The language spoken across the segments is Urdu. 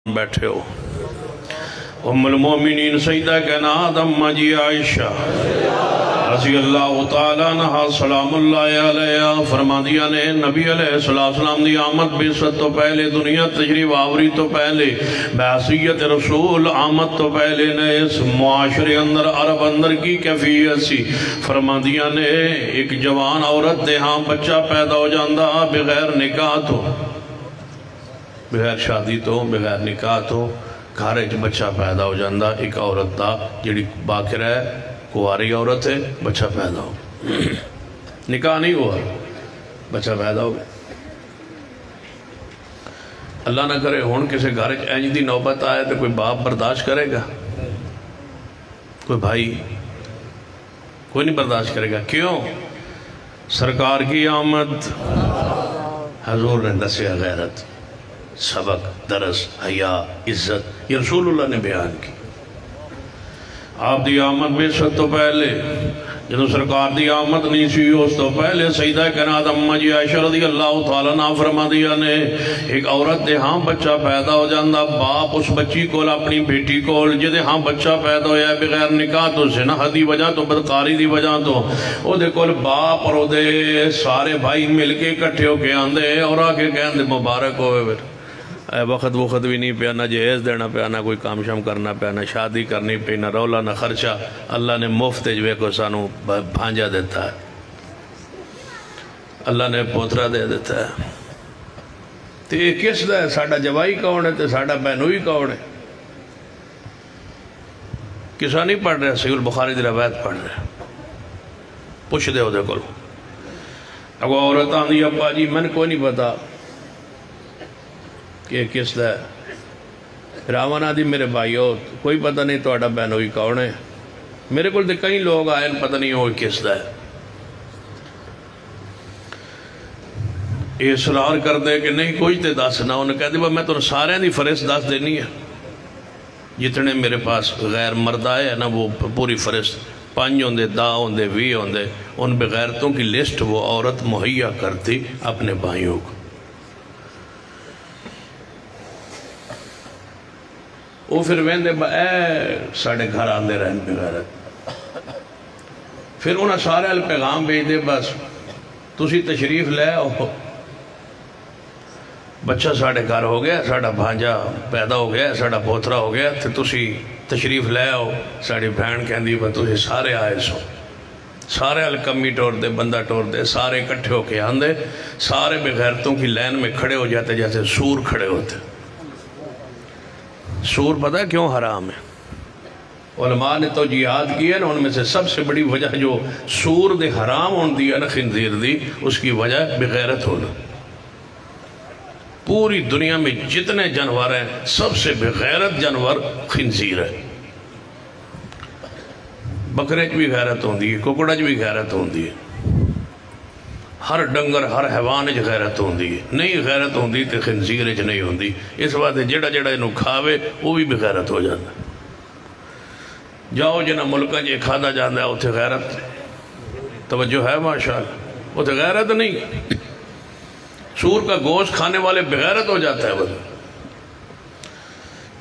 بیٹھے ہو ام المومنین سیدہ کائنات اما جی عائشہ رضی اللہ تعالیٰ عنہ سلام اللہ علیہ فرما دیا نے نبی علیہ السلام دی آمد بیست تو پہلے دنیا تشریف آوری تو پہلے بعثیت رسول آمد تو پہلے نے اس معاشرے اندر عرب اندر کی کیفیت سی فرما دیا نے ایک جوان عورت دے ہاں بچہ پیدا ہو جاندہ بغیر نکاح تو بغیر شادی تو بغیر نکاح تو گھر ایک بچہ پیدا ہو جاندہ ایک عورت دا جڑی باکر ہے کواری عورت ہے بچہ پیدا ہو نکاح نہیں ہوا بچہ پیدا ہو گیا اللہ نہ کرے ہون کسے گھر اینج دی نوبت آئے تو کوئی باپ برداشت کرے گا کوئی بھائی کوئی نہیں برداشت کرے گا کیوں سرکار کی آمد حضور نے دسیا غیرت سبق درس حیاء عزت یہ رسول اللہ نے بیان کی آپ دی آمد بے شک تو پہلے جنہوں سرکار دی آمد نہیں سی اس تو پہلے سیدہ کائنات اما جی عائشہ رضی اللہ تعالیٰ عنہ فرما دیا نے ایک عورت دے ہاں بچہ پیدا ہو جاندہ باپ اس بچی کول اپنی بیٹی کول جدے ہاں بچہ پیدا ہویا بغیر نکاح تو زنا دی وجہ تو بدکاری دی وجہ تو او دے کول باپ اور او دے سارے بھائی مل کے اکٹھے ہو کے آندے اور آکے کہن دے مبارک ہوئے پھر وقت بھی نہیں پیا نہ جہیز دینا پیا نہ کوئی کام شام کرنا پیا نہ شادی کرنی پی نہ رولا نہ خرچہ اللہ نے مفت جوے کو سانو بھانجا دیتا ہے اللہ نے پوترا دے دیتا ہے تو یہ کس دا ہے ساڑھا جوائی کون ہے تو ساڑھا بہنوئی کون ہے کسا نہیں پڑھ رہے صحیح البخاری دی روایت پڑھ رہے پوچھ دے ہو دے کلو اگو عورتان دی ابا جی میں نے کوئی نہیں پتا کہ کس دا ہے راوانا دی میرے بھائیو کوئی پتہ نہیں تو اڈا بہن ہوئی کون ہے میرے کل دے کئی لوگ آئے پتہ نہیں ہوئی کس دا ہے اصرار کر دے کہ نہیں کوئی تے دس نہ انہیں کہہ دے میں تو سارے دی فرست دس دینی ہے جتنے میرے پاس غیر مرد آئے ہیں نا وہ پوری فرست 5 ہوندے 10 ہوندے 20 ہوندے ان بغیرتوں کی لسٹ وہ عورت مہیا کرتی اپنے بھائیوں کو وہ پھر ویندے اے ساڑھے گھر آندے رہن بغیرت پھر انہاں سارے پیغام بھیج دے بس تسی تشریف لے آؤ بچہ ساڑھے گھر ہو گیا ساڑھا بھانجا پیدا ہو گیا ساڑھا پوترا ہو گیا تو تسی تشریف لے آؤ ساڑھی بہن کہن دی تسی سارے آئے سو سارے کمی ٹور دے بندہ ٹور دے سارے اکٹھے ہو کے آندے سارے بغیرتوں کی لین میں کھڑے ہو جاتے جیسے سور کھڑے ہوتے سور پتہ کیوں حرام ہے علماء نے تو جہاد کی ہے نا ان میں سے سب سے بڑی وجہ جو سور دے حرام ہون دی ہے نا خنزیر دی اس کی وجہ بغیرت ہونا پوری دنیا میں جتنے جانور ہیں سب سے بغیرت جانور خنزیر ہے بکرے چ بھی غیرت ہوندی ہے ککڑا چ بھی غیرت ہوندی ہے ہر ڈنگر ہر حیوان اچ غیرت ہوندی ہے نہیں غیرت ہوندی تے خنزیر اچ نہیں ہوندی اس وقت جڑا جڑا انہوں کھاوے وہ بھی بغیرت ہو جاتا جاؤ جنہ ملکہ جے کھادا جاندہ ہے اتھے غیرت توجہ ہے ماشاءاللہ اتھے غیرت نہیں سور کا گوشت کھانے والے بغیرت ہو جاتا ہے بس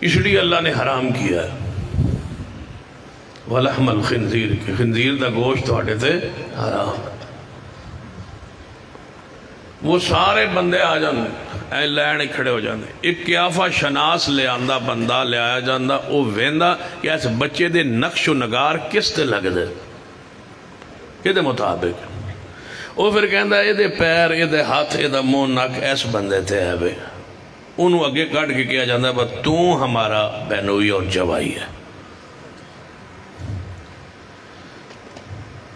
اس لیے اللہ نے حرام کیا ہے وَلَحْمَ الْخِنْزِيرِ کہ خنزیر دا گوشت تو ہٹے تھے حرام وہ سارے بندے آ جاندے اے لین کھڑے ہو جاندے ایک قیافہ شناس لے آندہ بندہ لے آیا جاندہ وہ ویندہ کہ ایسے بچے دے نقش و نگار کس تے لگ دے کہ دے مطابق وہ پھر کہندہ اے دے پیر اے دے ہاتھ اے دے مون نک ایس بندے تھے ہے بے انہوں اگے کٹ کے کیا جاندہ بس تو ہمارا بہنوئی اور جوائی ہے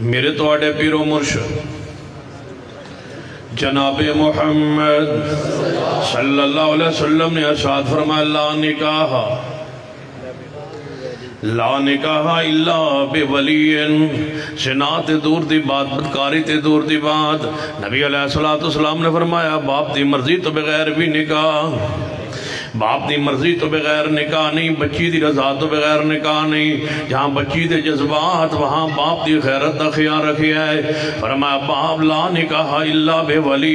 میرے تو آڑے پیرو مرشد جناب محمد صلی اللہ علیہ وسلم نے ارشاد فرمایا لا نکاح الا بولی زنا تے دور دی بات بدکاری تے دور دی بات نبی علیہ السلام نے فرمایا باپ دی مرضی تو بغیر بھی نکاح باپ دی مرضی تو بغیر نکاح نہیں، بچی دی رضا تو بغیر نکاح نہیں۔ جہاں بچی دے جذبات وہاں باپ دی خیرت دا خیال رکھیا ہے۔ فرمایا باپ لا نکاح الا بے ولی۔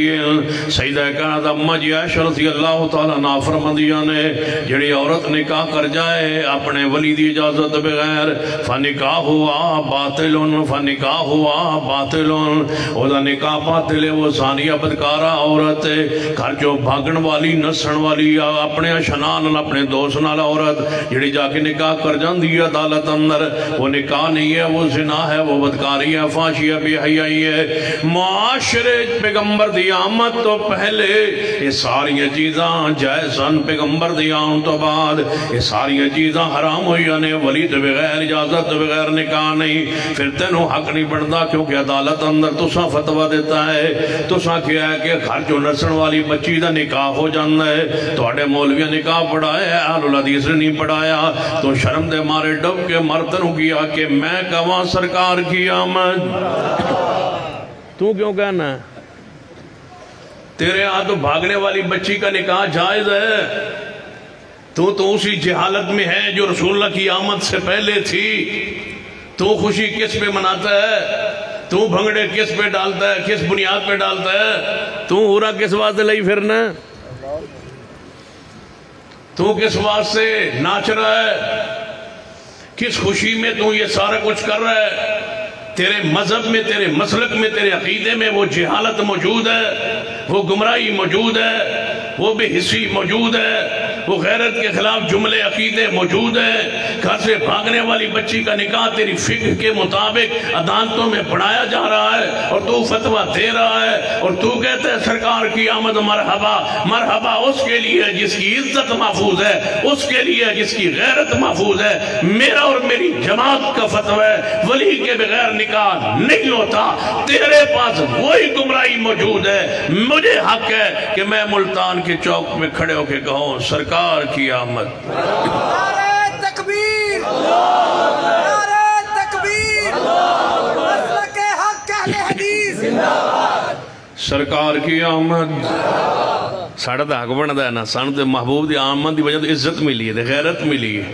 سیدہ کائنات اماں جی عائشہ رضی اللہ تعالیٰ نافرمانیاں نے جڑی عورت نکاح کر جائے اپنے ولی دی اجازت بغیر فنکاح ہوا باطل، فنکاح ہوا باطل، او دا نکاح باطل ہے، وہ ثانیہ بدکارہ عورت ہے۔ گھر جو بھاگن والی نسن والی اپنے شنان اپنے دوست نال عورت جڑی جا کے نکاح کر جاندی ہے عدالت اندر، وہ نکاح نہیں ہے، وہ زنا ہے، وہ بدکاری ہے، فحشی ہے، بے حیائی ہے۔ معاشرے پیغمبر دی آمد تو پہلے یہ ساری چیزاں جائز سن، پیغمبر دی آمد تو بعد یہ ساری چیزاں حرام ہوئی نے۔ ولی تو بغیر اجازت تو بغیر نکاح نہیں، پھر تینوں حق نہیں بنتا کیونکہ عدالت اندر تساں فتویٰ دیتا ہے، تساں کیا ہے کہ گھر جو نسن والی بچی دا نکاح ہو جانا ہے، توڑے مولویہ نکاح پڑھایا ہے، اہل الحدیث نے نہیں پڑھایا، تو شرم دے مارے ڈب کے مرتنوں کیا کہ میں کہاں سرکار کی آمد۔ تو کیوں کہنا ہے؟ تیرے ہاں تو بھاگنے والی بچی کا نکاح جائز ہے، تو اسی جہالت میں ہے جو رسول اللہ کی آمد سے پہلے تھی۔ تو خوشی کس پہ مناتا ہے؟ تو بھنگڑے کس پہ ڈالتا ہے؟ کس بنیاد پہ ڈالتا ہے؟ تو ہورا کس واسطے لئی پھرنا؟ تو کس واسطے ناچ رہا ہے؟ کس خوشی میں تو یہ سارا کچھ کر رہا ہے؟ تیرے مذہب میں، تیرے مسلک میں، تیرے عقیدے میں وہ جہالت موجود ہے، وہ گمراہی موجود ہے، وہ بے حسی موجود ہے، وہ غیرت کے خلاف جملے عقیدے موجود ہیں۔ گھر سے بھاگنے والی بچی کا نکاح تیری فقہ کے مطابق عدالتوں میں پڑھایا جا رہا ہے اور تو فتویٰ دے رہا ہے، اور تو کہتا ہے سرکار کی آمد مرحبا۔ مرحبا اس کے لیے جس کی عزت محفوظ ہے، اس کے لیے جس کی غیرت محفوظ ہے۔ میرا اور میری جماعت کا فتویٰ ہے ولی کے بغیر نکاح نہیں ہوتا۔ تیرے پاس وہی گمراہی موجود ہے، مجھے حق ہے کہ میں ملتان کے چوک میں کھڑے ہو کے کہوں سرکار کی آمد۔ نعرہ تکبیر، نعرہ تکبیر، مسلک حق اہل حدیث، سرکار کی آمد۔ ساڑھا دا حق بڑھنا ہے نا، سانو دے محبوب دی آمد دی وجہ تو عزت ملی ہے، غیرت ملی ہے،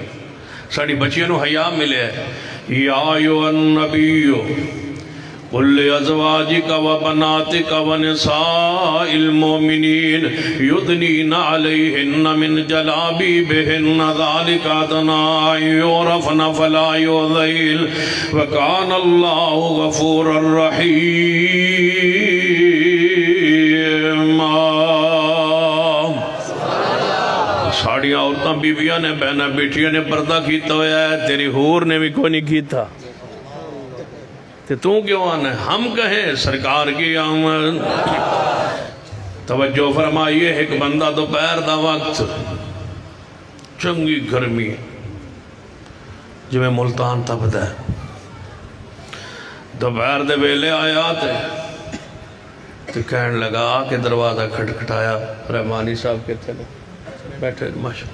ساڑھی بچیاں نو حیاء ملے ہے۔ یا ایوہ النبیو قل لأزواجك وبناتك ونساء المؤمنين يدنين عليهن من جلابيبهن ذلك أدنى أن يعرفن فلا يؤذين وكان الله غفورا رحيما۔ ساڑیاں عورتاں بیویاں نے بہناں بیٹیاں نے پردہ کیتا ہوا ہے، تیری حور نے بھی کوئی نہیں کیتا، تو کیوں آنا ہے؟ ہم کہیں سرکار کی آمد۔ توجہ فرمائیے، ایک بندہ دوپہر دا وقت چنگی گرمی جو میں ملتان تب ہے، دوپہر دے ویلے آیا تو کہنے لگا آ کے دروازہ کھٹکھٹایا، رحمانی صاحب کہتے ہیں بیٹھے ماشاء،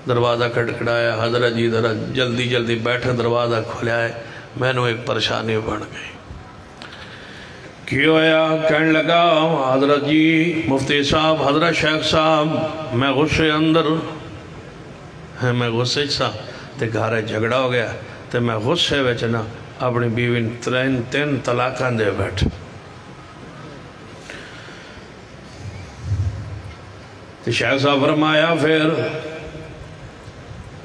دروازہ کھٹکھٹایا، حضرت جی ذرا جلدی جلدی بیٹھے، دروازہ کھولیا ہے، میں نے ایک پریشانی بڑھ گئی۔ کیوں آیا؟ کہنے لگا حضرت جی مفتی صاحب، حضرت شیخ صاحب، میں غصے اندر میں غصے سا تے گھارے جھگڑا ہو گیا تے میں غصے وچنا اپنی بیوی تین طلاقاں دے بیٹھ۔ تو شیخ صاحب فرمایا پھر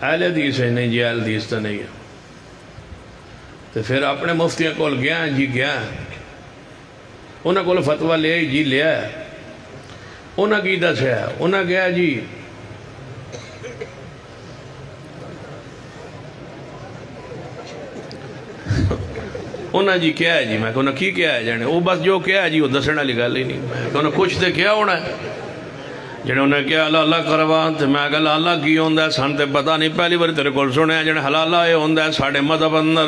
اہل حدیث ہے؟ نہیں جی اہل حدیث تو نہیں ہے۔ تو پھر اپنے مفتیاں کول گیا جی، گیا انہاں کول فتویٰ لیا جی، لیا انہاں کی دسیا، انہاں گیا جی انہاں جی کیا ہے جی، میں کہ انہاں کی کیا ہے جانے، وہ بس جو کیا ہے جی وہ دسنا لگا لے نہیں، میں کہ انہاں کچھ دے کیا ہونا ہے جنہوں نے کیا حلالہ کروان تے میں کہ حلالہ کی ہوندہ ہے، سانتے پتہ نہیں، پہلی بار تیرے کول سنے ہیں جنہوں حلالہ یہ ہوندہ ہے ساڑھے مذہب اندر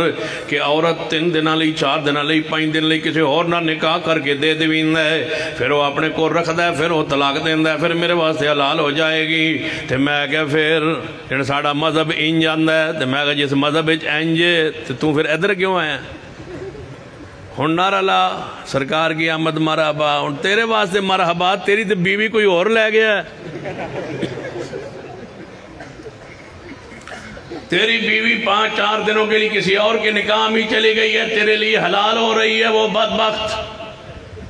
کہ عورت 3 دنہ لئی 4 دنہ لئی 5 دن لئی کسی اور نہ نکاح کر کے دے دیویندہ ہے، پھر وہ اپنے کو رکھ دے، پھر وہ طلاق دیندہ ہے، پھر میرے واسطے حلال ہو جائے گی۔ تے میں کہ پھر جنہوں ساڑھا مذہب انج آندہ ہے، تے میں کہ جس مذہب انجے تو پھر ادھر کیوں آئے ہیں؟ ہن نعرہ لا سرکار کی آمد مرحبا، تیرے واسطے مرحبا، تیری تے بیوی کوئی اور لے گیا ہے۔ تیری بیوی 5-4 دنوں کے لیے کسی اور کے نکاح میں چلی گئی ہے، تیرے لیے حلال ہو رہی ہے وہ بدبخت،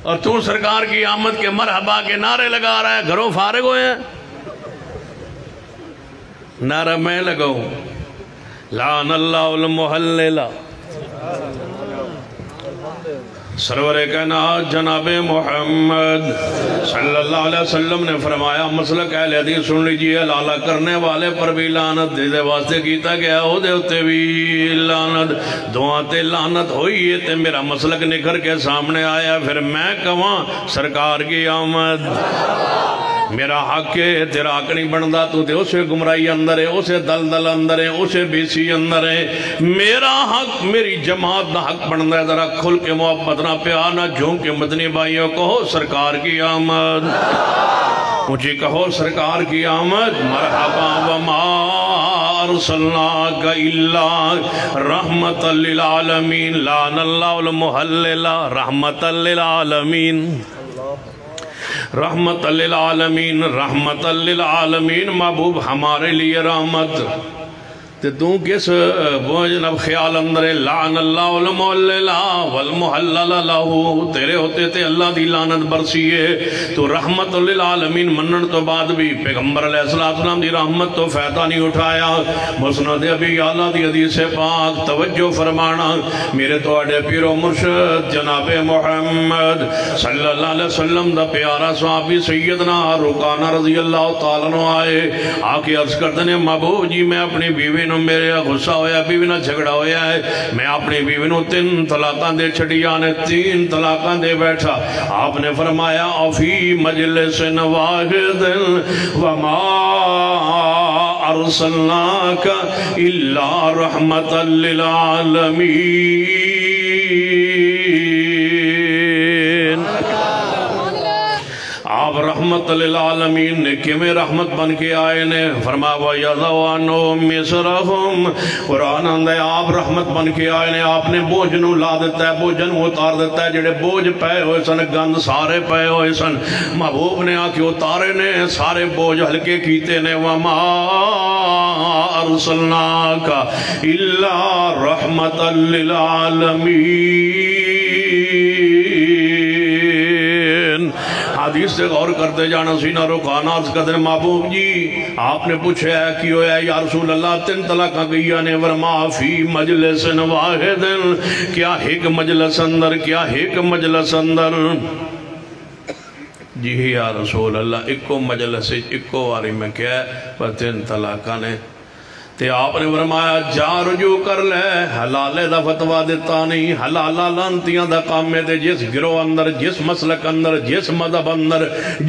اور تو سرکار کی آمد کے مرحبا کے نعرے لگا رہا ہے، گھروں فارغ ہوئے ہیں۔ نعرہ میں لگاؤں، لعن اللہ المحللہ، سرور کائنات جناب محمد صلی اللہ علیہ وسلم نے فرمایا، مسلک اہل حدیث سن لیجئے، لالہ کرنے والے پر بھی لعنت دے واسطے کیتا گیا ہو دے ہوتے بھی لعنت، دعا تے لعنت ہوئی ہے تے میرا مسلک نکھر کے سامنے آیا، پھر میں کہاں سرکار کی آمد، میرا حق ہے، تیرا حق نہیں بندہ، تو تے اسے گمرائی اندر ہے، اسے دلدل اندر ہے، اسے بیسی اندر ہے، میرا حق میری جماعت دا حق بندہ ہے، ذرا کھل کے محبت نہ پیار نہ جھونک کے مدنی بھائیوں کہو سرکار کی آمد، مجھے کہو سرکار کی آمد، مرحبا وما ارسلناک الا رحمت للعالمین، لعن اللہ المحللہ رحمت للعالمین، رحمت للعالمین، رحمت للعالمین، محبوب ہمارے لیے رحمت، تو کس جناب خیال اندر ہے، لعن اللہ المحللہ والمحلل لہو، تیرے ہوتے تھے اللہ دی لعنت برسی ہے، تو رحمت للعالمین منن تو بعد بھی پیغمبر علیہ السلام دی رحمت تو فائدہ نہیں اٹھایا، مسند ابی اعلیٰ دی حدیث پاک توجہ فرمانا، میرے تو اڈے پیر و مرشد جناب محمد صلی اللہ علیہ وسلم دا پیارا صحابی سیدنا رکانہ رضی اللہ تعالیٰ عنہ آئے، آکے عرض کرتے ہیں محبوب جی میں اپنی بیوی میرے غصہ ہویا، بیوی نہ جھگڑا ہویا ہے، میں اپنی بیوی نو 3 طلاقاں دے چھڑیا نے 3 طلاقاں دے بیٹھا، آپ نے فرمایا افی مجلس واحد وما ارسلناک الا رحمت للعالمین، آپ رحمت للعالمین نے کیویں رحمت بن کے آئے نے، فرمایا وَيَضَعُ عَنْهُمْ مِصْرَهُمْ، قرآن اندے آپ رحمت بن کے آئے نے، آپ نے بوجھ نو لا دیتا ہے، بوجھ نو اتار دیتا ہے، جڑے بوجھ پے ہوئے سن گند سارے پے ہوئے سن، محبوب نے آکے اتارے نے، سارے بوجھ ہلکے کیتے نے، وَمَا أَرْسَلْنَاكَ إِلَّا رَحْمَةً لِلْعَالَمِينَ۔ حدیث سے غور کرتے جانا سینہ رکانات قدر محبوب جی، آپ نے پوچھا ہے کی ہویا ہے یا رسول اللہ 3 طلاقہ گئیا نے، ورما فی مجلس واحد، کیا ایک مجلس اندر، کیا ایک مجلس اندر، جی یا رسول اللہ اکو مجلس اکو واری میں کیا ہے پر 3 طلاقہ نے، تے آپ نے فرمایا جا رجوع کر لے، حلالے دا فتوہ دیتا نہیں، حلالہ لانتیاں دا کام میں دے، جس گروہ اندر، جس مسلک اندر، جس مذہب اندر،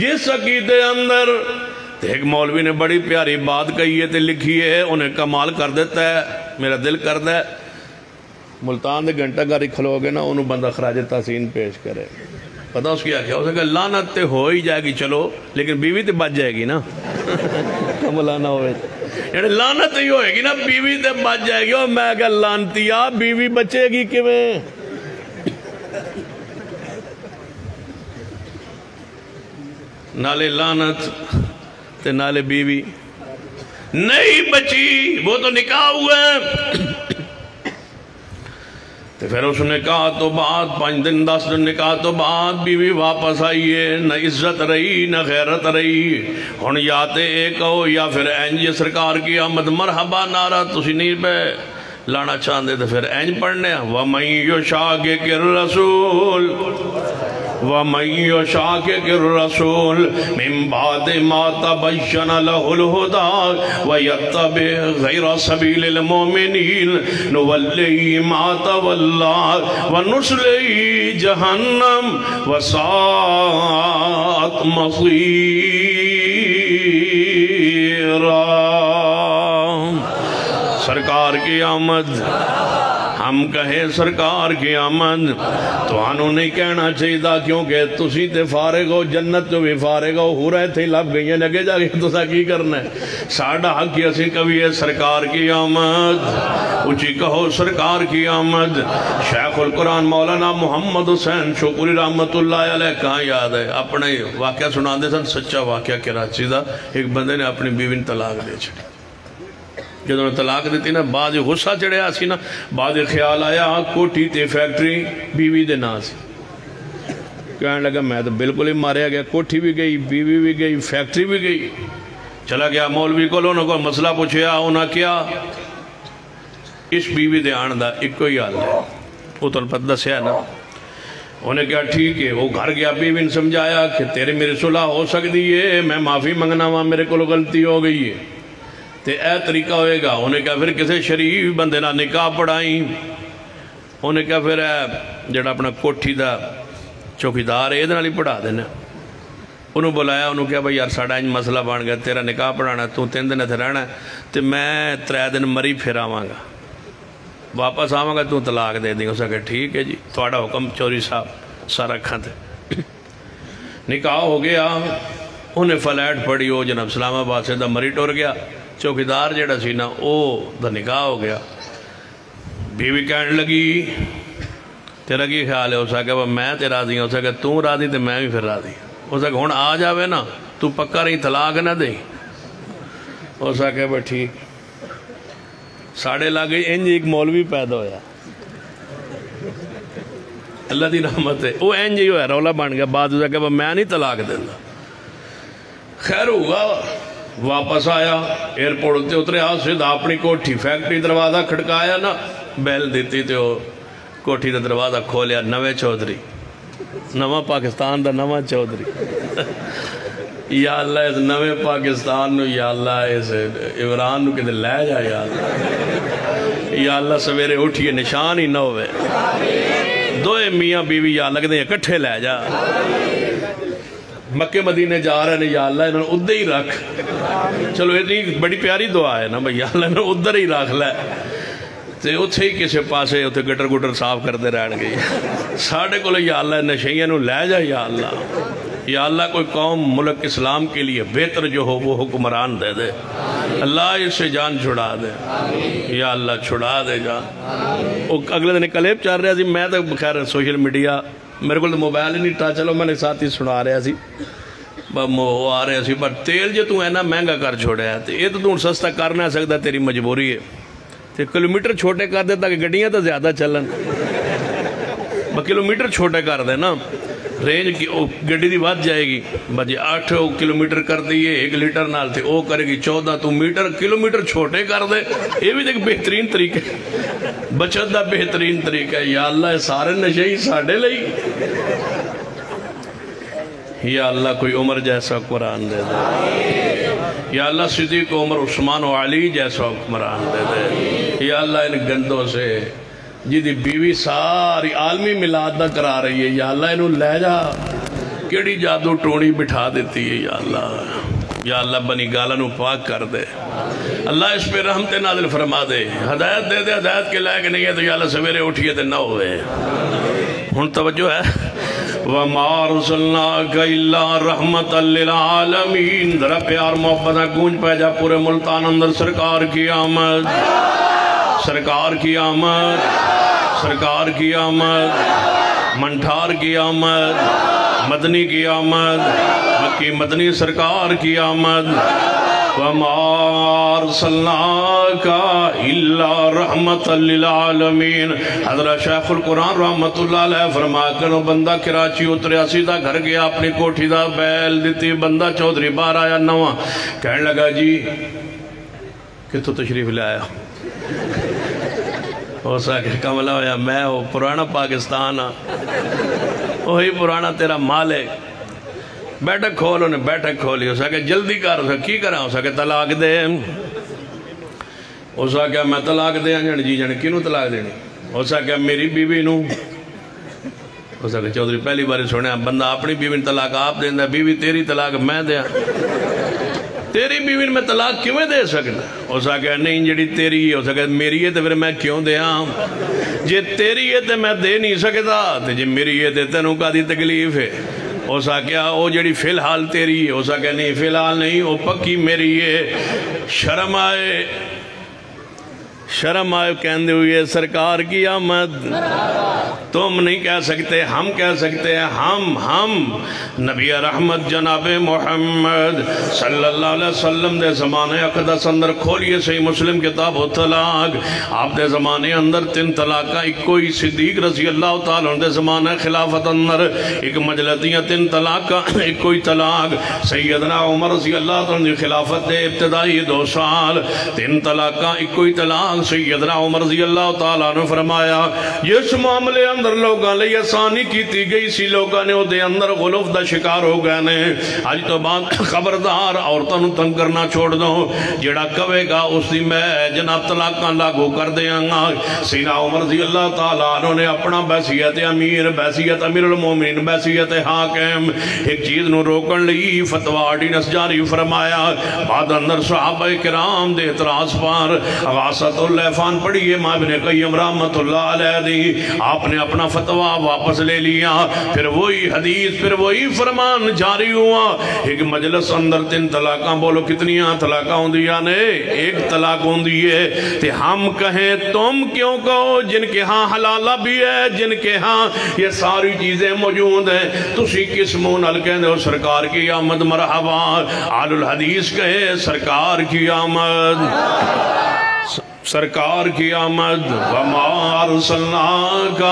جس عقیدے اندر، تے ایک مولوی نے بڑی پیاری بات کہی ہے تے لکھی ہے، انہیں کمال کر دیتا ہے، میرا دل کر دے ملتان دے گھنٹہ گاری کھلو گے نا، انہوں بندہ خراج تحسین پیش کرے، پتہ اس کی آکھیا، اسے کہ لعنت تے ہو ہی جائے گی چلو، لیکن بیوی تے بچ جائے گی نا، کملانا ہوئے یعنی لعنت ہی ہوئے گی نا، بیوی تے بچ جائے گی، اور میں کہ لعنتیا بیوی بچے گی کیویں، نالے لعنت تے نالے بیوی نہیں بچی، وہ تو نکاح ہوئے، پھر اس نکاح تو بعد 5 دن 10 دن نکاح تو بعد بیوی واپس آئیے، نہ عزت رہی نہ غیرت رہی، ہن یا تے ایک ہو یا پھر اینج سرکار کی آمد مرحبا نعرہ تسی نہیں پہ لانا چاہندے تو پھر اینج پڑھنے وَمَن يُشَاقِقِ الرَّسُولِ وَمَن يُشَاقِقِ الرَّسُولِ مِن بَعْدِ مَا تَبَيَّنَ لَهُ الْهُدَىٰ وَيَتَّبِعْ غَيْرَ سَبِيلِ الْمُؤْمِنِينَ نُوَلِّهِ مَا تَوَلَّىٰ وَنُصْلِهِ جَهَنَّمَ وَسَاءَتْ مَصِيرًا۔ سرکار کی آمد، ہم کہیں سرکار کی آمد، تو انہوں نہیں کہنا چاہیے کیونکہ تسی تے فارغ ہو، جنت تو بھی فارغ ہو، ہو رہے تھے لب گئی ہیں لگے جا گئے تو سا کی کرنا ہے، ساڑھا حق کی اسی کبھی ہے سرکار کی آمد، اچھی کہو سرکار کی آمد۔ شیخ القرآن مولانا محمد حسین شکری رحمت اللہ علیہ کہاں یاد ہے، اپنے واقعہ سنا دے سن، سچا واقعہ کراچی دا، ایک بندے نے اپنی بیوی طلاق دے چھڑی، جدوں طلاق دیتی نا بعد غصہ چڑھیا سی نا بعد خیال آیا کوٹھی تے فیکٹری بیوی دے نا سی کہنے لگا میں تو بالکل ہی ماریا گیا کوٹھی بھی گئی بیوی بھی گئی فیکٹری بھی گئی چلا گیا مولوی کو انہوں کو مسئلہ پوچھیا انہاں کیا اس بیوی دے آن دا ایک کوئی حال ہے وہ تو پتہ دسیا نا انہیں کیا ٹھیک ہے وہ گھر گیا بیوی نے سمجھایا کہ تیرے میرے صلح ہو سکتی ہے میں معافی منگنا ہوا میرے کو غلطی ہو گئی ہے تے اے طریقہ ہوئے گا انہیں کیا پھر کسی شریف بندے نہ نکاح پڑھائیں انہیں کیا پھر جڑا اپنا کوٹھی دا چوکیدار ہے یہ نال ہی پڑھا دینا انہوں بلایا انہوں کیا بھائی یار ساڑھا انج مسئلہ بن گیا تیرا نکاح پڑھانا تو 3 دن اتنے رہنا تے میں 3 دن مری پھر آواں گا واپس آواں گا تو طلاق دے دیں اسے کہ ٹھیک ہے جی تھوڑا حکم چوری صاحب سارا کھاتے نکاح ہو گیا انہیں فلیٹ پڑی ہو جناب اسلام آباد سے دا مری ٹور گیا چوکیدار جڑا سی نا او دا نکاح ہو گیا بیوی کہنے لگی تیرا کی خیال ہے اسے کہ میں تے راضی ہوں اسے کہ تم راضی تے میں بھی پھر راضی اسے کہ ہون آ جاوے نا تو پکا رہی طلاق نہ دیں اسے کہ بھئی ٹھیک ساڑھے لاگئی انج ایک مولوی پیدا ہویا اللہ دی رحمت ہے وہ انج ہی ہویا رولا بن گیا بعد اسے کہ میں نہیں طلاق دینا خیر ہوا واپس آیا ایئرپورٹ تے اترے آسد اپنی کوٹھی فیکٹری دروازہ کھڑکایا نا بیل دیتی تے وہ کوٹھی دا دروازہ کھولیا نوے چودھری نواں پاکستان دا نواں چودھری یا اللہ اس نوے پاکستان نو یا اللہ اس عمران نو کدھر لے جا یا اللہ سویرے اٹھیے نشان ہی نہ ہوئے دوئے میاں بیوی یا اللہ کہتے ہیں اکٹھے لے جا مکہ مدینے جا رہے ہیں یا اللہ انہوں نے ادھر ہی رکھ چلو یہ بڑی پیاری دعا ہے نا بھئی یا اللہ انہوں نے ادھر ہی رکھ لے تے اتھے ہی کسی پاسے اتھے گٹر گٹر صاف کرتے رہن گئی ساڑھے کو یا اللہ نشیئے نو لے جا یا اللہ کوئی قوم ملک اسلام کے لیے بہتر جو ہو وہ حکمران دے دے اللہ اس سے جان چھڑا دے یا اللہ چھڑا دے جان اگلے دن کلیپ چار رہا سی میں تو خیر سوشل میڈیا میرے کو تو موبائل ہی نہیں ٹا چلو میں نے ساتھ ہی سنا رہا سی وہ آ رہے سی پر تیل جو تو اینا مہنگا کر چھوڑے ہے یہ تو سستا کر نہ سکتا تیری مجبوری ہے تے کلومیٹر چھوٹے کر دے تاکہ گڈیاں تو زیادہ چلن کلومیٹر چھوٹے کر دے نا رینج کی گڈی دی بات جائے گی بجے 8 کلومیٹر کر دیئے 1 لیٹر نال تھے او کرے گی 14 تو میٹر کلومیٹر چھوٹے کر دے یہ بھی دیکھ بہترین طریقہ بچت دا بہترین طریقہ ہے یا اللہ سارے نشئی ساڑھے لئی یا اللہ کوئی عمر جیسا قرآن دے دے یا اللہ صدیق عمر عثمان و علی جیسا حکمران دے دے یا اللہ ان گندوں سے جیدی بیوی ساری عالمی میلاد نہ کرا رہی ہے یا اللہ انہوں لے جا کیڑی جادو ٹونی بٹھا دیتی ہے یا اللہ بنی گالنوں پاک کر دے اللہ اس پہ رحمت نازل فرما دے ہدایت دے دے ہدایت کے لائق نہیں ہے تو یا اللہ سویرے اٹھئے دے نہ ہوئے ہن توجہ ہے وَمَا رُسُلْنَاكَ إِلَّا رَحْمَةً لِلْعَالَمِينَ ذرا پیار محبت گونج پہ جا پورے ملتان اندر سرکار کی آمد سرکار کی آمد سرکار کی آمد منٹھار کی آمد مدنی کی آمد مکی مدنی سرکار کی آمد وَمَا أَرْسَلْنَاكَ إِلَّا رَحْمَةً لِلْعَالَمِينَ حضرت شیخ القرآن رحمت اللہ علیہ فرما کرو بندہ کراچی اتریا سیدھا گھر گیا اپنی کوٹھی دا بیل دیتی بندہ چودھری بار آیا نواں کہنے لگا جی کہ تو تشریف لے آیا ہو سکے کملہ ہویا میں ہو پرانا پاکستان وہی پرانا تیرا مالک بیٹھک کھولو نے بیٹھک کھولی ہو سکے جلدی کر ہو سکے کی کرا ہو سکے طلاق دے ہو سکے میں طلاق دے جن جی جن کینوں طلاق دینی ہو سکے میری بیوی نو ہو سکے چودھری پہلی باری سنے بندہ اپنی بیوی نے طلاق آپ دیں دا بیوی تیری طلاق میں دیا تیری بیوی میں طلاق کیوں دے سکتا ہو سکے نہیں جڑی تیری ہے ہو سکے میری ہے تو پھر میں کیوں دیا جے تیری ہے تو میں دے نہیں سکتا تو جے میری ہے تو تینوں کا دی تکلیف ہے ہو سکیا وہ جڑی فی الحال تیری ہے ہو سکے نہیں فی الحال نہیں وہ پکی میری ہے شرم آئے کہندے ہوئے سرکار کی آمد. تم نہیں کہہ سکتے، ہم کہہ سکتے ہیں. ہم نبی رحمت جناب محمد صلی اللہ علیہ وسلم دے زمانے اقدس اندر کھولیے صحیح مسلم کتاب و طلاق. آپ دے زمانے اندر 3 طلاقہ، ایک کوئی صدیق رضی اللہ تعالیٰ دے زمانے خلافت اندر ایک مجلدیاں 3 طلاقہ، ایک کوئی طلاق سیدنا عمر رضی اللہ تعالیٰ دی خلافت دے ابتدائی 2 سال 3 طلاقہ، ایک کوئی طلاق سیدنا عمر رضی اللہ تعالیٰ نے فرمایا جس معاملے اندر لوگاں لئی آسانی کیتی گئی سی، لوگاں نے دے اندر غلوف دا شکار ہو گئے نے. آج تو بعد خبردار عورتوں نو تنگ کرنا چھوڑ دو، جڑا کہے گا اس دی میں جناب طلاقاں لاگو کر دیاں گا. سیدنا عمر رضی اللہ تعالیٰ عنہ نے اپنا بحثیت امیر، بحثیت امیر المومنین، بحثیت حاکم ایک چیز نو روکن لئی فتویٰ آرڈیننس جاری فرمایا. بعد اندر صحابہ کرام دے اعتراض پر غاثۃ اللیفان پڑھیے امام ابن قیم رحمت اللہ علیہ دی، آپ نے اپنا فتویٰ واپس لے لیا. پھر وہی حدیث، پھر وہی فرمان جاری ہوا. ایک مجلس اندر 3 طلاقاں، بولو کتنیاں طلاقاں ہوں دیا نے؟ 1 طلاق ہوں دیئے. تے ہم کہیں تم کیوں کہو جن کے ہاں حلالہ بھی ہے، جن کے ہاں یہ ساری چیزیں موجود ہیں، تسی کس منہ نال کہندے ہو سرکار کی آمد مرحبا؟ آل الحدیث کہے سرکار کی آمد، سرکار کی آمد. وَمَا أَرْسَلْنَاكَ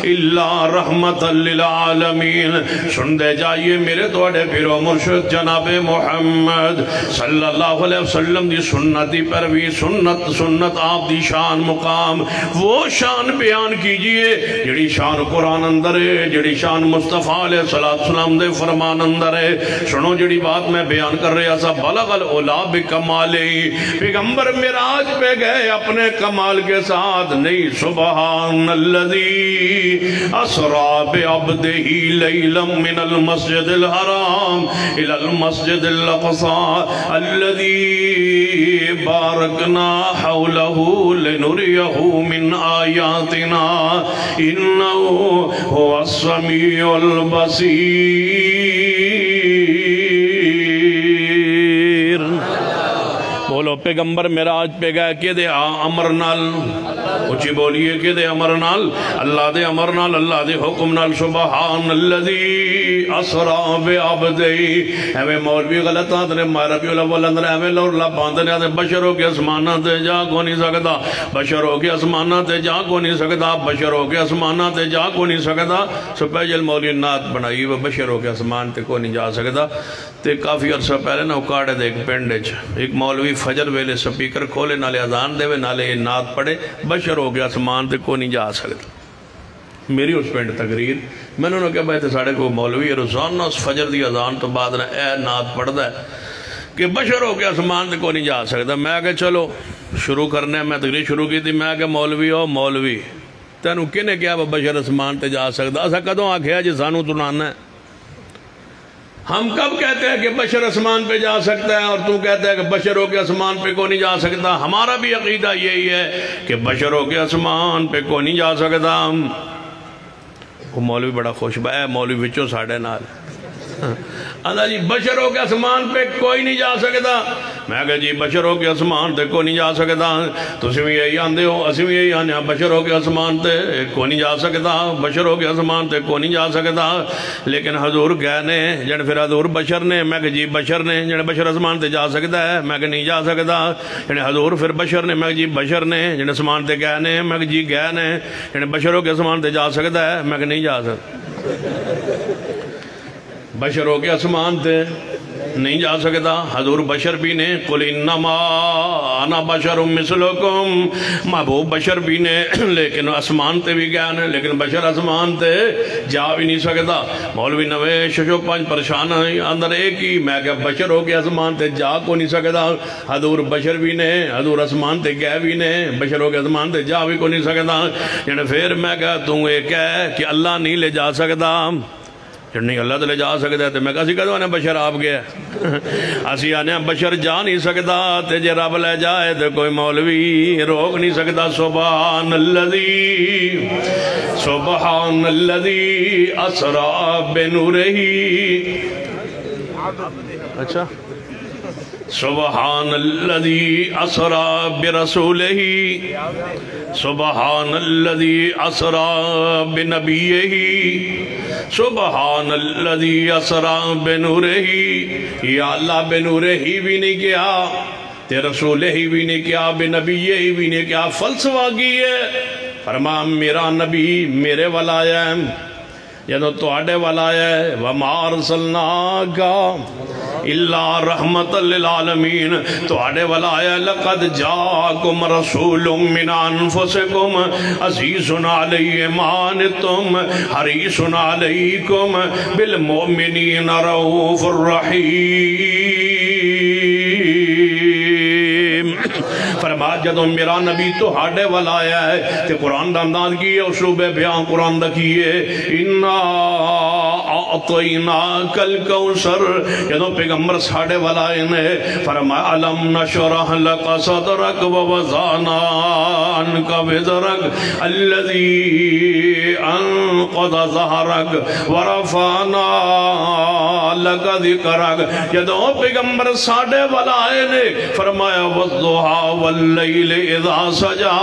إِلَّا رَحْمَةً لِلْعَالَمِينَ. سن دے جائیے میرے توڑے پیرو مرشد جناب محمد صلی اللہ علیہ وسلم دی سنتی پروی، سنت آپ دی شان مقام، وہ شان بیان کیجئے جڑی شان قرآن اندر ہے، جڑی شان مصطفیٰ علیہ السلام دے فرمان اندر ہے. سنو جڑی بات میں بیان کر رہا سا، بلغ العلا بکمالی، پیغمبر معراج پہ گئے اپنے کمال کے ساتھ نہیں. سبحان الذی اسرا بعبدہ لیلا من المسجد الحرام الى المسجد الاقصى الذی بارکنا حولہ لنریہ من آیاتنا انہو هو السمیع البصیر. بولو پیغمبر معراج پہ گئے کہ دے امر نال، اچھی بولیے کہ دے امر نال، اللہ دے امر نال، اللہ دے حکم نال. سبحان الذی اسرا بعبدہ. ہمیں مولوی غلط آتے نے ربیع الاول اندر ہمیں لور لباندے نے بشر ہو کے اسمانہ تے جا کو نہیں سکتا، بشر ہو کے اسمانہ تے جا کو نہیں سکتا، بشر ہو کے اسمانہ تے جا کو نہیں سکتا. سپیجل مولوی نات بنائی وہ بشر ہو کے اسمان تے کو نہیں جا سکتا. تے کافی عرصہ پہلے نا اکاڑے دے ایک پینڈے ایک مولوی فجر ویلے سپیکر کھولے نالے اذان دے وے نالے نات پڑھے بشر ہو گیا اسمان تے کو نہیں جا سکتا. میری اس پینڈ تقریر میں نے کہا بھائی تے ساڑھے کو مولوی روزانہ اس فجر دی اذان تو بعد نا اے نات پڑھ دا ہے کہ بشر ہو گیا اسمان تے کو نہیں جا سکتا. میں کہا چلو شروع کرنے میں تقریر شروع کی تھی. میں کہا مولوی ہو مولوی تینوں کنے کیا بشر اسمان تے جا سکتا؟ اسا کدوں آکھیا جی سانوں سنانا ہے. ہم کب کہتے ہیں کہ بشر اسمان پہ جا سکتا ہے اور تو کہتا ہے کہ بشر ہو کے اسمان پہ کو نہیں جا سکتا؟ ہمارا بھی عقیدہ یہی ہے کہ بشر ہو کے اسمان پہ کو نہیں جا سکتا. وہ مولوی بڑا خوش با، اے مولوی وچو ساڑھے نال اللہ جی بشر ہو کے اسمان پہ کوئی نہیں جا سکتا. میں کہا جی بشر ہو کے اسمان تے کوئی نہیں جا سکتا. تسی بھی یہی آندے ہو، اسی بھی یہی آنے بشر ہو کے اسمان تے کوئی نہیں جا سکتا، بشر ہو کے اسمان تے کوئی نہیں جا سکتا. لیکن حضور گئے نے جن پھر حضور بشر نے. میں کہا جی بشر نے جن بشر اسمان تے جا سکتا ہے؟ میں کہا نہیں جا سکتا. جن حضور پھر بشر نے. میں کہا جی بشر نے جن اسمان تے گئے نے. میں کہا جی گئے نے. جن بشر ہو کے اسمان تے جا سکتا ہے؟ میں کہا نہیں جا سکتا. بشر ہو کے اسمان تے نہیں جا سکتا. حضور بشر بھی نے قل انما انا بشر مثلکم، محبوب بشر بھی نے لیکن اسمان تے بھی گیا نے، لیکن بشر اسمان تے جا بھی نہیں سکتا. مولوی نوے ششو پانچ پریشان اندر ایک ہی. میں کہ بشر ہو کے اسمان تے جا کو نہیں سکتا. حضور بشر بھی نے، حضور اسمان تے گئے بھی نے، بشر ہو کے اسمان تے جا بھی کو نہیں سکتا. یعنی پھر میں کہ تو ایک ہے کہ اللہ نہیں لے جا سکتا. نہیں اللہ تو لے جا سکتا ہے. تو میں کہا اسی کہتا ہوں بشر آپ گیا اسی آنے بشر جا نہیں سکتا. تے جے رب لے جائے تو کوئی مولوی روک نہیں سکتا. سبحان الذی سبحان الذی اسرا بنورہ. اچھا سبحان الذي أسرى برسوله سبحان الذي أسرى بنبيه سبحان الذي أسرى بنوره یا اللہ بنورہ ہی بھی نہیں کیا تے رسول ہی بھی نہیں کیا بنبی ہی بھی نہیں کیا فلسفہ کی ہے فرما میرا نبی میرے والا ہے جدو تواڈے والا ہے وَمَا أَرْسَلْنَاكَ إِلَّا رَحْمَةً لِلْعَالَمِينَ تواڈے والا ہے لَقَدْ جَاءَكُمْ رَسُولٌ مِّنْ أَنفُسِكُمْ عَزِيزٌ عَلَيْهِ مَا عَنِتُّمْ حَرِيصٌ عَلَيْكُمْ بِالْمُؤْمِنِينَ رَءُوفٌ رَحِيمٌ فرما جدو میرا نبی تو ہاڑے والا آیا ہے تے قرآن دا انداز کیے اسلوب بیان قرآن دا کیے اِنَّا أَعْطَيْنَاكَ الْكَوْثَرَ جدو پیغمبر ساڑے والا آئے فرما أَلَمْ نَشْرَحْ لَكَ صَدْرَكَ وَوَضَعْنَا عَنْكَ وِزْرَكَ الَّذِي أَنْقَضَ ظَهْرَكَ وَرَفَعْنَا لَكَ ذِكْرَكَ جدو پیغمبر ساڑے والا آئے فرمایا وَالضُّحَى وَاللَّيْلِ إِذَا سَجَى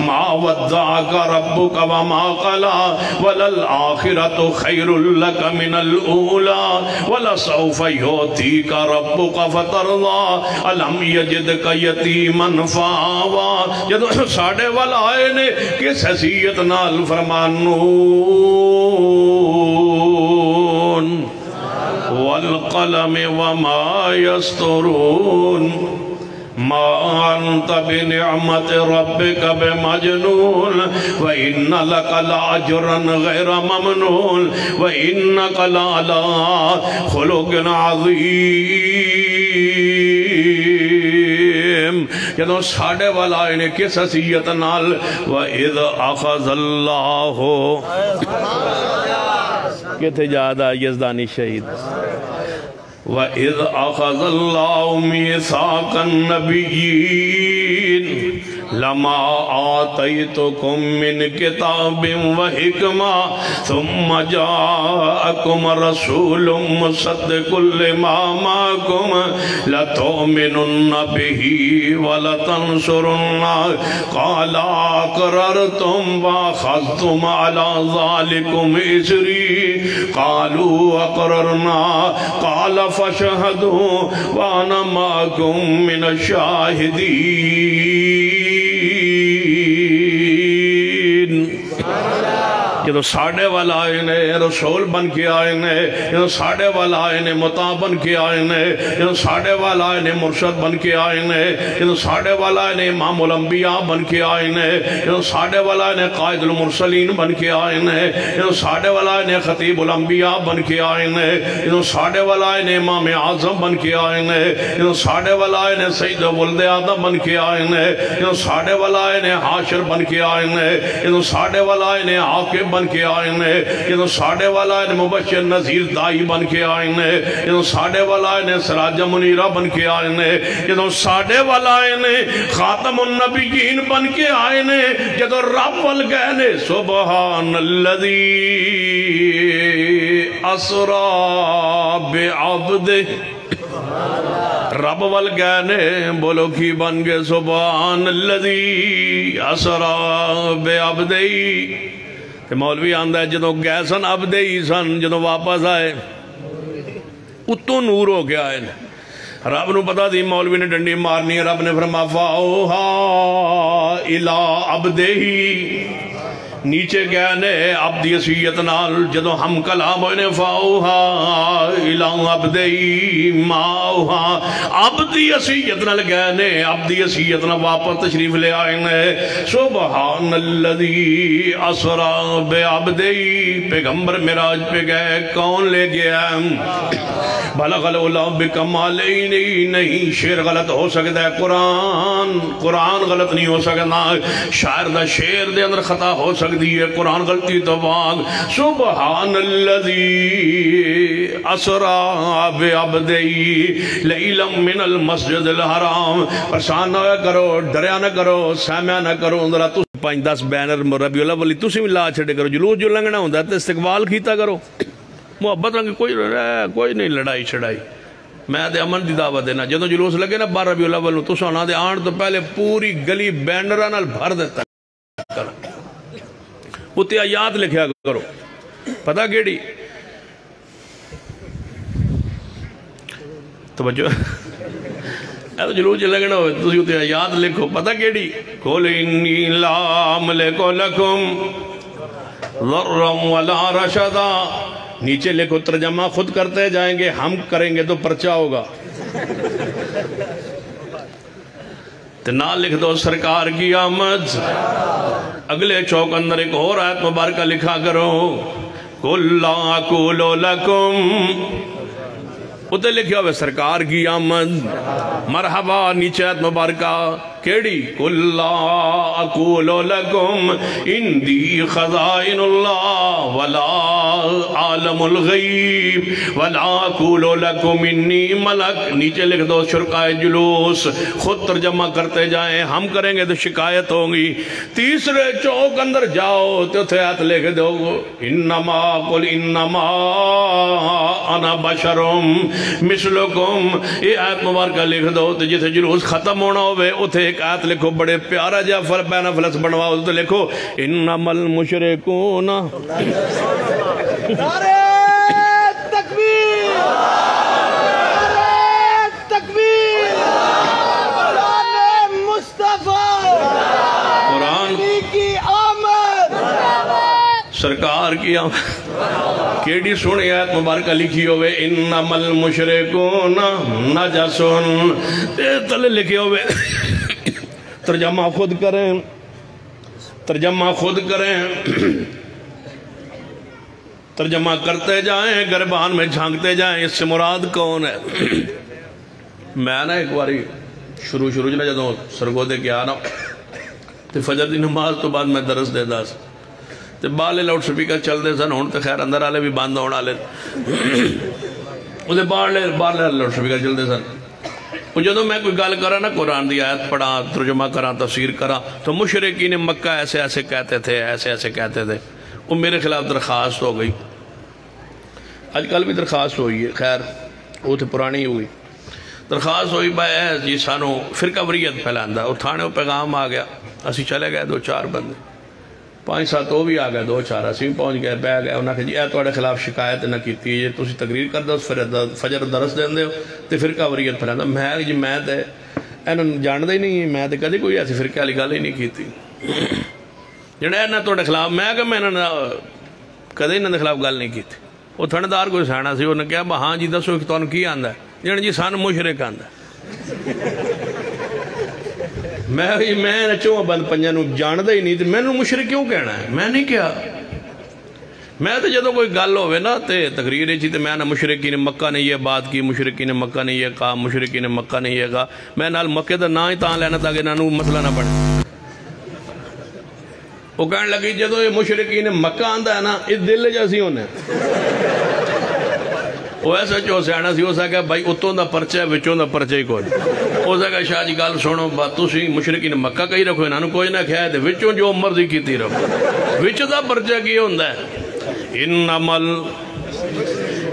مَا وَدَّعَكَ رَبُّكَ وَمَا قَلَى وَلَلْآخِرَةُ خَيْرٌ لَكَ مِنَ الْأُولَى وَلَسَوْفَ يُعْطِيكَ رَبُّكَ فَتَرْضَى أَلَمْ يَجِدْكَ يَتِيمًا فَآوَى جدو ساڑے والا آئے نے کس حیثیت نال فرمانون وَالْقَلَمِ وَمَا يَسْطُرُونَ ما أنت بنعمة ربك بمجنون وإن لك لأجرا غير ممنون وإنك لعلى خلق عظيم جدو ساڑے والا انہیں کس حیثیت نال وَإِذْ أَخَذَ اللَّهُ کتے جادہ یزدانی شہید وَإِذْ أَخَذَ اللَّهُ مِيثَاقَ النَّبِيِّينَ لَمَا آتَيْتُكُم مِّن كِتَابٍ وَحِكْمَةٍ ثُمَّ جَاءَكُمْ رَسُولٌ مُصَدِّقٌ لِمَا مَعَكُمْ لَتُؤْمِنُنَّ بِهِ وَلَتَنصُرُنَّهُ قَالَ أَقْرَرْتُمْ وَأَخَذْتُمْ عَلَى ذَلِكُمْ إِصْرِي قَالُوا أَقْرَرْنَا قَالَ فَاشْهَدُوا وَأَنَا مَعَكُمْ مِنَ الشَّاهِدِينَ جدو ساڑے والا آئے نے رسول بن کے آئے نے جدو ساڑے والا آئے نے مطاع بن کے آئے نے جدو ساڑے والا آئے نے مرشد بن کے آئے نے جدو ساڑے والا آئے نے امام الانبیاء بن کے آئے نے جدو ساڑے والا آئے نے قائد المرسلین بن کے آئے نے جدو ساڑے والا آئے نے خطیب الانبیاء بن کے آئے نے جدو ساڑے والا آئے نے امام اعظم بن کے آئے نے جدو ساڑے والا آئے نے سید ولد آدم بن کے آئے نے جدو ساڑے والا آئے نے حاشر بن کے آئے نے جدو ساڑے والا آئے نے عاقب بن کے آئے نے جدو ساڑے والا آئے نے مبشر نذیر دائی بن کے آئے نے جدو ساڑے والا آئے نے سراج منیرہ بن کے آئے نے جدو ساڑے والا آئے نے خاتم النبیین بن کے آئے نے جدو رب والگئے نے سبحان الذی اسرا بعبدہ رب والگئے نے بولو کی بن گئے سبحان الذی اسرا بعبدہ کہ مولوی آندہ ہے جدو گئے سن عبدے ہی سن جدو واپس آئے اتو نور ہو گیا ہے رب نو پتا دی مولوی نے ڈنڈی مارنی ہے رب نے فرما فاؤہا الہ عبدے ہی نیچے گئے نے عبدی اسیت نال جدو ہم کلام ہوئے نے فاؤہا الہ عبدی ماؤہا عبدی اسیت نال گئے نے عبدی اسیت نال واپس تشریف لے آئے نے سبحان اللذی اسرا بعبدی پیغمبر معراج پہ گئے کون لے گیا بلغ العلا بکمالین نہیں شعر غلط ہو سکتا ہے قرآن غلط نہیں ہو سکتا شاعر دا شعر دے اندر خطا ہو سکتا قرآن غلطی تو بعد سبحان اللذی اسرا بعبدی لیلا من المسجد الحرام پرسان نہ کرو ڈریا نہ کرو سامیا نہ کرو ذرا تو 5-10 بینر ربیع الاول تسی بھی لا چھڑے کرو جلوس جو لنگنا ہوتا ہے تو استقبال کیتا کرو محبت رنگ کوئی نہیں لڑائی چھڑائی میں دے امن دی دعوت دینا جدو جلوس لگے نا 12 ربیع الاول نو تساں انہاں دے آن تو پہلے پوری گلی بینراں نال بھر دیتا کرو اتے آیات لکھیا کرو پتہ کیڑی توجہ تو جلوس لگنا ہوئے تسی اتے آیات لکھو پتہ کیڑی قُلْ إِنِّي لَا أَمْلِكُ لَكُمْ ضَرًّا وَلَا رَشَدًا نیچے لکھو ترجمہ خود کرتے جائیں گے ہم کریں گے تو پرچہ ہوگا تو نہ لکھ دو سرکار کی آمد اگلے چوک اندر ایک اور آیت مبارکہ لکھا کرو قُلْ لَا أَقُولُ لَكُمْ اتنے لکھیا ہوئے سرکار کی آمد مرحبا نیچے آیت مبارکہ کیڑی قُلْ لَا أَقُولُ لَكُمْ عِنْدِي خَزَائِنُ اللَّهِ وَلَا عَالَمُ الْغَيْبِ وَلَا أَقُولُ لَكُمْ إِنِّي مَلَكٌ نیچے لکھ دو شرکائے جلوس خود ترجمہ کرتے جائیں ہم کریں گے تو شکایت ہوگی تیسرے چوک اندر جاؤ تو آیت لکھ دو انما قُلْ انما انا بشرم مثلکم یہ آیت مبارکہ لکھ دو تو جسے جلوس ختم ہونا ہوئے اتھے ایک آیت لکھو بڑے پیارا جا بین فلس بنواؤ تو لکھو انما المشرکون نعرہ تکبیر نعرہ تکبیر قرآن مصطفیٰ قرآن کی آمد سرکار کی آمد کیڑی سنی آیت مبارکہ لکھی ہوئے انما المشرکون نجسن تلے لکھی ہوئے ترجمہ خود کریں ترجمہ خود کریں ترجمہ کرتے جائیں گربان میں جھانکتے جائیں اس سے مراد کون ہے میں نا ایک باری شروع جنا جدوں سرگودے کیا نا تے فجر دی نماز تو بعد میں درس دے دا سا تے بالے لاؤڈ سپیکر چل دے سن ہون تے خیر اندر آلے بھی باندھ ہونا آلے باہر لاؤڈ سپیکر چل دے سن جدو میں کوئی گال کرا نا قرآن دی آیت پڑھا ترجمہ کرا تفسیر کرا تو مشرکین مکہ ایسے ایسے کہتے تھے ایسے ایسے کہتے تھے وہ میرے خلاف درخواست ہو گئی آج کل بھی درخواست ہوئی ہے خیر وہ تو پرانی ہوئی درخواست ہوئی بھائی جی سانو فرقہ وریت پھیلاندہ وہ تھانے وہ پیغام آ گیا اسی چلے گئے 2-4 بندے 5-7 وہ بھی آ گئے 2-4 اسی بھی پہنچ گئے بہ گئے انہوں نے کہا جی اے توڑے خلاف شکایت نہ کیتی ہے تسی تقریر کر دو فجر درس دیں دے ہو تے فرقہ وریت پھیلاندہ میں جی میں تے انہوں جان دے نہیں میں تے کدی کوئی ایسی فرقہ والی گل ہی نہیں کیتی جنہیں انہوں توڑے خلاف میں کہا میں انہوں کدی انہوں نے خلاف گل نہیں کیتی وہ تھندار کوئی سیانا سی انہوں نے کہا ہاں جی دسو کہ تانوں کی آندا ہے جنہیں جی سان مشرک آندا ہے میں چوں بند پنجاں نو جاندے ہی نہیں تے مینوں مشرک کیوں کہنا ہے میں نہیں کہا میں تو جدو کوئی گل ہوئے نا تے تقریر چی تے میں نہ مشرکین مکہ نے یہ بات کی مشرکین مکہ نے یہ کہا مشرکین مکہ نے یہ کہا میں نال مکہ دا نہ ہی تاں لینا تاکہ نانو مسئلہ نہ پڑے وہ کہنے لگی جدو یہ مشرکین مکہ آندہ ہے نا اس دل جیسی ہونے وہ ایسا چو سیانا سی ہو سکا بھائی اتوں دا پرچہ ہے وچوں دا پرچہ ہی کوئی ہو سکا شاہ جی گل سنو بات تسی مشرکین مکہ کہیں رکھو انہوں کوئی نہ کھایا تھے وچوں جو مرضی کیتی رکھو وچ دا پرچہ کی ہوندہ ہے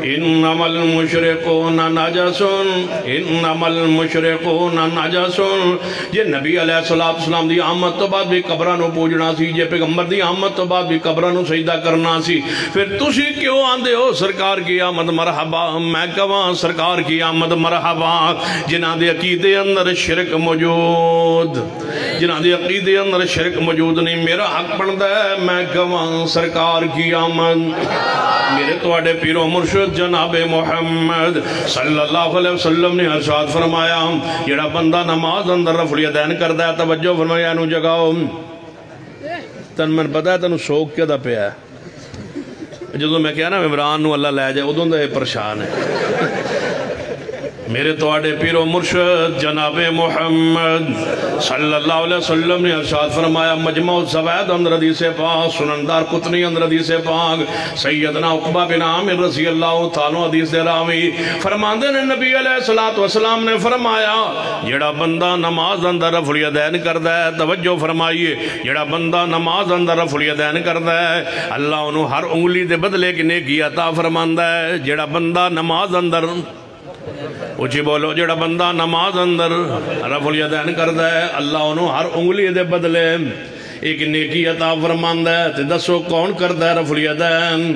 انما المشرکون نجسون انما المشرکون نجسون یہ نبی علیہ السلام دی آمد تو بعد بھی قبرانوں پوجنا سی یہ پیغمبر دی آمد تو بعد بھی قبرانوں سجدہ کرنا سی پھر تسی کیوں آندے ہو سرکار کی آمد مرحبا میں کہاں سرکار کی آمد مرحبا جنہ دے عقیدے اندر شرک موجود جنہ دے عقیدے اندر شرک موجود نہیں میرا حق بنتا ہے میں کہاں سرکار کی آمد میرے توڑے پیرو مرشد جناب محمد صلی اللہ علیہ وسلم نے ارشاد فرمایا جڑا بندہ نماز اندر رفع الیدین کردا ہے توجہ فرمایا انہوں جگاؤ تن من پتا ہے تنہوں شوق کیا دا پیا ہے جدو میں کہا نا عمران نو اللہ لے جائے ادھوں دے پریشان ہے میرے توڑے پیرو مرشد جناب محمد صلی اللہ علیہ وسلم نے ارشاد فرمایا مجمع الزوائد اندر حدیث پاک سنندار قطنی اندر حدیث پاک سیدنا عقبہ بن عامر رضی اللہ تعالیٰ حدیث راوی فرماندے نے نبی علیہ السلام نے فرمایا جڑا بندہ نماز اندر رفع الیدین کردا ہے توجہ فرمائیے جڑا بندہ نماز اندر رفع الیدین کردا ہے اللہ انہوں ہر انگلی دے بدلے کی نیکی عطا فرماندا ہے جڑا بندہ نماز اندر اچھی بولو جڑا بندہ نماز اندر رفع الیدین کردا ہے اللہ انہوں ہر انگلی دے بدلے ایک نیکی عطا فرماندا ہے تے دسو کون کردا ہے رفع الیدین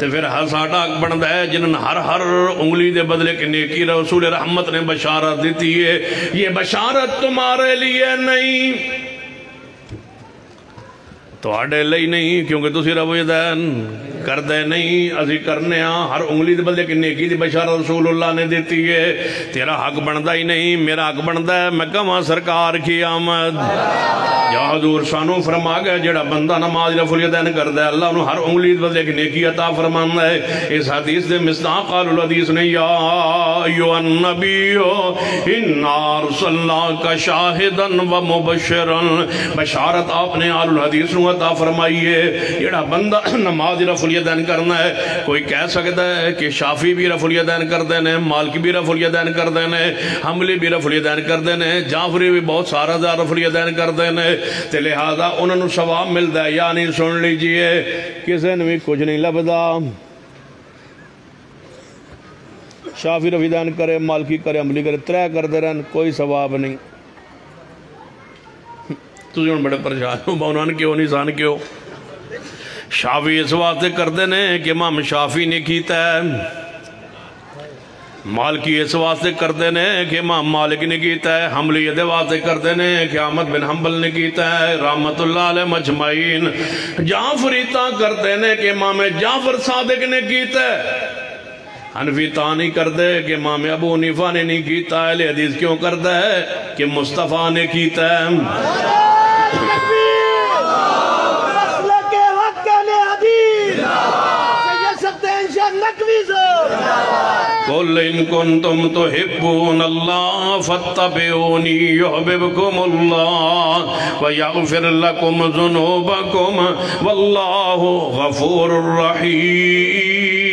تے پھر ہر ساڈا حق بندا ہے جنہاں ہر انگلی دے بدلے کی نیکی رسول رحمت نے بشارت دیتی ہے یہ بشارت تمہارے لیے نہیں تواڈے لئی نہیں کیونکہ تسی رفع الیدین کردے نہیں ازی کرنے ہر انگلی دے بدلے کی نیکی دی بشارت رسول اللہ نے دیتی ہے تیرا حق بندا ہی نہیں میرا حق بندا ہے میں کہاں سرکار کی آمد یا حضور سانو فرما گیا جڑا بندہ نماز رفع الیدین کردا ہے اللہ انہوں ہر انگلی دے بدلے کی نیکی عطا فرماندا ہے اس حدیث دے مصداق قال الحدیث نے یا ایھا النبی انا ارسلناک شاہدا و مبشرا بشارت آپ نے آل الحدیث نو عطا فرمائی ہے جڑا بندہ نماز رفع الیدین کرنا ہے کوئی کہہ سکتا ہے کہ شافی بھی رفع الیدین کر دینے مالکی بھی رفع الیدین کر دینے حنبلی بھی رفع الیدین کر دینے جعفری بھی بہت سارا رفع الیدین کر دینے تے لہذا انہوں نے ثواب ملتا ہے یعنی سن لیجئے کسی نے بھی کچھ نہیں لبدا شافی رفع الیدین کرے مالکی کرے حنبلی کرے ترے کر دے رہن کوئی ثواب نہیں تجھے ان بڑے پریشان ہو بہنان کیوں نسان کیوں شافی اس واسطے کر دینے کہ امام شافی نے کیتا ہے مالکی اس واسطے کر دینے کہ امام مالک نے کیتا ہے حنبلی یہ واسطے کر دینے کہ احمد بن حنبل نے کیتا ہے رحمت اللہ علیہ مجمعین جعفری تا کر دینے کہ امام جعفر صادق نے کیتا ہے حنفی تا نہیں کر دے کہ امام ابو حنیفہ نے نہیں کیتا ہے اہل حدیث کیوں کرتا ہے کہ مصطفیٰ نے کیتا ہے قُلْ إِن كُنْتُمْ تُحِبُّونَ اللَّهَ فَاتَّبِعُونِي يُحْبِبْكُمُ اللَّهُ وَيَغْفِرْ لَكُمْ ذُنُوبَكُمْ وَاللَّهُ غَفُورٌ رَحِيمٌ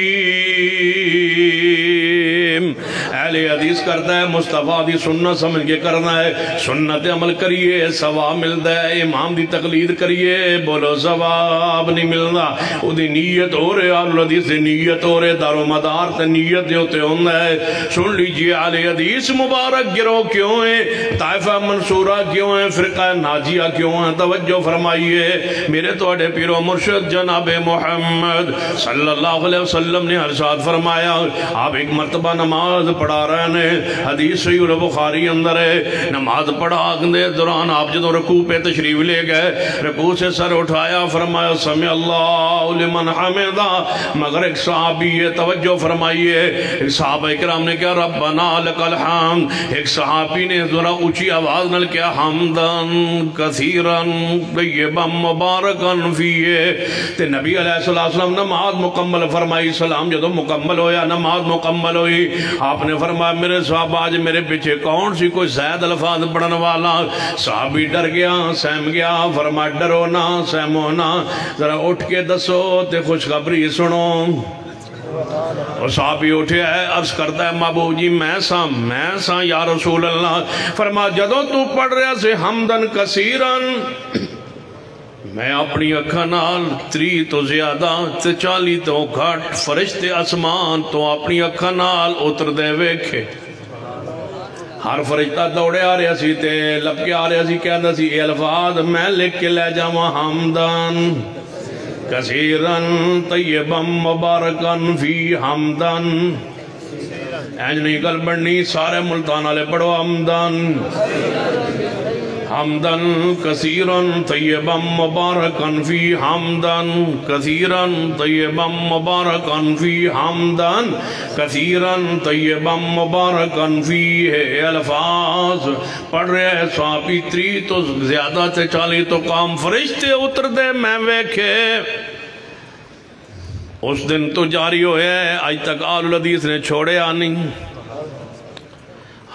اہل حدیث کرتا ہے مصطفیٰ دی سنت سمجھ کے کرنا ہے سنت عمل کریے ثواب ملتا ہے امام دی تقلید کریے بولو ثواب نہیں ملنا او دی نیت ہو رہے اہل حدیث دی نیت ہو رہے دار و مدار تے نیت ہوتے ہوندہ ہے سن لیجئے اہل حدیث مبارک گروہ کیوں ہیں طائفہ منصورہ کیوں ہیں فرقہ ناجیہ کیوں ہیں توجہ فرمائیے میرے توڑے پیر و مرشد جناب محمد صلی اللہ علیہ وسلم نے ارشاد فرمایا آپ ایک مرتبہ نماز پڑھا رہے ہیں حدیث صحیح البخاری اندر ہے نماز پڑھا اگنے دوران آپ جدو رکوع پہ تشریف لے گئے رکوع سے سر اٹھایا فرمایا سمع اللہ لمن حمدہ مگر ایک صحابی ہے توجہ فرمائیے ایک صحابہ اکرام نے کہا ربنا لک الحمد ایک صحابی نے ذرا اونچی آواز نل کیا حمدن کثیرن طیبا مبارکن فیہ تے نبی علیہ السلام نماز مکمل فرمائی سلام جدو مکمل ہویا نماز مکمل ہوئی آپ نے فرمایا میرے صحابہ آج میرے پیچھے کون سی کوئی زید الفاظ پڑھن والا صحابی ڈر گیا سہم گیا فرمایا ڈرو نہ سہمو نہ ذرا اٹھ کے دسو تے خوشخبری سنو اور صحابی اٹھے ہے عرض کرتا ہے محبوب جی میں سا یا رسول اللہ فرمایا جدو تو پڑھ رہا سے حمدن کثیرن میں اپنی اکھا نال 3 تو زیادہ 40 تو گھٹ فرشتے اسمان تو اپنی اکھا نال اتر دے ویکھے ہر فرشتہ دوڑے آ رہے سی تے لب کے آ رہے سی کہندہ سی اے الفاظ میں لکھ کے لے جاواں حمدن کثیرن طیبا مبارکن فی حمدن اینج نہیں گل بڑھنی سارے ملتان والے پڑھو حمدن حمدن کثیرن طیبا مبارکن فی حمدن کثیرن طیبا مبارکن فی حمدن کثیرن طیبا مبارکن فی الفاظ پڑھ رہے ہیں صحابی 3 تو زیادہ تے 40 تو کام فرشتے اتر دے میں ویکھے اس دن تو جاری ہوئے آج تک آل الحدیث نے چھوڑے آنی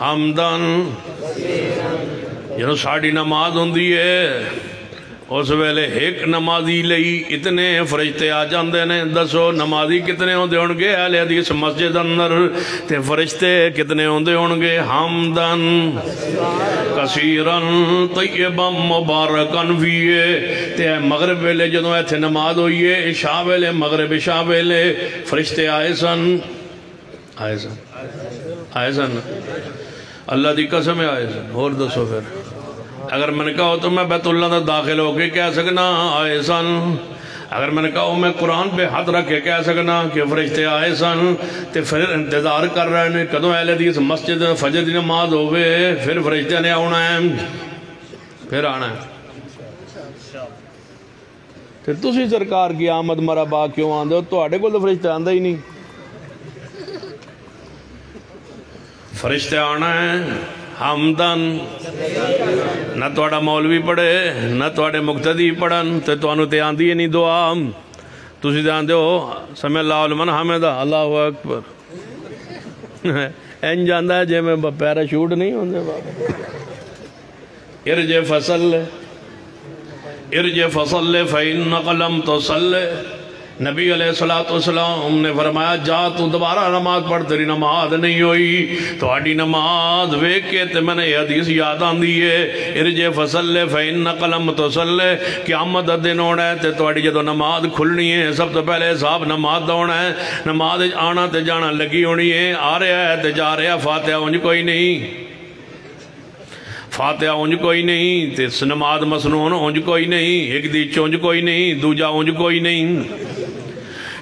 حمدن جنہوں ساڑھی نماز ہوندی ہے اس ویلے ایک نمازی لئی اتنے فرشتے آ جاندے نے دسو نمازی کتنے ہوندے ہونگے اہل حدیث مسجد اندر تے فرشتے کتنے ہوندے ہونگے حمدن کثیرن طیبا مبارکن فیہ تے مغرب ویلے جنہوں ایتھے نماز ہوئیے عشاء ویلے مغرب عشاء ویلے فرشتے آئے سن آئے سن اللہ دی قسم آئے سن اور دسو پھر اگر میں نے کہا تو میں بیت اللہ دا داخل ہو کے کہہ سکنا آئے سن اگر میں نے کہا میں قرآن پہ ہاتھ رکھ کے کہہ سکنا کہ فرشتے آئے سن تے پھر انتظار کر رہے ہیں کدوں اہل حدیث مسجد فجر دی نماز ہوئے پھر فرشتے نے آنا ہے پھر آنا ہے تے تسی سرکار کی آمد مرحبا کیوں آندے ہو تو آڑے کو تو فرشتے آندے ہی نہیں فرشتے آنا ہے حمدن نہ توڑا مولوی پڑھے نہ توڑے مقتدی پڑھن تے تو انو تے آندی ہے نہیں دعا تسی تے آندے ہو سمع اللہ لمن حمدہ اللہ اکبر این جاندہ ہے جے میں پیرا شوٹ نہیں ہوندے بابا ارجے فصل ارجے فصل فإنک لم تصل نبی علیہ السلام نے فرمایا جا تو دوبارہ نماز پڑھ تیری نماز نہیں ہوئی تو آڑی نماز ویک کے تے میں نے یہ حدیث یاد آن دیئے ارجے فصل فإنک لم تصل قیامت دن ہونا ہے تے تو آڑی جدو نماز کھلنی ہے سب تو پہلے صاحب نماز دونا ہے نماز آنا تے جانا لگی ہونی ہے آ رہا ہے تے جا رہا فاتحہ انج کوئی نہیں فاتحہ اونج کوئی نہیں تے نماز مسنون اونج کوئی نہیں ایک دی چونج کوئی نہیں دوجا اونج کوئی نہیں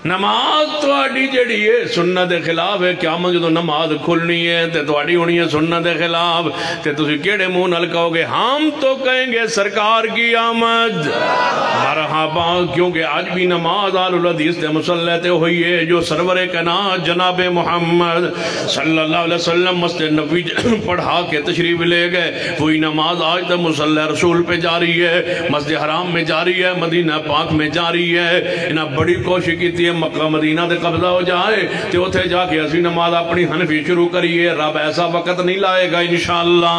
نماز تو آڑی جڑی ہے سنت خلاف ہے قیامت جو نماز کھلنی ہے تے تو آڑی ہونی ہے سنت خلاف تے تسی کیڑے منہ نال کہو گے ہم تو کہیں گے سرکار کی آمد مرحبا کیونکہ آج بھی نماز آل الحدیث تے مسلح تے ہوئی ہے جو سرور کائنات جناب محمد صلی اللہ علیہ وسلم مسجد نبوی پڑھا کے تشریف لے گئے وہی نماز آج تے مسلح رسول پہ جاری ہے مسجد حرام میں جاری ہے مدینہ پاک میں جاری ہے انہاں بڑی کوشش کی تھی مکہ مدینہ دے قبضہ ہو جائے تے اتھے جا کے اسی نماز اپنی حنفی شروع کریے رب ایسا وقت نہیں لائے گا انشاءاللہ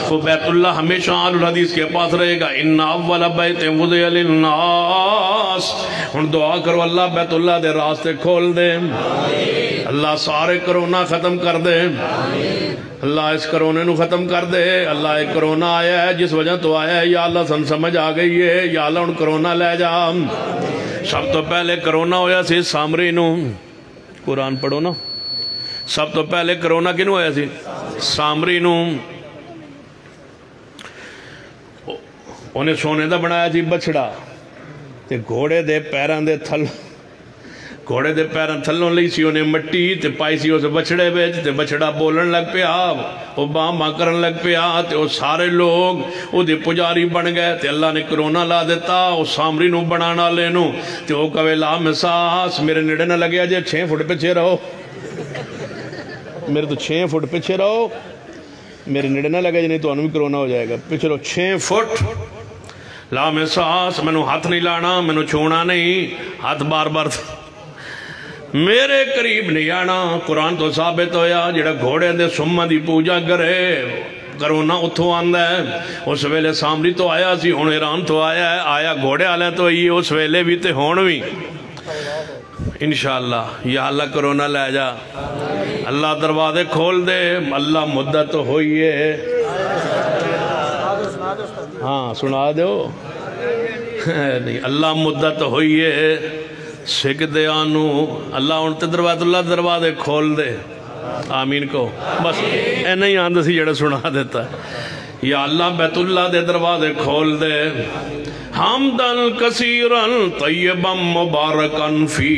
وہ بیت اللہ ہمیشہ آل الحدیث کے پاس رہے گا ان اول بیت وضع للناس ہن دعا کرو اللہ بیت اللہ دے راستے کھول دے اللہ سارے کرونا ختم کر دے اللہ اس کرونے نو ختم کر دے اللہ ایک کرونا آیا ہے جس وجہ تو آیا ہے یا اللہ سن سمجھ آ گئی ہے یا اللہ ان کرونا لے جا سب تو پہلے کرونا ہویا سی سامری نو قرآن پڑھو نا سب تو پہلے کرونا کنو ہویا سی سامری نو انہیں سونے دا بنایا سی بچڑا تے گھوڑے دے پیران دے تھل گھوڑے دے پیران تھلوں لئی سی انہیں مٹی تے پائی سی اسے بچڑے بیچ تے بچڑا بولن لگ پیا وہ باں کرن لگ پیا تے وہ سارے لوگ وہ دے پجاری بن گئے تے اللہ نے کرونا لا دیتا وہ سامری نو بنانا لینو تے وہ کہوے لا مساس میرے نڑے نہ لگیا جے 6 فٹ پیچھے رہو میرے تو 6 فٹ پیچھے رہو میرے نڑے نہ لگیا جے نہیں تو انہوں بھی کرونا ہو جائے گا پیچھے رہو 6 فٹ لا مساس میں نو ہاتھ نہیں لانا میں نو چھونا نہیں ہاتھ بار بار میرے قریب نہیں آنا قرآن تو ثابت ہویا جڑا گھوڑے دے سمہ دی پوجا کرے کرونا اتھو آندہ ہے اس ویلے سامری تو آیا سی ہون ایران تو آیا ہے آیا گھوڑے آلے تو یہ اس ویلے بھی تے ہون بھی انشاءاللہ یا اللہ کرونا لے جا اللہ دروازے کھول دے اللہ مدت ہوئی ہے ہاں سنا دو نہیں اللہ مدت ہوئی ہے سکھ دے آنو اللہ انتے دروازے کھول دے آمین کو بس اے نہیں آندہ سی جڑا سنا دیتا ہے یا اللہ بیت اللہ دے دروازے کھول دے حمدن کثیرن طیبن مبارکن فی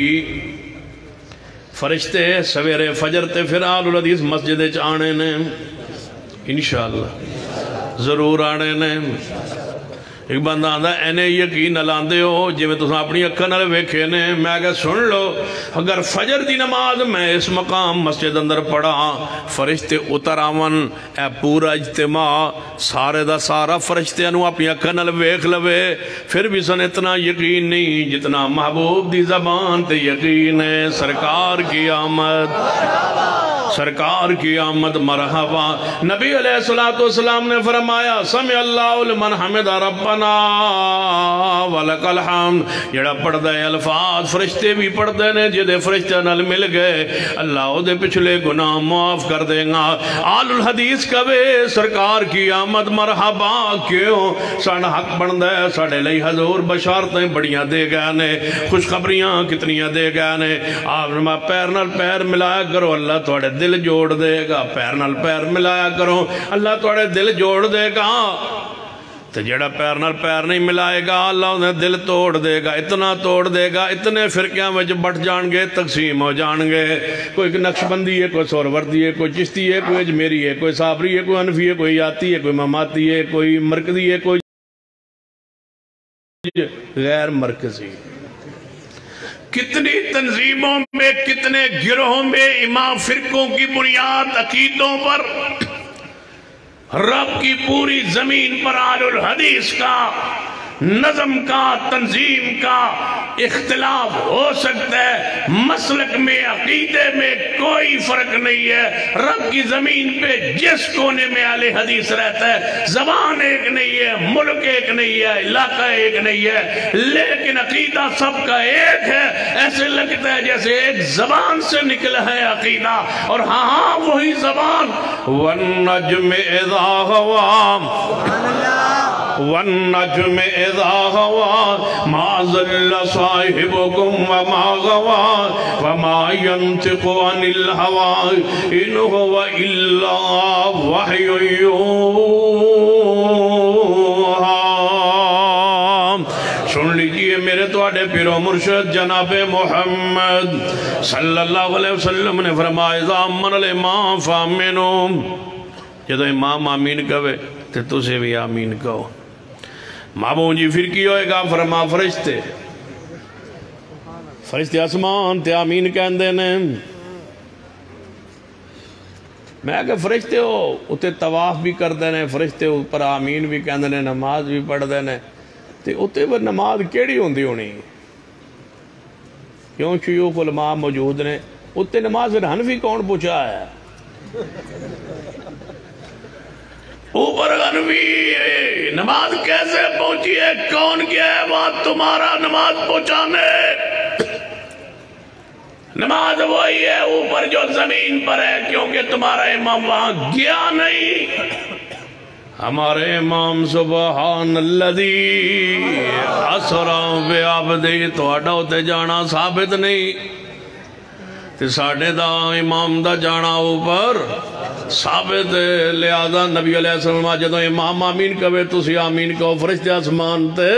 فرشتے سویرے فجر تے پھر آل الحدیث مسجد آنے نے انشاءاللہ ضرور آنے نے ایک بندہ آندہ اینے یقین نلاندے ہو جی میں تُساں اپنی اکھا نلے ویکھے نے میں اگر سن لو اگر فجر دی نماز میں اس مقام مسجد اندر پڑھا فرشتے اتر آون اے پورا اجتماع سارے دا سارا فرشتے انہوں اپنی اکھا نلے ویکھ لوے پھر بھی سن اتنا یقین نہیں جتنا محبوب دی زبان تے یقین ہے سرکار کی آمد سرکار کی آمد مرحبا نبی علیہ السلام نے فرمایا سمع اللہ لمن حمد ربنا ولک الحمد جڑا پڑھ دے الفاظ فرشتے بھی پڑھ دے نے جدے فرشتے نل مل گئے اللہ دے پچھلے گناہ معاف کر دے گا آل الحدیث کبے سرکار کی آمد مرحبا کیوں ساڑھا حق بن دے ساڑھے لئی حضور بشارتیں بڑیاں دے گئے نے خوشخبریاں کتنیاں دے گئے نے آپ پیر نل پیر ملایا کرو اللہ توڑے دل جوڑ دے گا، پیر نال پیر ملایا کرو، اللہ تھوڑے دل جوڑ دے گا۔ تو جڑا پیر نال پیر نہیں ملائے گا اللہ انہیں دل توڑ دے گا، اتنا توڑ دے گا، اتنے فرقیاں وچ بٹ جان گے، تقسیم ہو جان گے۔ کوئی نقشبندی ہے، کوئی سہروردی ہے، کوئی چشتی ہے، کوئی اجمیری ہے، کوئی صابری ہے، کوئی حنفی ہے، کوئی یاتی ہے، کوئی مماتی ہے، کوئی مرکزی ہے، کوئی غیر مرکزی۔ کتنی تنظیموں میں، کتنے گروہوں میں امام فرقوں کی بنیاد عقیدوں پر، رب کی پوری زمین پر اہل الحدیث کا، نظم کا، تنظیم کا اختلاف ہو سکتا ہے، مسلک میں، عقیدے میں کوئی فرق نہیں ہے۔ رب کی زمین پہ جس کونے میں اہل حدیث رہتا ہے، زبان ایک نہیں ہے، ملک ایک نہیں ہے، علاقہ ایک نہیں ہے، لیکن عقیدہ سب کا ایک ہے۔ ایسے لگتا ہے جیسے ایک زبان سے نکلا ہے عقیدہ، اور ہاں وہی زبان۔ وَالنَّجْمِ اِذَا هَوَىٰ وَالنَّجْمِ اِذَا هَوَىٰ مَا ضَلَّ صَاحِبُكُمْ وَمَا غَوَىٰ وَمَا يَنطِقُ عَنِ الْهَوَىٰ إِنْ هُوَ إِلَّا وَحْيٌ يُوحَىٰ۔ سن لیجئے میرے تواڈے پیر و مرشد جناب محمد صلی اللہ علیہ وسلم نے فرمایا اذا امن الامام فامنوا، جدو امام آمین کہے تو تسے بھی آمین کہو۔ مابون جی پھر کی ہوئے گا؟ فرما فرشتے آسمان تے آمین کہندے نے۔ میں کہ فرشتے ہو اتے طواف بھی کر دینے، فرشتے اوپر آمین بھی کہندے نے، نماز بھی پڑھ دینے، تے اتے پر نماز کیڑی ہوندی ہونی؟ کیوں شیوخ علماء موجود نے؟ اتے نماز پھر حنفی کون پوچھا ہے؟ اوپر حنفی نماز کیسے پہنچی ہے؟ کون کیا ہے بات تمہارا نماز پہنچانے؟ نماز وہی ہے اوپر جو زمین پر ہے، کیونکہ تمہارا امام وہاں گیا نہیں۔ ہمارے امام سبحان الذی اسرا بعبدہ تہاڈا اوتے جانا ثابت نہیں، تے ساڈے دا امام دا جانا اوپر ثابت ہے۔ لہذا نبی علیہ السلام جدو امام آمین کہے تسی آمین کہو، فرشتے آسمان تے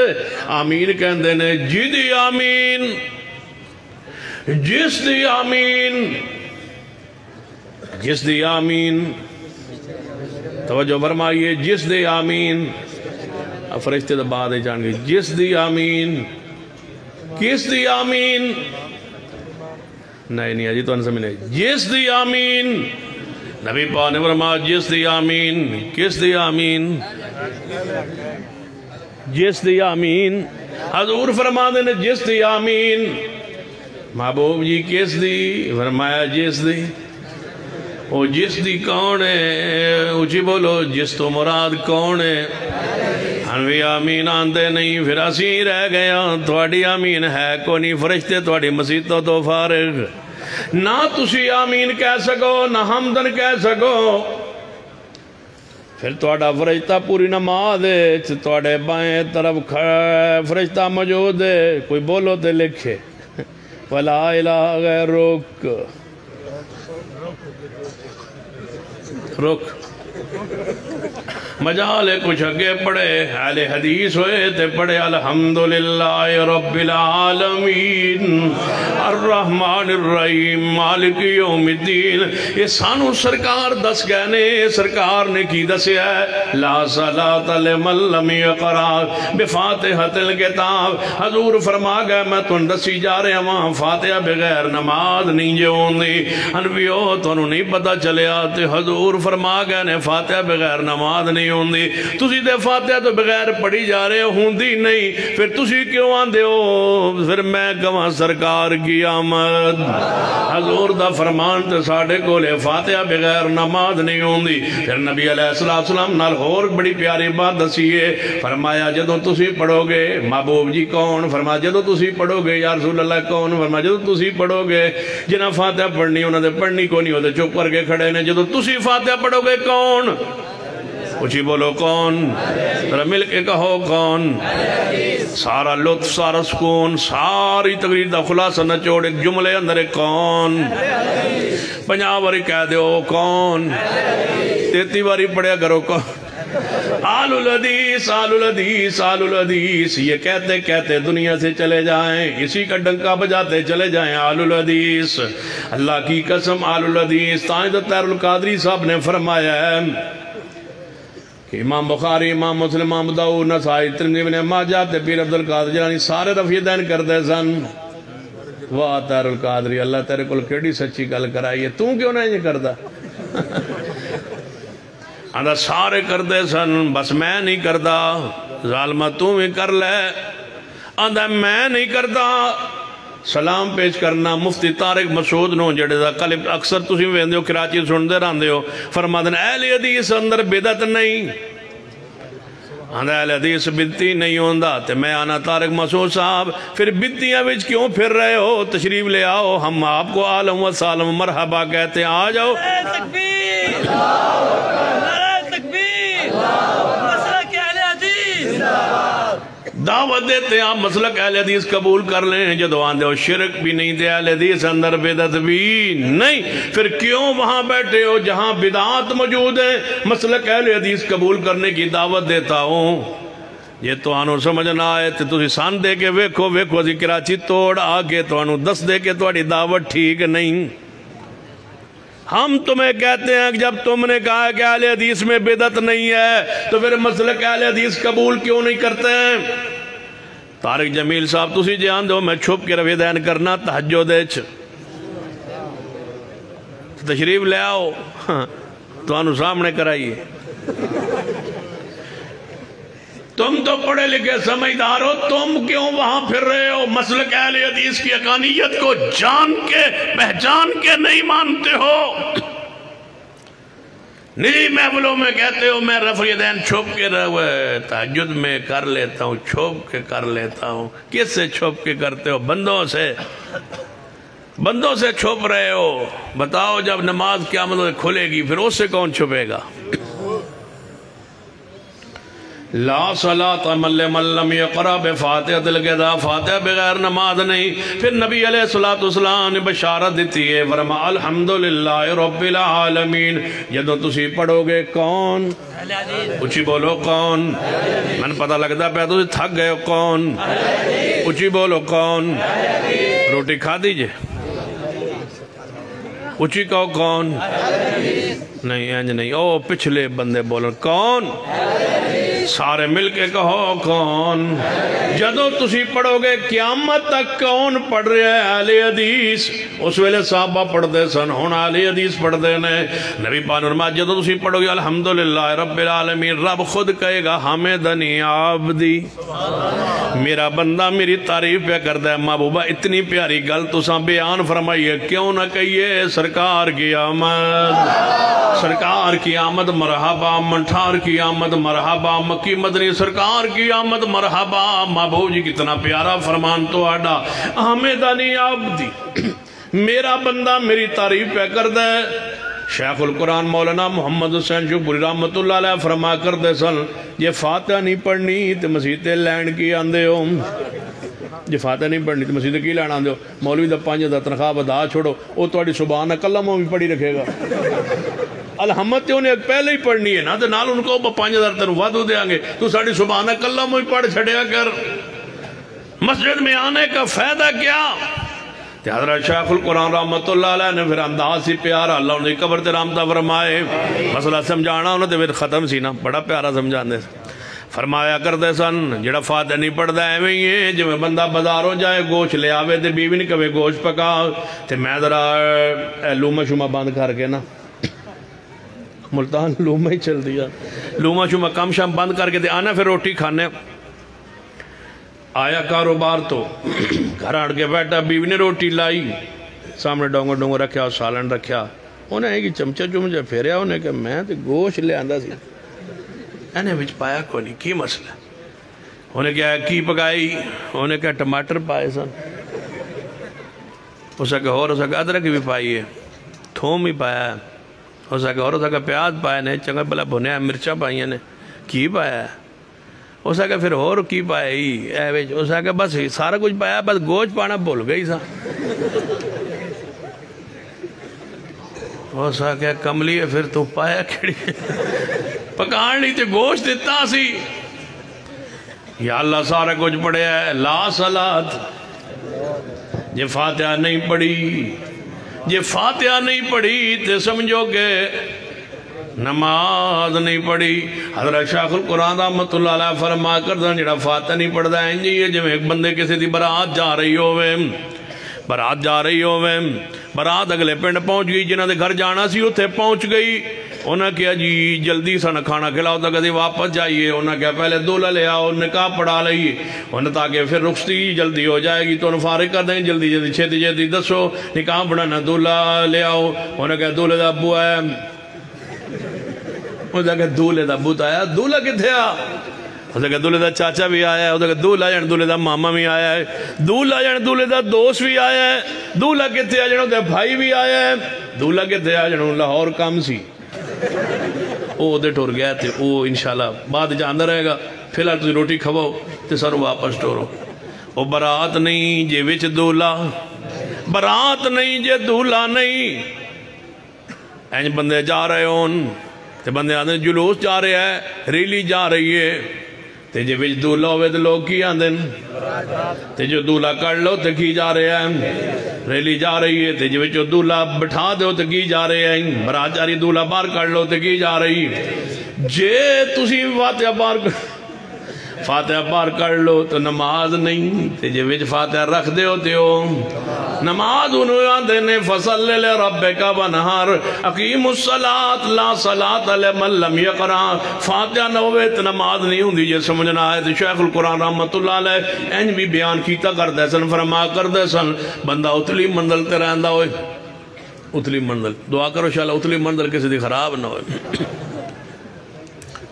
آمین کہندے نے۔ جی دی آمین، جس دی آمین، جس دی آمین، توجہ فرمائیے، جس دی آمین، فرشتے تو بعد جان گے، جس دی آمین، کس دی آمین؟ نہیں آجی تو انسا ملے، جس دی آمین، نبی پاک نے فرمایا جس دی آمین، کس دی آمین؟ جس دی آمین، حضور فرما دینے جس دی آمین۔ محبوب جی کس دی؟ فرمایا جس دی۔ وہ جس دی کون ہے؟ اچھی بولو جس تو مراد کون ہے؟ حنوی آمین آندے نہیں، پھر اسی رہ گیا، تھوڑی آمین ہے کو نہیں، فرشتے تھوڑی مسیطوں تو فارغ، نہ تسی آمین کہہ سکو، نہ حمدن کہہ سکو۔ پھر تھوڑا فرشتہ پوری نماز ہے، تھوڑے بائیں طرف فرشتہ موجود ہے، کوئی بولو تے لکھے وَلَا إِلَهَ غَيْرُكَ، رک مجالے کچھ اگے پڑھے، اہل حدیث ہوئے تے پڑھے الحمدللہ رب العالمین الرحمن الرحیم مالک یوم الدین۔ یہ سانو سرکار دس گئے نے، سرکار نے کی دسے ہے لا صلاۃ لمن لم یقرأ بفاتحۃ الکتاب۔ حضور فرما گئے میں تن دسی جا رہے ہیں وہاں فاتحہ بغیر نماز نہیں جو ہوندی۔ انبیو تنہوں نہیں پتا چلے آتے، حضور فرما گئے نے فاتحہ بغیر نماز نہیں ہوندی، تسی دے فاتحہ تو بغیر پڑھی جا رہے ہوندی نہیں، پھر تسی کیوں آندے ہو؟ پھر میں کہاں سرکار کی آمد، حضور دا فرمان تے ساڑھے کو لے فاتحہ بغیر نماز نہیں ہوندی۔ پھر نبی علیہ السلام نال اور بڑی پیاری بات دسیے، فرمایا جدو تسی پڑھو گے، محبوب جی کون؟ فرمایا جدو تسی پڑھو گے یا رسول اللہ کون؟ فرمایا جدو تسی پڑھو گے، جنہ فاتحہ پڑھنی انہوں نے پڑھنی کو نہیں ہوتے چپ کر کے کھڑے نے، جدو تسی فاتحہ پڑھو گے کون؟ اچھی بولو کون؟ ذرا مل کے کہو کون؟ سارا لطف، سارا سکون، ساری تقریر دا خلاصہ نچوڑ ایک جملے اندر ایک کون؟ 50 باری کہہ دیو کون؟ 33 باری پڑھیا کرو کون؟ آل الحدیث، آل الحدیث، آل الحدیث، یہ کہتے کہتے دنیا سے چلے جائیں، اسی کا ڈنکا بجاتے چلے جائیں آل الحدیث۔ اللہ کی قسم آل الحدیث، تاجدار طاہر القادری صاحب نے فرمایا ہے کہ امام بخاری، امام مسلم، امام داؤد، نسائی، ترمذی، ابن ماجہ تے پیر عبد القادر جیلانی سارے رفع دین کردے سن۔ واہ طاہر القادری، اللہ تیرے کول کیڑی سچی گل کرائی ہے، تو کیوں نہیں کردا؟ آدھا سارے کردے سن، بس میں نہیں کردا۔ ظالمہ تو بھی کر لے۔ آدھا میں نہیں کردا۔ سلام پیش کرنا مفتی طارق مسعود نو جڑے دا کلپ اکثر تسی ویندے ہو کراچی سن دے رہندے ہو، فرمادن اہل حدیث اندر بدعت نہیں۔ آدھا اہل حدیث بدتی نہیں ہوندا، تے میں آنا طارق مسعود صاحب پھر بدتیاں وچ کیوں پھر رہے ہو؟ تشریف لے آؤ، ہم آپ کو عالم و سالم مرحبا کہتے ہیں، آ جاؤ۔ تکبیر، دعوت دیتے ہیں آپ مسلک اہل حدیث قبول کر لیں، جدو آندے ہو شرک بھی نہیں دے، اہل حدیث اندر بدعت بھی نہیں، پھر کیوں وہاں بیٹھے ہو جہاں بدعات موجود ہیں؟ مسلک اہل حدیث قبول کرنے کی دعوت دیتا ہوں۔ یہ تو آنو سمجھ نہ آئے تو تسی سان دے کے ویکھو ویکھو اسی کراچی توڑ آگے تو آنو دس دے کے تواڈی دعوت ٹھیک نہیں۔ ہم تمہیں کہتے ہیں کہ جب تم نے کہا کہ اہل حدیث میں بدعت نہیں ہے تو پھر مسلک اہل حدیث قبول کیوں نہیں کرتے ہیں؟ طارق جمیل صاحب تسی جان دو میں چھپ کے رفع دین کرنا تہجد وچ، تشریف لے آؤ تو آنو سامنے کرائیے۔ تم تو پڑھے لکھے سمجھدار ہو، تم کیوں وہاں پھر رہے ہو؟ مسلک اہل حدیث کی حقانیت کو جان کے پہچان کے نہیں مانتے ہو۔ نجی محفلوں میں کہتے ہو میں رفع دین چھپ کے تہجد میں کر لیتا ہوں، چھپ کے کر لیتا ہوں۔ کس سے چھپ کے کرتے ہو؟ بندوں سے، بندوں سے چھپ رہے ہو۔ بتاؤ جب نماز قیامت میں کھلے گی پھر اس سے کون چھپے گا؟ لا صلاة من لم یقرأ بفاتحۃ الکتاب، فاتحہ بغیر نماز نہیں۔ پھر نبی علیہ السلام نے بشارت دیتی ہے، فرما الحمدللہ رب العالمین۔ جدو تسی پڑھو گے کون؟ اچھی بولو کون؟ میں نے پتہ لگتا پہ تسی تھک گئے ہو، کون؟ اچھی بولو کون؟ روٹی کھا دیجئے، اچھی کہو کون؟ نہیں انج نہیں، او پچھلے بندے بولو کون؟ سارے مل کے کہو کون؟ جدو تسی پڑھو گے قیامت تک کون پڑھ رہے ہیں؟ اہل حدیث۔ اس ویلے صحابہ پڑھ دے سن، ہون اہل حدیث پڑھ دے نے۔ نبی پاک فرمایا جدو تسی پڑھو گے الحمدللہ رب العالمین، رب خود کہے گا حمدنی عبدی، میرا بندہ میری تعریف پہ کر دے۔ محبوبہ اتنی پیاری گل تساں بیان فرمائیے، کیوں نہ کہیے سرکار کی آمد، سرکار کی آمد مرحبا، منٹھار کی آمد مرحبا، مکی مدنی سرکار کی آمد مرحبا۔ محبوب جی کتنا پیارا فرمان تو آڈا، حمدنی عبدی، میرا بندہ میری تعریف پہ کر دے۔ شیخ القرآن مولانا محمد حسین شوپوری رحمت اللہ علیہ فرما کر دے سن، یہ فاتحہ نہیں پڑھنی تو مسیحتے لین کی آندے ہو، جی فاتحہ نہیں پڑھنی تو مسیحتے کی لین آندے ہو، مولوی دا 5,000 تنخواہ بدا چھوڑو، وہ توڑی سبحانہ کلمہ بھی پڑھی رکھے گا۔ الحمد تے انہیں پہلے ہی پڑھنی ہے نا، تو نال ان کو 5,000 تنخواہ دو دے آنگے، تو ساڑھی سبحانہ کلمہ بھی پڑھ چھڑیا کر۔ مسجد میں آنے کا فائدہ کیا؟ حضرت شیخ القرآن رحمت اللہ علیہ نے پھر انداز ہی پیارا، اللہ انہیں قبر تے رحمتہ فرمائے، مسئلہ سمجھانا انہوں نے پھر ختم سی نا، بڑا پیارا سمجھانے سے فرمایا کردے سن، جڑا فاتح نہیں پڑھ دا ایویں ہی ہے جو میں بندہ بازاروں جائے گوشت لے آوے تے بیوی نے کبھی گوشت پکا تے میں ذرا لومہ شمہ بند کر کے نا، ملتان لومہ ہی چل دیا، لومہ شمہ کم شم بند کر کے تے آنا پھر روٹی کھانے۔ آیا کاروبار تو گھر آڑ کے بیٹھا، بیوی نے روٹی لائی، سامنے ڈونگو ڈونگو رکھیا، سالن رکھیا، انہیں ایک چمچہ چمچہ پھیریا، انہیں کہ میں تے گوشت لے آندہ سی، انہیں بچ پایا کوئی نہیں، کی مسئلہ؟ انہیں کہا کی پکائی؟ انہیں کہا ٹماٹر پائے سن، اسے کہا اور اسے کہا ادرک بھی پائی ہے، تھوم بھی پایا ہے، ہو سکے اور ہو سکے پیاز پائے نے چنگا بلا بھنیا مرچا پائیاں نے کی پایا ہے ہو سکے پھر اور کی پائے ہی ہو سکے بس سارا کچھ پایا بس گوشت پانا بھول گئی سا ہو سکے کملی ہے پھر تو پایا کھڑی پکان لی تے گوشت دیتا سی یا اللہ سارا کچھ پڑھے ہے لا صلاۃ جے فاتحہ نہیں پڑھی جے فاتحہ نہیں پڑھی تے سمجھو کہ نماز نہیں پڑھی حضرت شیخ القرآن رحمت اللہ علیہ فرما کردن جڑا فاتحہ نہیں پڑھدا ہے جی جے ایک بندے کسی دی برات جا رہی ہوئے برات اگلے پنڈ پہنچ گئی جنہاں دے گھر جانا سی اتھے پہنچ گئی انہاں کہا جی جلدی سا کھانا کھلاؤ تا کدی واپس جائیے انہاں کہا پہلے دولہ لے آؤ نکاح پڑھا لئیے انہاں تاکہ پھر رخصتی جلدی ہو جائے گی تو انہاں فارغ کر دیں جلدی چھتی دسو نکاح پڑھانا دولہ لے آؤ انہاں کہا دولہ دا ابو آیا انہاں کہا دولہ دا ابو آیا دولہ کتھے آ انہاں کہا دولہ دا چاچا بھی آیا ہے انہاں کہا دولہ جان دولہ دا ماما بھی آیا ہے دولہ جان دولہ دا دوست بھی آیا ہے دولہ کتھے آ جانوں دا بھائی بھی آیا ہے دولہ کتھے آ جانوں لاہور کام سی او دے ٹور گیا تھے او انشاءاللہ بعد جاندہ رہے گا فی الحال تجھے روٹی کھواؤ تے سر واپس ٹورو او برات نہیں جے وچ دولہ برات نہیں جے دولہ نہیں اینج بندے جا رہے ہون تے بندے آدھے جلوس جا رہے ہیں ریلی جا رہی ہے تے جے وچ دولہ ہوئے تے لوگ کی آندھیں تے جو دولہ کر لو تے کی جا رہے ہیں ریلی جا رہی ہے تے جو وچ دولہ بٹھا دو تے کی جا رہے ہیں برات جاری دولہ بار کر لو تے کی جا رہی جے تسی فاتحہ بار کر لو تو نماز نہیں تے جے وچ فاتحہ رکھ دے ہوتے ہو نماز انہوں آندھے نے فصل لے ربکا ونہار اقیم الصلاة لا صلاة لمن لم یقرا فاتحہ نہ ہوئے تو نماز نہیں ہوں جے سمجھنا ہے تو شیخ القرآن رحمت اللہ علیہ این بھی بیان کیتا کر دے سن فرما کر دے سن بندہ اتلی منزل تے رہندہ ہوئے اتلی منزل دعا کرو شاءاللہ اتلی منزل کسی دی خراب نہ ہوئے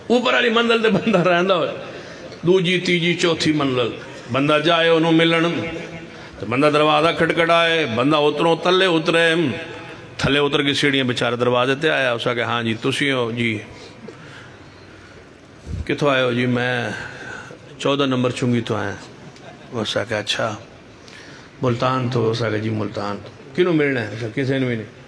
اوپر علی منزل تے بندہ رہندہ ہوئے دوجی تیجی چوتھی منزل بندہ جائے انہوں ملن تو بندہ دروازہ کھٹکھٹائے بندہ اتروں تلے اترے تھلے اتر کی سیڑھیاں بیچارے دروازے تے آیا اسا کہ ہاں جی تسی ہو جی کتھو آئے ہو جی میں 14 نمبر چونگی تو آئے اسا کہ اچھا ملتان تو اسا کہ جی ملتان تو کنوں ملنا ہے کسے نوی نہیں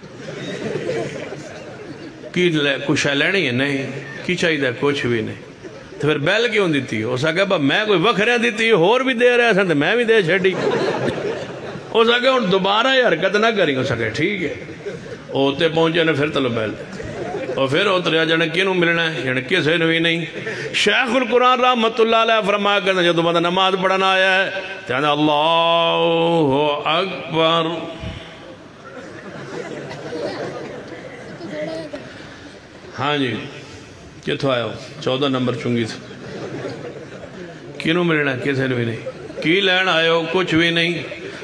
کی کچھ ہے لینی ہے نہیں کی چاہی دے کچھ بھی نہیں تو پھر بیل کیوں دیتی ہو سکے با میں کوئی وکھریں دیتی ہور بھی دے رہے ہیں تو میں بھی دے چھڑی ہو سکے ان دوبارہ یہ حرکت نہ کریں ہو سکے ٹھیک ہے ہوتے پہنچے نے پھر تلو بیل اور پھر اتریا جانے کینوں ملنا ہے یعنی کسے نوی نہیں شیخ القرآن رحمت اللہ علیہ فرمایا کرنا جو بندہ نماز پڑھنا آیا ہے کہنا اللہ اکبر ہاں جی کتھو آئے ہو 14 نمبر چونگی تھا کینوں ملنا کسے بھی نہیں کی لین آئے ہو کچھ بھی نہیں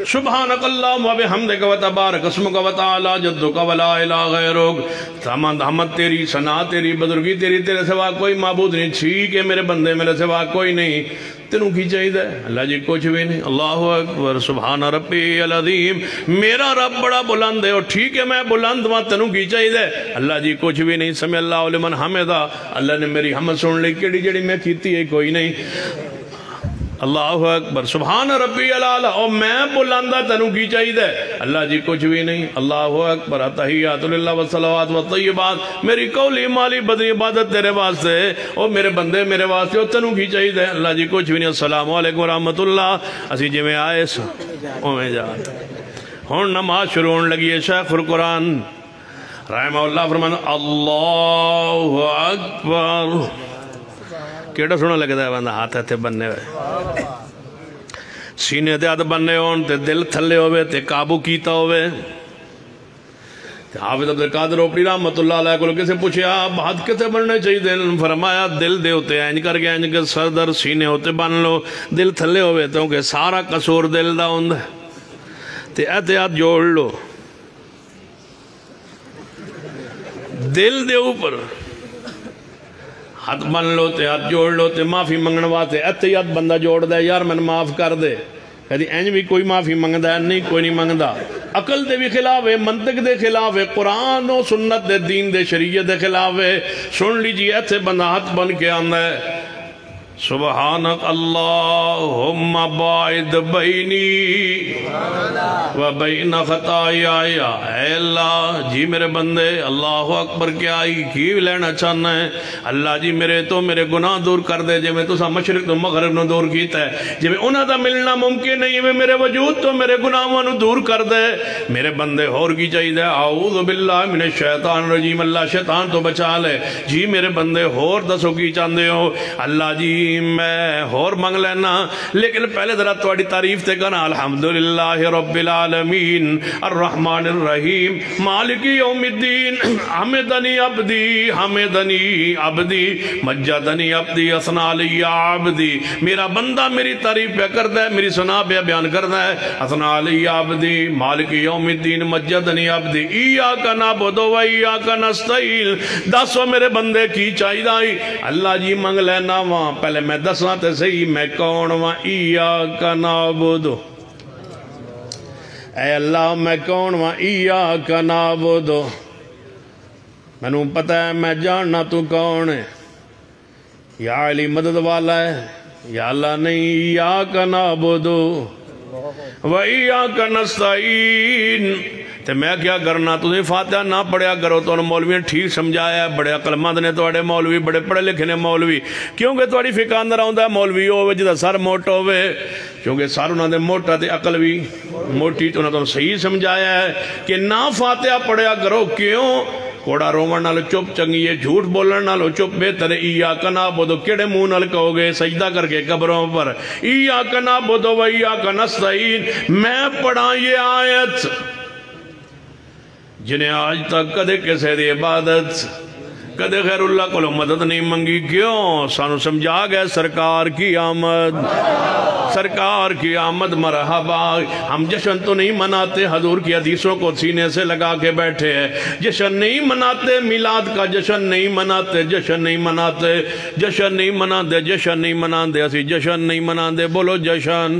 سبحانک اللہم و بحمدک و تبارک اسمک و تعالی جدک و لا الہ غیرک تمام حمد تیری ثنا تیری بزرگی تیری تیرے سوا کوئی معبود نہیں ٹھیک ہے میرے بندے میرے سوا کوئی نہیں تینوں کی چاہید ہے اللہ جی کچھ بھی نہیں اللہ اکبر سبحان ربی العظیم میرا رب بڑا بلند ہے اور ٹھیک ہے میں بلند ہوں تینوں کی چاہید ہے اللہ جی کچھ بھی نہیں سمع اللہ لمن حمدہ اللہ نے میری حمد سن لی کیڑی جڑی میں کیتی ہے کوئی نہیں اللہ اکبر سبحان ربی العالی اور میں بلندہ تنوں کی چاہید ہے اللہ جی کچھ بھی نہیں اللہ اکبر تحیات للہ والصلوات والطیبات میری قولی مالی بدنی عبادت تیرے واسطے اور میرے بندے میرے واسطے اور تنوں کی چاہید ہے اللہ جی کچھ بھی نہیں السلام علیکم ورحمت اللہ اسی جی میں آئے میں جا ہون نماز شروع ہونے لگی ہے شیخ القرآن رحمہ اللہ فرمان اللہ اکبر کیڑا سونا لگتا ہے بندہ ہاتھ ہاتھے بننے ہوئے سینے تے ہاتھ بننے ہون تے دل تھلے ہوئے تے قابو کیتا ہوئے حافظ عبدالقادر اوپڑی رحمت اللہ علیہ کو کسے پوچھے آپ ہاتھ کتے بننے چاہیے دل فرمایا دل دے ہوتے اینج کر کے اینج کے سر در سینے ہوتے بن لو دل تھلے ہوئے تو کہ سارا قصور دل دا ہوندہ تے احتیاط جوڑ لو دل دے اوپر ہاتھ بن لو تے ہاتھ جوڑ لو تے معافی منگنوا تے احتیاط بندہ جوڑ دے یار میں معاف کر دے کہتی اینج بھی کوئی معافی منگدہ ہے نہیں کوئی نہیں منگدہ عقل دے بھی خلاف ہے، منطق دے خلاف ہے، قرآن و سنت دے دین دے شریعت دے خلاف ہے۔ سن لیجیے ایتھے بندہ ہاتھ بن کے آندا ہے سبحانک اللہم باعد بینی و بین خطائی، اے اللہ جی میرے بندے اللہ اکبر کیا ہی کی لینا چاہنا ہے، اللہ جی میرے تو میرے گناہ دور کر دے، جی میں تو سا مشرق تو مغرب نو دور کیتا ہے، جی میں انہاں دا ملنا ممکن نہیں ہے، میرے وجود تو میرے گناہوں نو دور کر دے، میرے بندے اور کی چاہیے دے، اعوذ باللہ من الشیطان الرجیم، اللہ شیطان تو بچا لے، جی میرے بندے اور دسو کی چاندے ہو، اللہ جی میں اور منگ لینا، لیکن پہلے ذرا تواڈی تعریف تے کہنا الحمدللہ رب العالمین الرحمن الرحیم مالک یوم الدین، حمدنی عبدی حمدنی عبدی مجدنی عبدی اثنا علی عبدی، میرا بندہ میری تعریف پہ کرتا ہے، میری ثنا پہ بیان کرتا ہے، اثنا علی عبدی مالک یوم الدین مجدنی عبدی ایاک نعبد و ایاک نستعین، دسو میرے بندے کی چاہیے، اللہ جی منگ لینا وہاں، پہلے میں دسنا تے صحیح میں کون وہاں، ایاک نعبد، اے اللہ میں کون وہاں، ایاک نعبد، میں نوں پتہ ہے میں جاننا تو کون ہے، یا علی مدد والا ہے، یا اللہ نہیں، ایاک نعبد و ایاک نستعین، تے میں کیا کرنا، تُہیں فاتحہ نہ پڑھیا کرو، تو انہوں مولوی نے ٹھیک سمجھایا ہے، بڑے عقل مند نے توڑے مولوی، بڑے پڑھے لکھے نے مولوی، کیونکہ توڑی فقہ اندر آؤں ہے مولوی ہوئے جدہ سر موٹا ہوئے، کیونکہ سر انہوں نے موٹا تے عقل بھی موٹی، تو انہوں نے صحیح سمجھایا ہے کہ نہ فاتحہ پڑھیا کرو، کیوں؟ کوڑا رومن نال چپ چنگی ہے، جھوٹ بولن نال چپ بہتر ہے، ایاک نعبد کیڑے منہ نال کہو گے سجدہ کر کے قبروں پر، ایاک نعبد و ایاک نستعین، میں پڑھا یہ آیت جنہیں آج تک کدے کسے دی عبادت کدے غیر اللہ کو مدد نہیں منگی، کیوں؟ سانو سمجھا گئے سرکار کی آمد، سرکار کی آمد مرحبا، ہم جشن تو نہیں مناتے، حضور کی حدیثوں کو سینے سے لگا کے بیٹھے ہیں، جشن نہیں مناتے، میلاد کا جشن نہیں مناتے، جشن نہیں مناتے، جشن نہیں مناتے، جشن نہیں مناتے، اسی جشن نہیں مناتے، بولو جشن،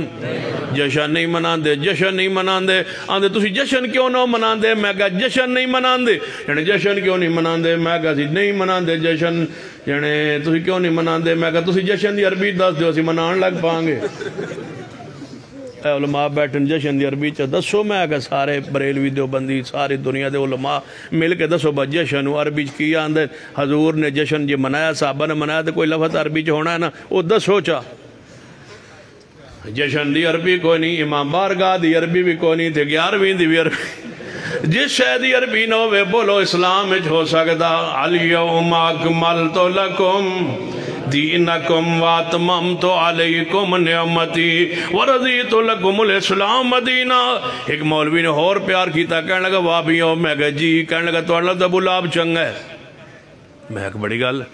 جشن نہیں مناتے، جشن نہیں مناتے، آندے تسی جشن کیوں نہ مناتے، میں کہا جشن نہیں مناتے، یعنی جشن کیوں نہیں مناتے، میں کہا سی نہیں مناتے جشن، یعنی تسی کیوں نہیں مناتے، میں کہا تسی جشن دی عربی دس دیو اسی منان لگ پانگے، اے علماء بیٹھن جشن دی عربی چا دسو، میں کہا سارے بریلوی دیوبندی ساری دنیا دے علماء مل کے دسو با جشن عربی چا کیا آندے حضور نے جشن جی منایا، صحابہ نے منایا، تو کوئی لفظ عربی چا ہونا ہے نا، وہ دسو چا جشن دی عربی کوئی نہیں، امام بارگاہ دی عربی بھی کوئی نہیں تھے، 11ویں دی بھی عربی، جس شاید دی عربی نہ ہوئے بولو اسلام اچھ ہو سکتا، الیوم اکملت لکم دینکم واتممت علیکم نعمتی ورضیت لکم الاسلام مدینہ، ایک مولوی نے اور پیار کیتا، کہنے لگا وابیوں، میں کہا جی، کہنے لگا تو اللہ دا ابو لہب چنگا ہے، میں ایک بڑی گل ہے،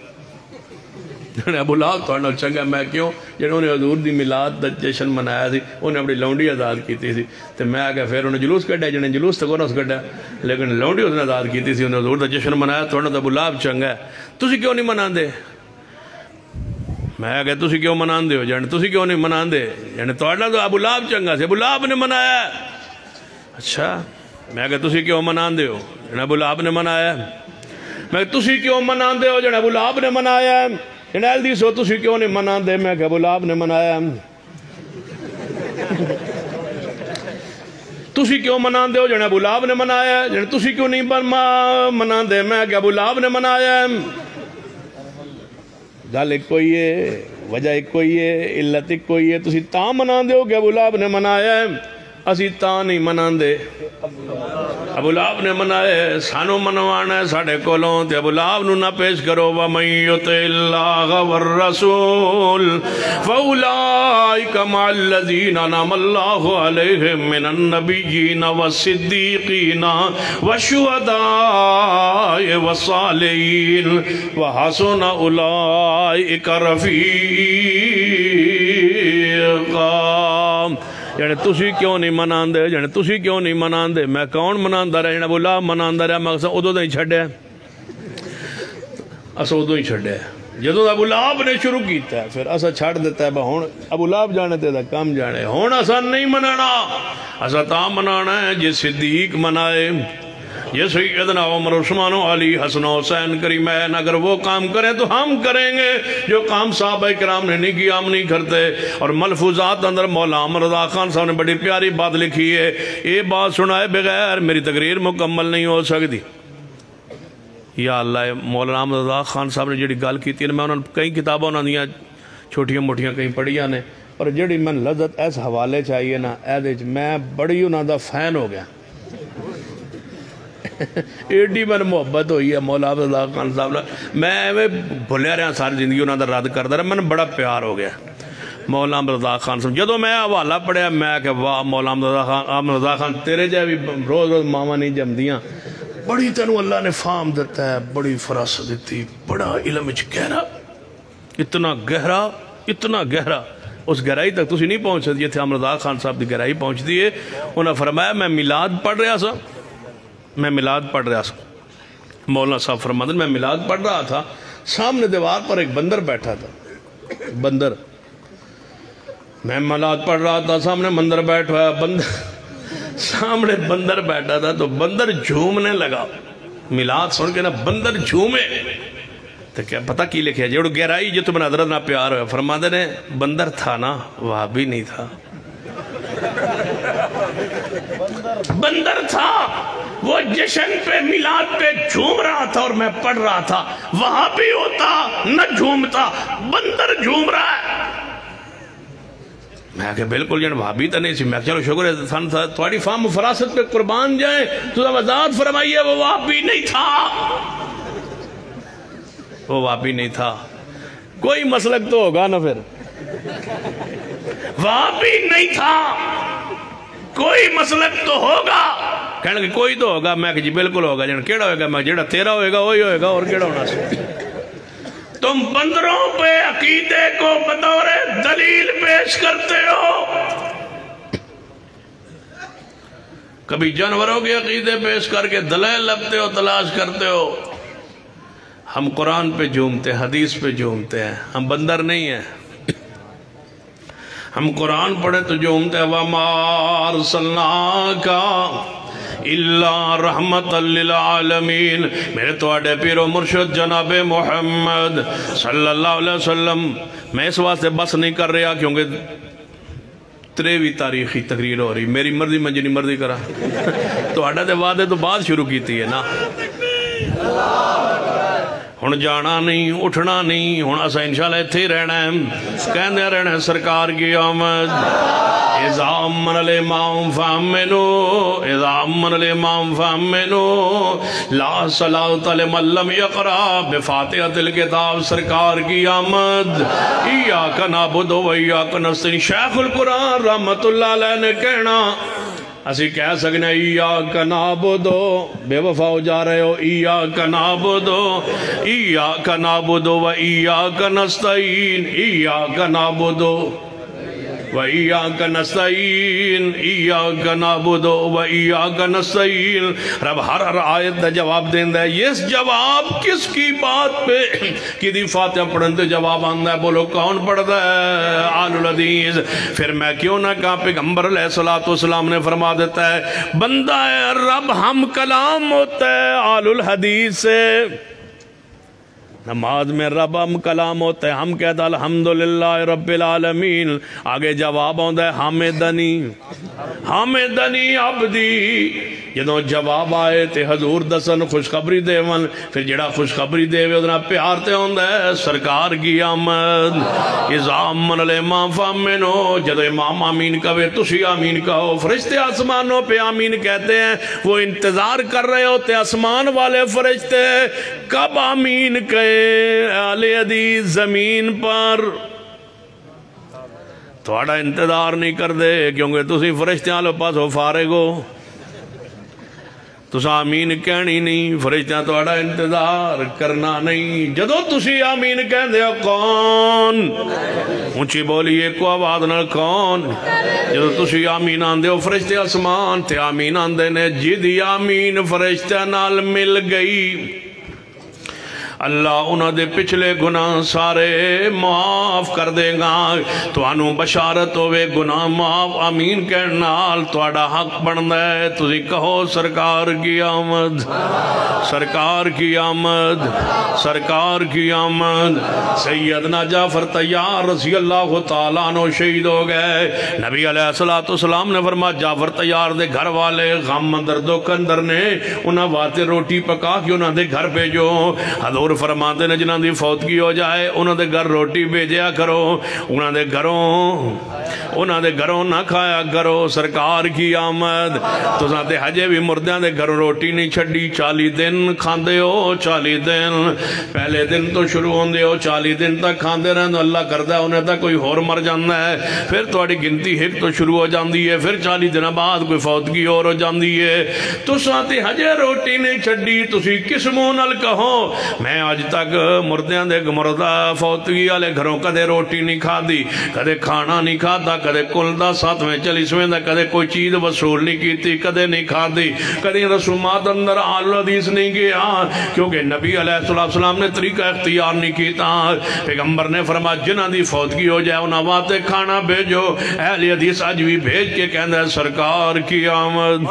ابو لہب تو انہوں چنگا، میں کیوں؟ جنہوں نے حضور دی میلاد دا جشن منایا تھی، انہیں اپنی لونڈی آزاد کیتی تھی، تو میں آگا پھر انہیں جلوس کٹا، جنہیں جلوس تک انہوں نے کٹا، لیکن لونڈی اس نے آزاد کیتی تھی، انہیں حضور دا جشن منایا، تو انہوں نے ابو لہب چنگا ہے، تسی کیوں نہیں منان دے؟ میں آگا تسی کیوں منان دے ہو؟ جنہیں تسی کیوں نہیں منان دے؟ جنہیں تو اللہ تو ابو لہب چنگا سے، ابو لہب نے منایا، اچھا، میں آگا تسی کیوں منان دے ہو؟ جنہیں ابو لہب نے منایا، میں تسی کیوں منان دے ہو؟ جنہیں ابو لہب نے منایا، جنہیں دی سو تسی کیوں نہیں منان دے؟ میں کہ ابو لہب نے منایا، تسی کیوں منان دے ہو؟ جنہیں ابو لہب نے منایا، جنہیں تسی کیوں نہیں منان دے؟ میں کہ ابو لہب نے منایا، گل ایک کوئی ہے، وجہ ایک کوئی ہے، علت ایک کوئی ہے، تسی تاں منان دے ہو کہ ابو لہب نے منایا، اسی تاں نہیں منان دے، ابو لہب نے منائے، سانو منوانا ہے ساڑھے کولوں، تے ابو لہب نو نہ پیش کرو، وَمَن يُطِعِ اللَّهَ وَالرَّسُولَ فَأُولَئِكَ مَعَ الَّذِينَ أَنْعَمَ اللَّهُ عَلَيْهِم مِّنَ النَّبِيِّينَ وَالصِّدِّيقِينَ وَالشُّهَدَاءِ وَالصَّالِحِينَ وَحَسُنَ أُولَئِكَ رَفِيقًا، یعنی تسی کیوں نہیں منان دے؟ یعنی تسی کیوں نہیں منان دے؟ میں کون منان دا رہا؟ یعنی ابو لہب منان دا رہا، مقصد ادھو دا ہی چھڑے ہیں، اسا ادھو ہی چھڑے ہیں، جدو ابو لہب نے شروع کیتا ہے پھر اسا چھڑ دیتا ہے ہن ابو لہب جانے تے دا کام جانے ہن اسا نہیں منانا اسا تا منانا ہے جے صدیق منائے یہ سیدنا عمر عثمان و علی حسن و حسین کریمین اگر وہ کام کریں تو ہم کریں گے جو کام صحابہ کرام نے نہیں کیا ہم نہیں کرتے اور ملفوظات اندر مولا عمر رضا خان صاحب نے بڑی پیاری بات لکھی ہے یہ بات سنائے بغیر میری تقریر مکمل نہیں ہو سکتی یا اللہ مولانا عمر رضا خان صاحب نے جڑی گل کی تھی میں انہوں نے کئی کتابوں نے دیا چھوٹیاں موٹیاں کہیں پڑھیاں نے پر جڑی میں لذت اس حوالے چاہیے نا میں بڑی انہوں دا فین ہو گیا ایڈی میں محبت ہوئی ہے مولا عبد اللہ خان صاحب میں بھولیا رہا ساری زندگی انہوں نے رد کرتا رہا میں بڑا پیار ہو گیا مولا عبد اللہ خان صاحب جدو میں حوالہ پڑھیا میں کہ واہ مولا عبد اللہ خان تیرے جائے بھی روز روز ماما نہیں جمدیاں بڑی تینوں اللہ نے فام دیتا ہے بڑی فراست دیتی بڑا علم گہرا اتنا گہرا اس گہرائی تک تسی نہیں پہنچ سکتی تھے عبد اللہ خان صاحب دی گہرائی پہنچ دی ہے انہوں نے فرمایا میں میلاد پڑھ رہا سا مولانا صاحب فرماتے ہیں میں میلاد پڑھ رہا تھا سامنے دیوار پر ایک بندر بیٹھا تھا بندر میں میلاد پڑھ رہا تھا سامنے بندر بیٹھا ہے سامنے بندر بیٹھا تھا تو بندر جھومنے لگا میلاد سن کے نا بندر جھومے تو کیا پتہ کی لکھے جو گہرائی جو تمہیں حضرت نہ پیار ہوئے فرماتے ہیں بندر تھا نا وہاں بھی نہیں تھا بندر تھا وہ جشن پہ میلاد پہ جھوم رہا تھا اور میں پڑھ رہا تھا وہاں بھی ہوتا نہ جھومتا بندر جھوم رہا ہے میں کہ بالکل جن وہاں بھی تو نہیں سی میں چلو شکر ہے تھوڑی فام و فراست پہ قربان جائیں تو وضاحت فرمائیے وہ وہاں بھی نہیں تھا کوئی مسلک تو ہوگا نا پھر وہاں بھی نہیں تھا کوئی مسلک تو ہوگا کہنے کہ کوئی تو ہوگا میں کہ جی بالکل ہوگا جن کیڑا ہوئے گا میں جیڑا تیرا ہوئے گا وہی ہوئے گا اور کیڑا ہونا سے تم بندروں پہ عقیدے کو بطور دلیل پیش کرتے ہو کبھی جانوروں کے عقیدے پیش کر کے دلائل لبتے ہو تلاش کرتے ہو ہم قرآن پہ جھومتے ہیں حدیث پہ جھومتے ہیں ہم بندر نہیں ہیں ہم قرآن پڑھے تو جھومتے ہیں وَمَا أَرْسَلْنَاكَ إِلَّا رَحْمَةً لِلْعَالَمِينَ میرے توڑے پیر و مرشد جناب محمد صلی اللہ علیہ وسلم میں اس واسطے بس نہیں کر رہا کیونکہ تریوی تاریخی تقریر ہو رہی میری مرضی میں جنی مرضی کرا تو اڈا دے وعدے تو بعد شروع کی تھی ہے نا ہن جانا نہیں اٹھنا نہیں ہن اسا انشاءاللہ اتھے ہی رہنا ہے کہندے رہنا ہے سرکار کی آمد اذا امن الامام فامنوا اذا امن الامام فامنوا لا صلاة لمن لم يقرأ بفاتحة الکتاب سرکار کی آمد ایاک نعبد و ایاک نستعین شیخ القرآن رحمت اللہ علیہ نے کہنا اسی کہہ سکنے ایاک نعبد بے وفا ہو جا رہے ہو ایاک نعبد ایاک نعبد و ایاک نستعین ایاک نعبد وَإِيَّاكَ نَسْتَعِينُ إِيَّاكَ نَعْبُدُ وَإِيَّاكَ نَسْتَعِينُ رب ہر آیت دا جواب دیندہ ہے یہ جواب کس کی بات پہ کدی فاتحہ پڑھن دے جواب آندہ ہے بولو کون پڑھتا ہے آل الحدیث پھر میں کیوں نہ کہا پیغمبر علیہ السلام نے فرما دیتا ہے بندہ ہے رب ہم کلام ہوتا ہے آل الحدیث سے نماز میں رب ہم کلام ہوتا ہے ہم کہتا الحمدللہ رب العالمین آگے جواب ہوتا ہے حامدنی عبدی جدوں جواب آئے تے حضور دسن خوشخبری دے ون پھر جڑا خوشخبری دے وے ادنا پیار تے ہوندہ ہے سرکار کی آمد اذا امن الامام فامنو جدو امام آمین کہے تسی آمین کہو فرشتے آسمانوں پہ آمین کہتے ہیں وہ انتظار کر رہے ہوتے آسمان والے فرشتے کب آمین کہے آلِ حدیث زمین پر تھوڑا انتظار نہیں کر دے کیونکہ تسی فرشتیاں لو پاس ہو فارغ ہو تسا آمین کہنی نہیں فرشتیاں تھوڑا انتظار کرنا نہیں جدو تسی آمین کہن دے کون اونچی بولیے کو آواز نہ کون جدو تسی آمین آن دے فرشتے آسمان تے آمین آن دے نے جدی آمین فرشتیاں نال مل گئی اللہ انہاں دے پچھلے گناہ سارے معاف کر دے گا توانوں بشارت ہوئے گناہ معاف آمین کہنال توڑا حق بڑھنا ہے تُسی کہو سرکار کی آمد سرکار کی آمد سرکار کی آمد سیدنا جعفر طیار رضی اللہ تعالیٰ عنہ شہید ہو گئے نبی علیہ السلام نے فرمایا جعفر طیار دے گھر والے غم درد و کندر نے انہاں واتے روٹی پکا کے انہاں دے گھر بھیجو حضور فرماتے نے جنہاں دی فوتگی ہو جائے انہاں دے گھر روٹی بھیجیا کرو انہاں دے گھروں نہ کھایا کرو سرکار کی آمد تو ذاتے حجے بھی مردیاں دے گھروں روٹی نہیں چھڑی 40 دن کھاندے ہو 40 دن پہلے دن تو شروع ہوندے ہو 40 دن تک کھاندے رہن اللہ کردہ انہیں تک کوئی اور مر جاندہ ہے پھر توڑی گنتی ہک تو شروع ہو جاندی ہے پھر 40 دن بعد کوئی فوتگی اور ہو جاندی ہے تو ذاتے حجے روٹی نہیں چھڑی تسی کس منہ نال کہو میں آج تک مردیاں دے مردہ فوتگی والے گھروں کدے روٹی نہیں کھا دی کدے کھانا نہیں کھاتا کدے کلدہ ساتھ میں چلی سویندہ کدے کوئی چیز وصول نہیں کیتی کدے نہیں کھا دی کدے رسومات اندر آل حدیث نہیں گیا کیونکہ نبی علیہ السلام نے طریقہ اختیار نہیں کیتا پیغمبر نے فرمایا جنہ دی فوتگی ہو جائے انہاں واتے کھانا بھیجو اہل حدیث آج بھی بھیج کے کہندہ ہے سرکار کی آمد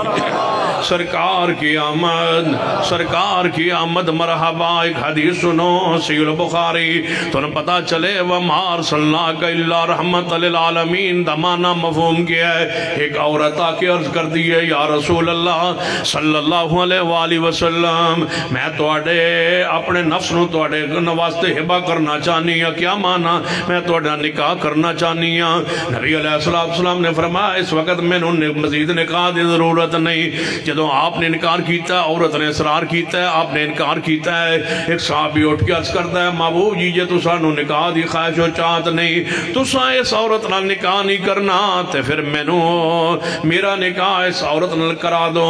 سرکار کی آمد سرکار کی آمد مرحبا ایک حدیث سنو سیل بخاری تو نے پتا چلے وَمَا أَرْسَلْنَاكَ إِلَّا رَحْمَةً لِلْعَالَمِينَ دمانا مفہوم کیا ہے ایک عورت آکے عرض کر دیئے یا رسول اللہ صلی اللہ علیہ وآلہ وسلم میں توڑے اپنے نفس نو توڑے نواستے حبہ کرنا چاہنی ہے کیا مانا میں توڑے نکاح کرنا چاہنی ہے نبی علیہ السلام نے فرمایا اس وقت میں نے مزید نکاح دی ضرورت نہیں جدوں آپ نے انکار کیتا ہے عورت نے اصرار کیتا ہے آپ نے انکار کیتا ہے ایک صحابی اٹھ کے عرض کرتا ہے محبوب جی تو سانو نکاح دی خواہش و چاہت نہیں تو ساں اس عورت نال نکاح نہیں کرنا تے پھر مینوں میرا نکاح اس عورت نال کرا دو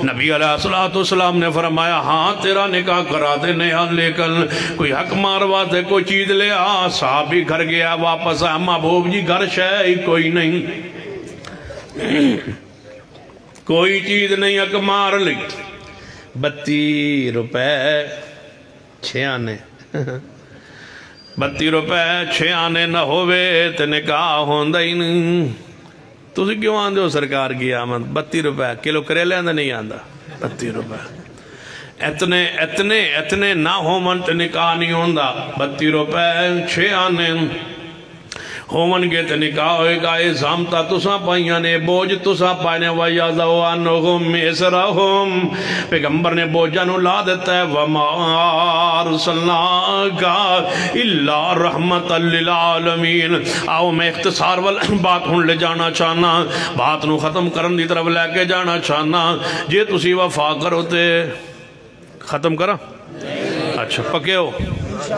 نبی علیہ السلام نے فرمایا ہاں تیرا نکاح کرا دینے لیکن کوئی حق مارواتے کوئی چیز لے آ صحابی گھر گیا واپس آیا محبوب جی گھر شے کوئی نہیں کوئی چیز نہیں حق مار لی 32 روپے 6 آنے 32 روپے 6 آنے نہ ہوئے تے نکاح ہوندہ ہی نہیں تُسی کیوں آندے ہو سرکار کی آمد 32 روپے کلو کریلے آندہ نہیں آندہ 32 روپے اتنے نہ ہومن تے نکاح نہیں ہوندہ 32 روپے 6 آنے ہومن کے تے نکاح ہوئے گا ازامتا تسا پائیانے بوجھ تسا پائینے وَيَذَوَانُهُمْ مِسْرَهُمْ پیغمبر نے بوجھانو لا دیتا ہے وَمَا أَرْسَلْنَاكَ إِلَّا رَحْمَةً لِلْعَالَمِينَ آؤ میں اختصار والا بات ہون لے جانا چاہنا بات نو ختم کرن دی طرف لے کے جانا چاہنا جے تسی وفا کرو تے ختم کرا اچھا پکے ہو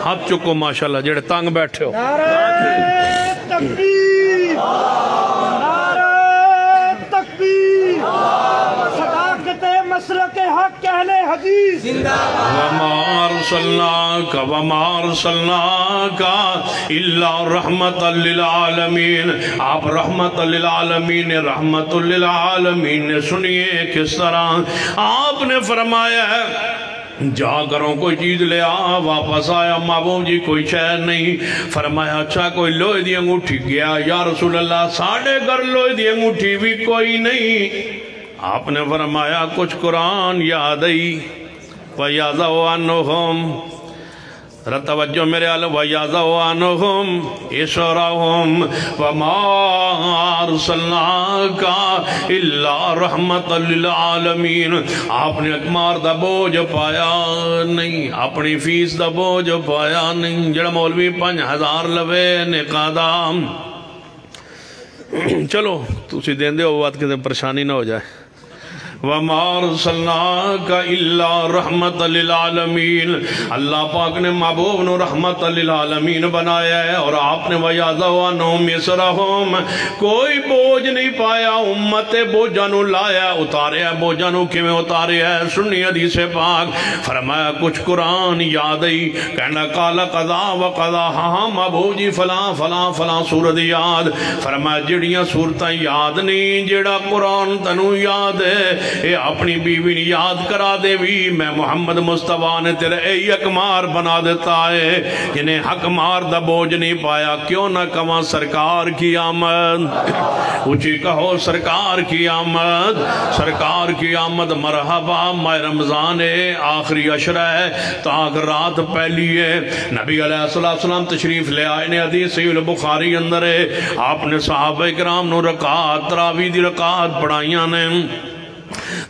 ہاتھ چکو ماشاءاللہ جڑے تانگ بیٹھے ہو نعرہ تکبیر نعرہ تکبیر صداقت مسلک حق اہل حدیث وَمَا أَرْسَلْنَاكَ إِلَّا رَحْمَةً لِلْعَالَمِينَ آپ رحمت للعالمین رحمت للعالمین سنیے کس طرح آپ نے فرمایا ہے جا کروں کوئی چیز لے آ واپس آیا محبوب جی کوئی شہر نہیں فرمایا اچھا کوئی لوہے دی انگوٹھی گیا یا رسول اللہ ساڑھے گھر لوہے دی انگوٹھی بھی کوئی نہیں آپ نے فرمایا کچھ قرآن یاد آئی وَيَذَوَانُهُمْ توجہ میرے عالم وَيَذَوَانُهُمْ إِشْرَهُمْ وَمَا أَرْسَلْنَاكَ إِلَّا رَحْمَةً لِلْعَالَمِينَ آپ نے اکمار دا بوجھ پایا نہیں اپنی فیس دا بوجھ پایا نہیں جڑا مولوی 5000 لوے نقادام چلو تُسی دین دے ہو بات کے پریشانی نہ ہو جائے وَمَا أَرْسَلْنَاكَ إِلَّا رَحْمَةً لِلْعَالَمِينَ اللہ پاک نے محبوب نو رحمت للعالمین بنایا ہے اور آپ نے وَيَذَوَانُهُمْ مِسْرَهُمْ کوئی بوجھ نہیں پایا امت بوجھانو لایا اتاریا بوجھانو کیویں اتاریا ہے سنی حدیث پاک فرمایا کچھ قرآن یاد آئی کہنا قال قضا وقضا ہاں محبوب جی فلاں سورت یاد فرمایا جڑیاں سورتاں یاد نہیں جڑا قرآن تنو یاد ہے اے اپنی بیوی نے یاد کرا دے بھی میں محمد مصطفیٰ نے تیرے اے یکمار بنا دیتا ہے جنہیں حق مار دا بوجھ نہیں پایا کیوں نہ کہاں سرکار کی آمد اونچی کہو سرکار کی آمد سرکار کی آمد مرحبا ماہ رمضان آخری عشرہ ہے تاک رات پہلی ہے نبی علیہ السلام تشریف لے آئے نے حدیث صحیح البخاری اندر ہے آپ نے صحابہ کرام نو رکعت تراویح دی رکعت پڑھائیاں نے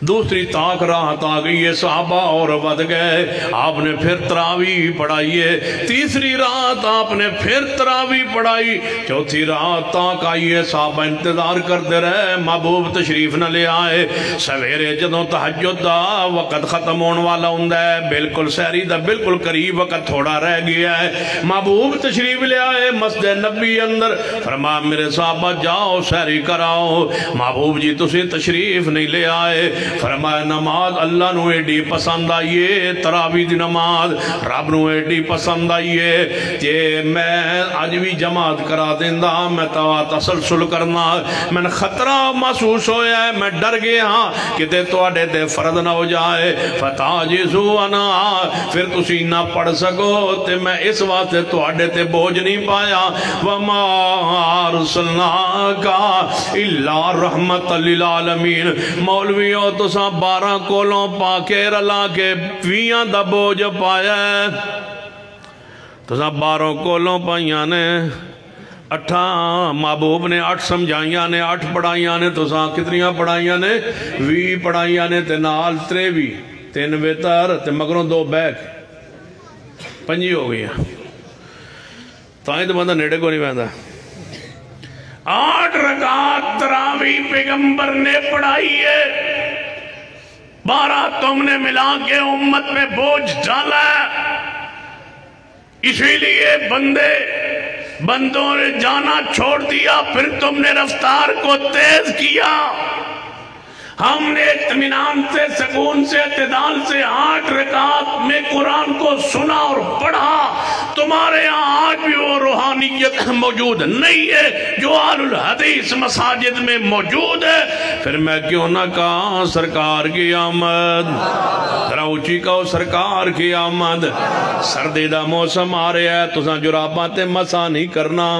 دوسری تاک رات آ گئی ہے صحابہ اور ود گئے آپ نے پھر تراویح پڑھائی ہے تیسری رات آپ نے پھر تراویح پڑھائی چوتھی رات تاک آئی ہے صحابہ انتظار کرتے رہے محبوب تشریف نہ لے آئے سویرے جدوں تہجد دا وقت ختم ہونے والا ہوندا ہے بالکل سحری دا بالکل قریب وقت تھوڑا رہ گیا ہے محبوب تشریف لے آئے مسجد نبی اندر فرمایا میرے صحابہ جاؤ سحری کراؤ محبوب جی تسی تشریف نہیں لے آئے فرمایا نماز اللہ نو ایڈی پسند آئیے تراویح دی نماز رب نو ایڈی پسند آئیے کہ میں آج بھی جماعت کرا دیندہ میں تسلسل کرنا میں نے خطرہ محسوس ہویا ہے میں ڈر گیا ہاں کہ تو آڈے تے فرد نہ ہو جائے فتاجزو انا پھر تسی نہ پڑھ سکو تے میں اس واسطے تو آڈے تے بوجھ نہیں پایا وما ارسلناک الا رحمت للعالمین مولوی تو ساں 12 کولوں پاکے رلا کے ویاں دا بوجھ پایا ہے تو ساں 12 کولوں پائیاں نے 8 محبوب نے 8 سمجھائیاں نے 8 پڑھائیاں نے تو ساں کتنیاں پڑھائیاں نے 20 پڑھائیاں نے تے نال 23 3 ویتر تے مگروں 2 بیک 5 ہو گئی تائیں تو بندہ نیڑے کو نہیں بہندا 8 رکعت تراویح پیغمبر نے پڑھائی ہے 12 تم نے ملا کے امت میں بوجھ ڈالا اسی لیے بندوں نے جانا چھوڑ دیا پھر تم نے رفتار کو تیز کیا ہم نے اطمینان سے سکون سے اعتدال سے 8 رکعت میں قرآن کو سنا اور پڑھا تمہارے یہاں آج بھی وہ روحانیت موجود نہیں ہے جو آل الحدیث مساجد میں موجود ہے پھر میں کیوں نہ کہا سرکار کی آمد ذرا اونچی کہو سرکار کی آمد سردی دا موسم آ رہا ہے تساں جراباں تے مسا نہیں کرنا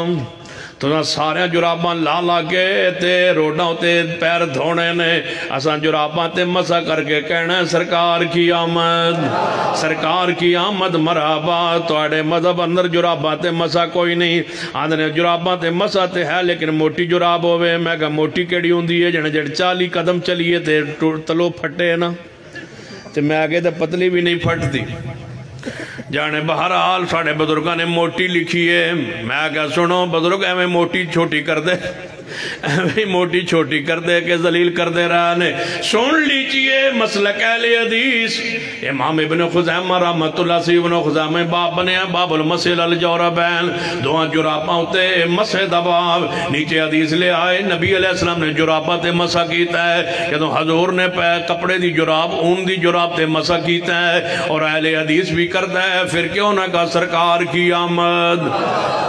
تو سارے جراباں لا کے تے روڈاں تے پیر دھونے نے اساں جراباں تے مسا کر کے کہنا سرکار کی آمد سرکار کی آمد مرحبا توڑے مذہب اندر جراباں تے مسا کوئی نہیں آدھنے جراباں تے مسا تے ہے لیکن موٹی جراب ہوئے میں کہا موٹی کیڑی ہوندی ہے جنہیں 40 قدم چلیے تے تلو پھٹے نا تے میں آگے تے پتلی بھی نہیں پھٹتی جانے بہرحال ساڑھے بزرگاں نے موٹی لکھی ہے میں کہا سنو بزرگ ایویں موٹی چھوٹی کر دے ایویں موٹی چھوٹی کر دے کہ ذلیل کر دے رہا نے سن لیجئے مسلک اہل حدیث امام ابن خزیمہ رحمت اللہ سی ابن خزیمہ باب بنے ہیں باب المسل الجوربین دعا جراباں ہوتے مسح دباب نیچے حدیث لے آئے نبی علیہ السلام نے جراباں تے مسح کیتا ہے کہ تو حضور نے کپڑے دی جراب اون دی جراب تے مسح کیتا ہے اور اہل حدیث بھی کرتا ہے پھر کیوں نہ کہا سرکار کی آمد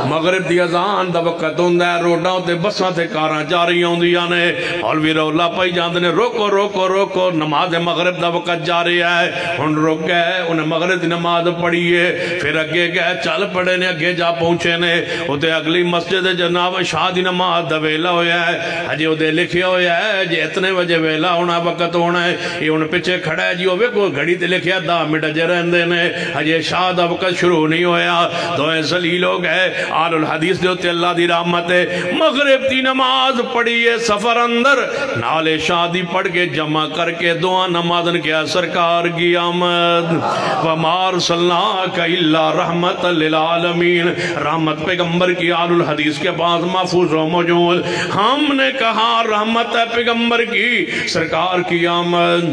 مغرب دی اذان دا وقت ہوندہ ہے روڈاں تے بساں تے کاراں جا رہی ہوندیاں نے مولوی رولا پائی جاندے نے روکو روکو روکو نماز مغرب دا وقت جا رہی ہے ہن رک گئے انہیں مغرب دی نماز پڑھی ہے پھر اگے گئے چل پڑے نے اگے جا پہنچے نے اتے اگلی مسجد جناب شاہ دی نماز دا ویلا ہویا ہے ہجے اتے لکھیا ہویا ہے جے اتنے وجہ ویلا ہونا وقت ہونا ہے یہ ان پیچھے کھڑا ہے جی ہوئے کوئی گھڑی تے لکھیا 10 منٹ جے رہندے نے ہجے شاہ دا وقت شروع نہیں ہویا دوئے ذلیل ہو گئے آل الحدیث دے ہوتے اللہ دی رحمت ہے مغرب دی نماز پڑھیے سفر اندر نالے شادی پڑھ کے جمع کر کے دعا نمازن کیا سرکار کی آمد وَمَا أَرْسَلْنَاكَ إِلَّا رَحْمَةً لِلْعَالَمِينَ رحمت پیغمبر کی آل الحدیث کے بعد محفوظ و موجود ہم نے کہا رحمت پیغمبر کی سرکار کی آمد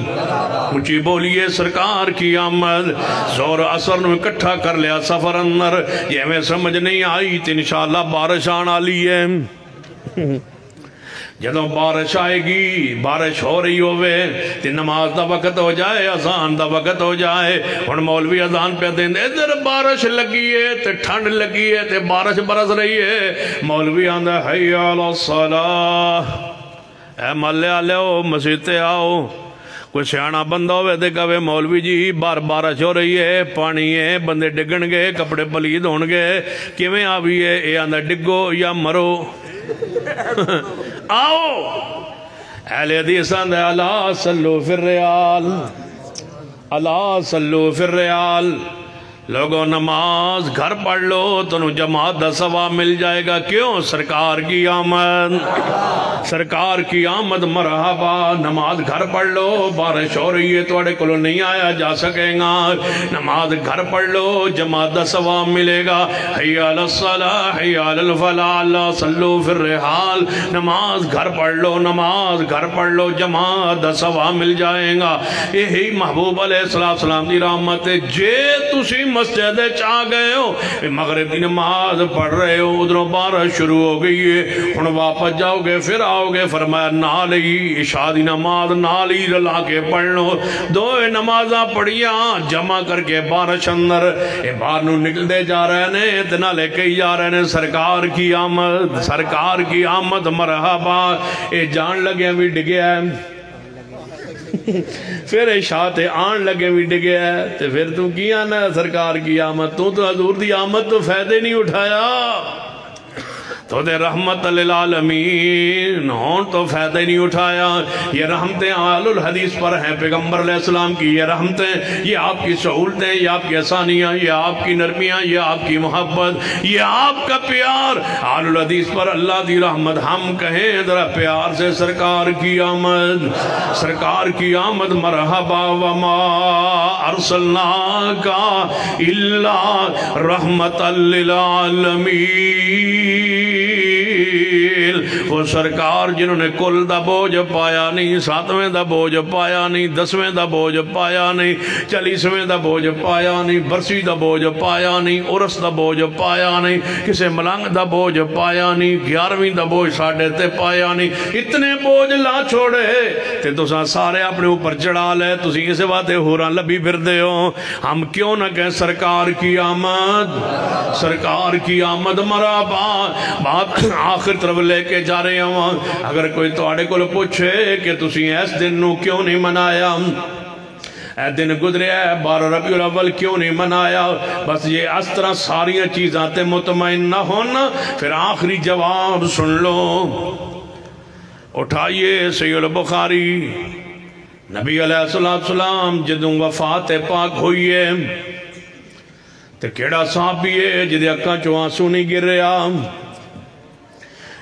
مجھے بولیے سرکار کی آمد زور اثر نے اکٹھا کر لیا سفر اندر یہ میں سمجھ نہیں آئی تو انشاءاللہ بارش آنا لی ہے جدوں بارش آئے گی بارش ہو رہی ہوئے تے نماز دا وقت ہو جائے اذان دا وقت ہو جائے ہن مولوی اذان پہ دیں ادھر بارش لگی ہے تے ٹھنڈ لگی ہے تے بارش برس رہی ہے مولوی آندہ حی علی الصلاۃ اے ملے آلے ہو مسجد تے آؤ کوئی سیانا بندہ ہوئے دے کہے مولوی جی بارش ہو رہی ہے، پانی ہے، بندے ڈگن گے، کپڑے پلید ہون گے، کیویں آوی ہے؟ اے آندہ ڈگو یا مرو آؤ اہل حدیث آندہ الا صلو فی الریال، الا صلو فی الریال، لوگوں نماز گھر پڑھ لو تو جماعت دا ثواب مل جائے گا۔ کیوں؟ سرکار کی آمد، سرکار کی آمد مرحبا۔ نماز گھر پڑھ لو، بارش ہو رہی ہے توڑے کلو نہیں آیا جا سکیں گا، نماز گھر پڑھ لو، جماعت دا ثواب ملے گا۔ حی علی الصلاح حی علی الفلاح، اللہ صلو فی الرحال، نماز گھر پڑھ لو، نماز گھر پڑھ لو، جماعت دا ثواب مل جائے گا۔ یہی محبوب علیہ السلام دی رحمت ہے۔ جے تسی مسجد چاہ گئے ہو، مغرب کی نماز پڑھ رہے ہو، ادھروں بارش شروع ہو گئی ہے، ہن واپس جاؤ گے پھر آؤ گے، فرمایا نال ہی عشاء دی نماز نال ہی رلا کے پڑھ لو۔ دو نمازاں پڑھیاں جمع کر کے بارش اندر باہر نو نکل دے جا رہے نے، اتنا لے کے جا رہے نے سرکار کی آمد، سرکار کی آمد مرحبا۔ اے جان لگے بھی ڈگیا ہے، پھر عشاء تے آن لگے بھی ڈگے ہے، تے پھر تو کی آنا ہے سرکار کی آمد؟ تو حضور دی آمد تو فائدے نہیں اٹھایا، تو دے رحمت للعالمین ہون تو فائدہ نہیں اٹھایا۔ یہ رحمتیں آل الحدیث پر ہیں، پیغمبر علیہ السلام کی یہ رحمتیں، یہ آپ کی سہولتیں، یہ آپ کی آسانیاں، یہ آپ کی نرمیاں، یہ آپ کی محبت، یہ آپ کا پیار۔ آل الحدیث پر اللہ دی رحمت، ہم کہیں ذرا پیار سے سرکار کی آمد، سرکار کی آمد مرحبا۔ وما ارسلناک الا رحمت للعالمین، وہ سرکار جنہوں نے کل دا بوجھ پایا نہیں، 7ویں دا بوجھ پایا نہیں، 10ویں دا بوجھ پایا نہیں، 40ویں دا بوجھ پایا نہیں، برسی دا بوجھ پایا نہیں، عرس دا بوجھ پایا نہیں، کسے ملنگ دا بوجھ پایا نہیں، 11ویں دا بوجھ ساڑھے تے پایا نہیں۔ اتنے بوجھ لا چھوڑے تے تو سارے اپنے اوپر چڑھا لے، تو اسے باتیں ہو رہا لبی پھر دے ہو۔ ہم کیوں نہ کہیں سرکار کی آمد، سرکار کی آمد مرحبا۔ بات آخر طرف لے کے جا رہے ہوں، اگر کوئی توڑے کو پوچھے کہ تسی ایس دن نو کیوں نہیں منایا، اے دن گزرے ہے 12 ربیع الاول کیوں نہیں منایا، بس یہ اس طرح ساریاں چیزاں تے مطمئن نہ ہونا، پھر آخری جواب سن لو۔ اٹھائیے صحیح البخاری، نبی علیہ السلام جدوں وفات پاک ہوئی ہے تے کیڑا صحابی ہے جدے اکھاں چوں آنسو نہیں گر رہا؟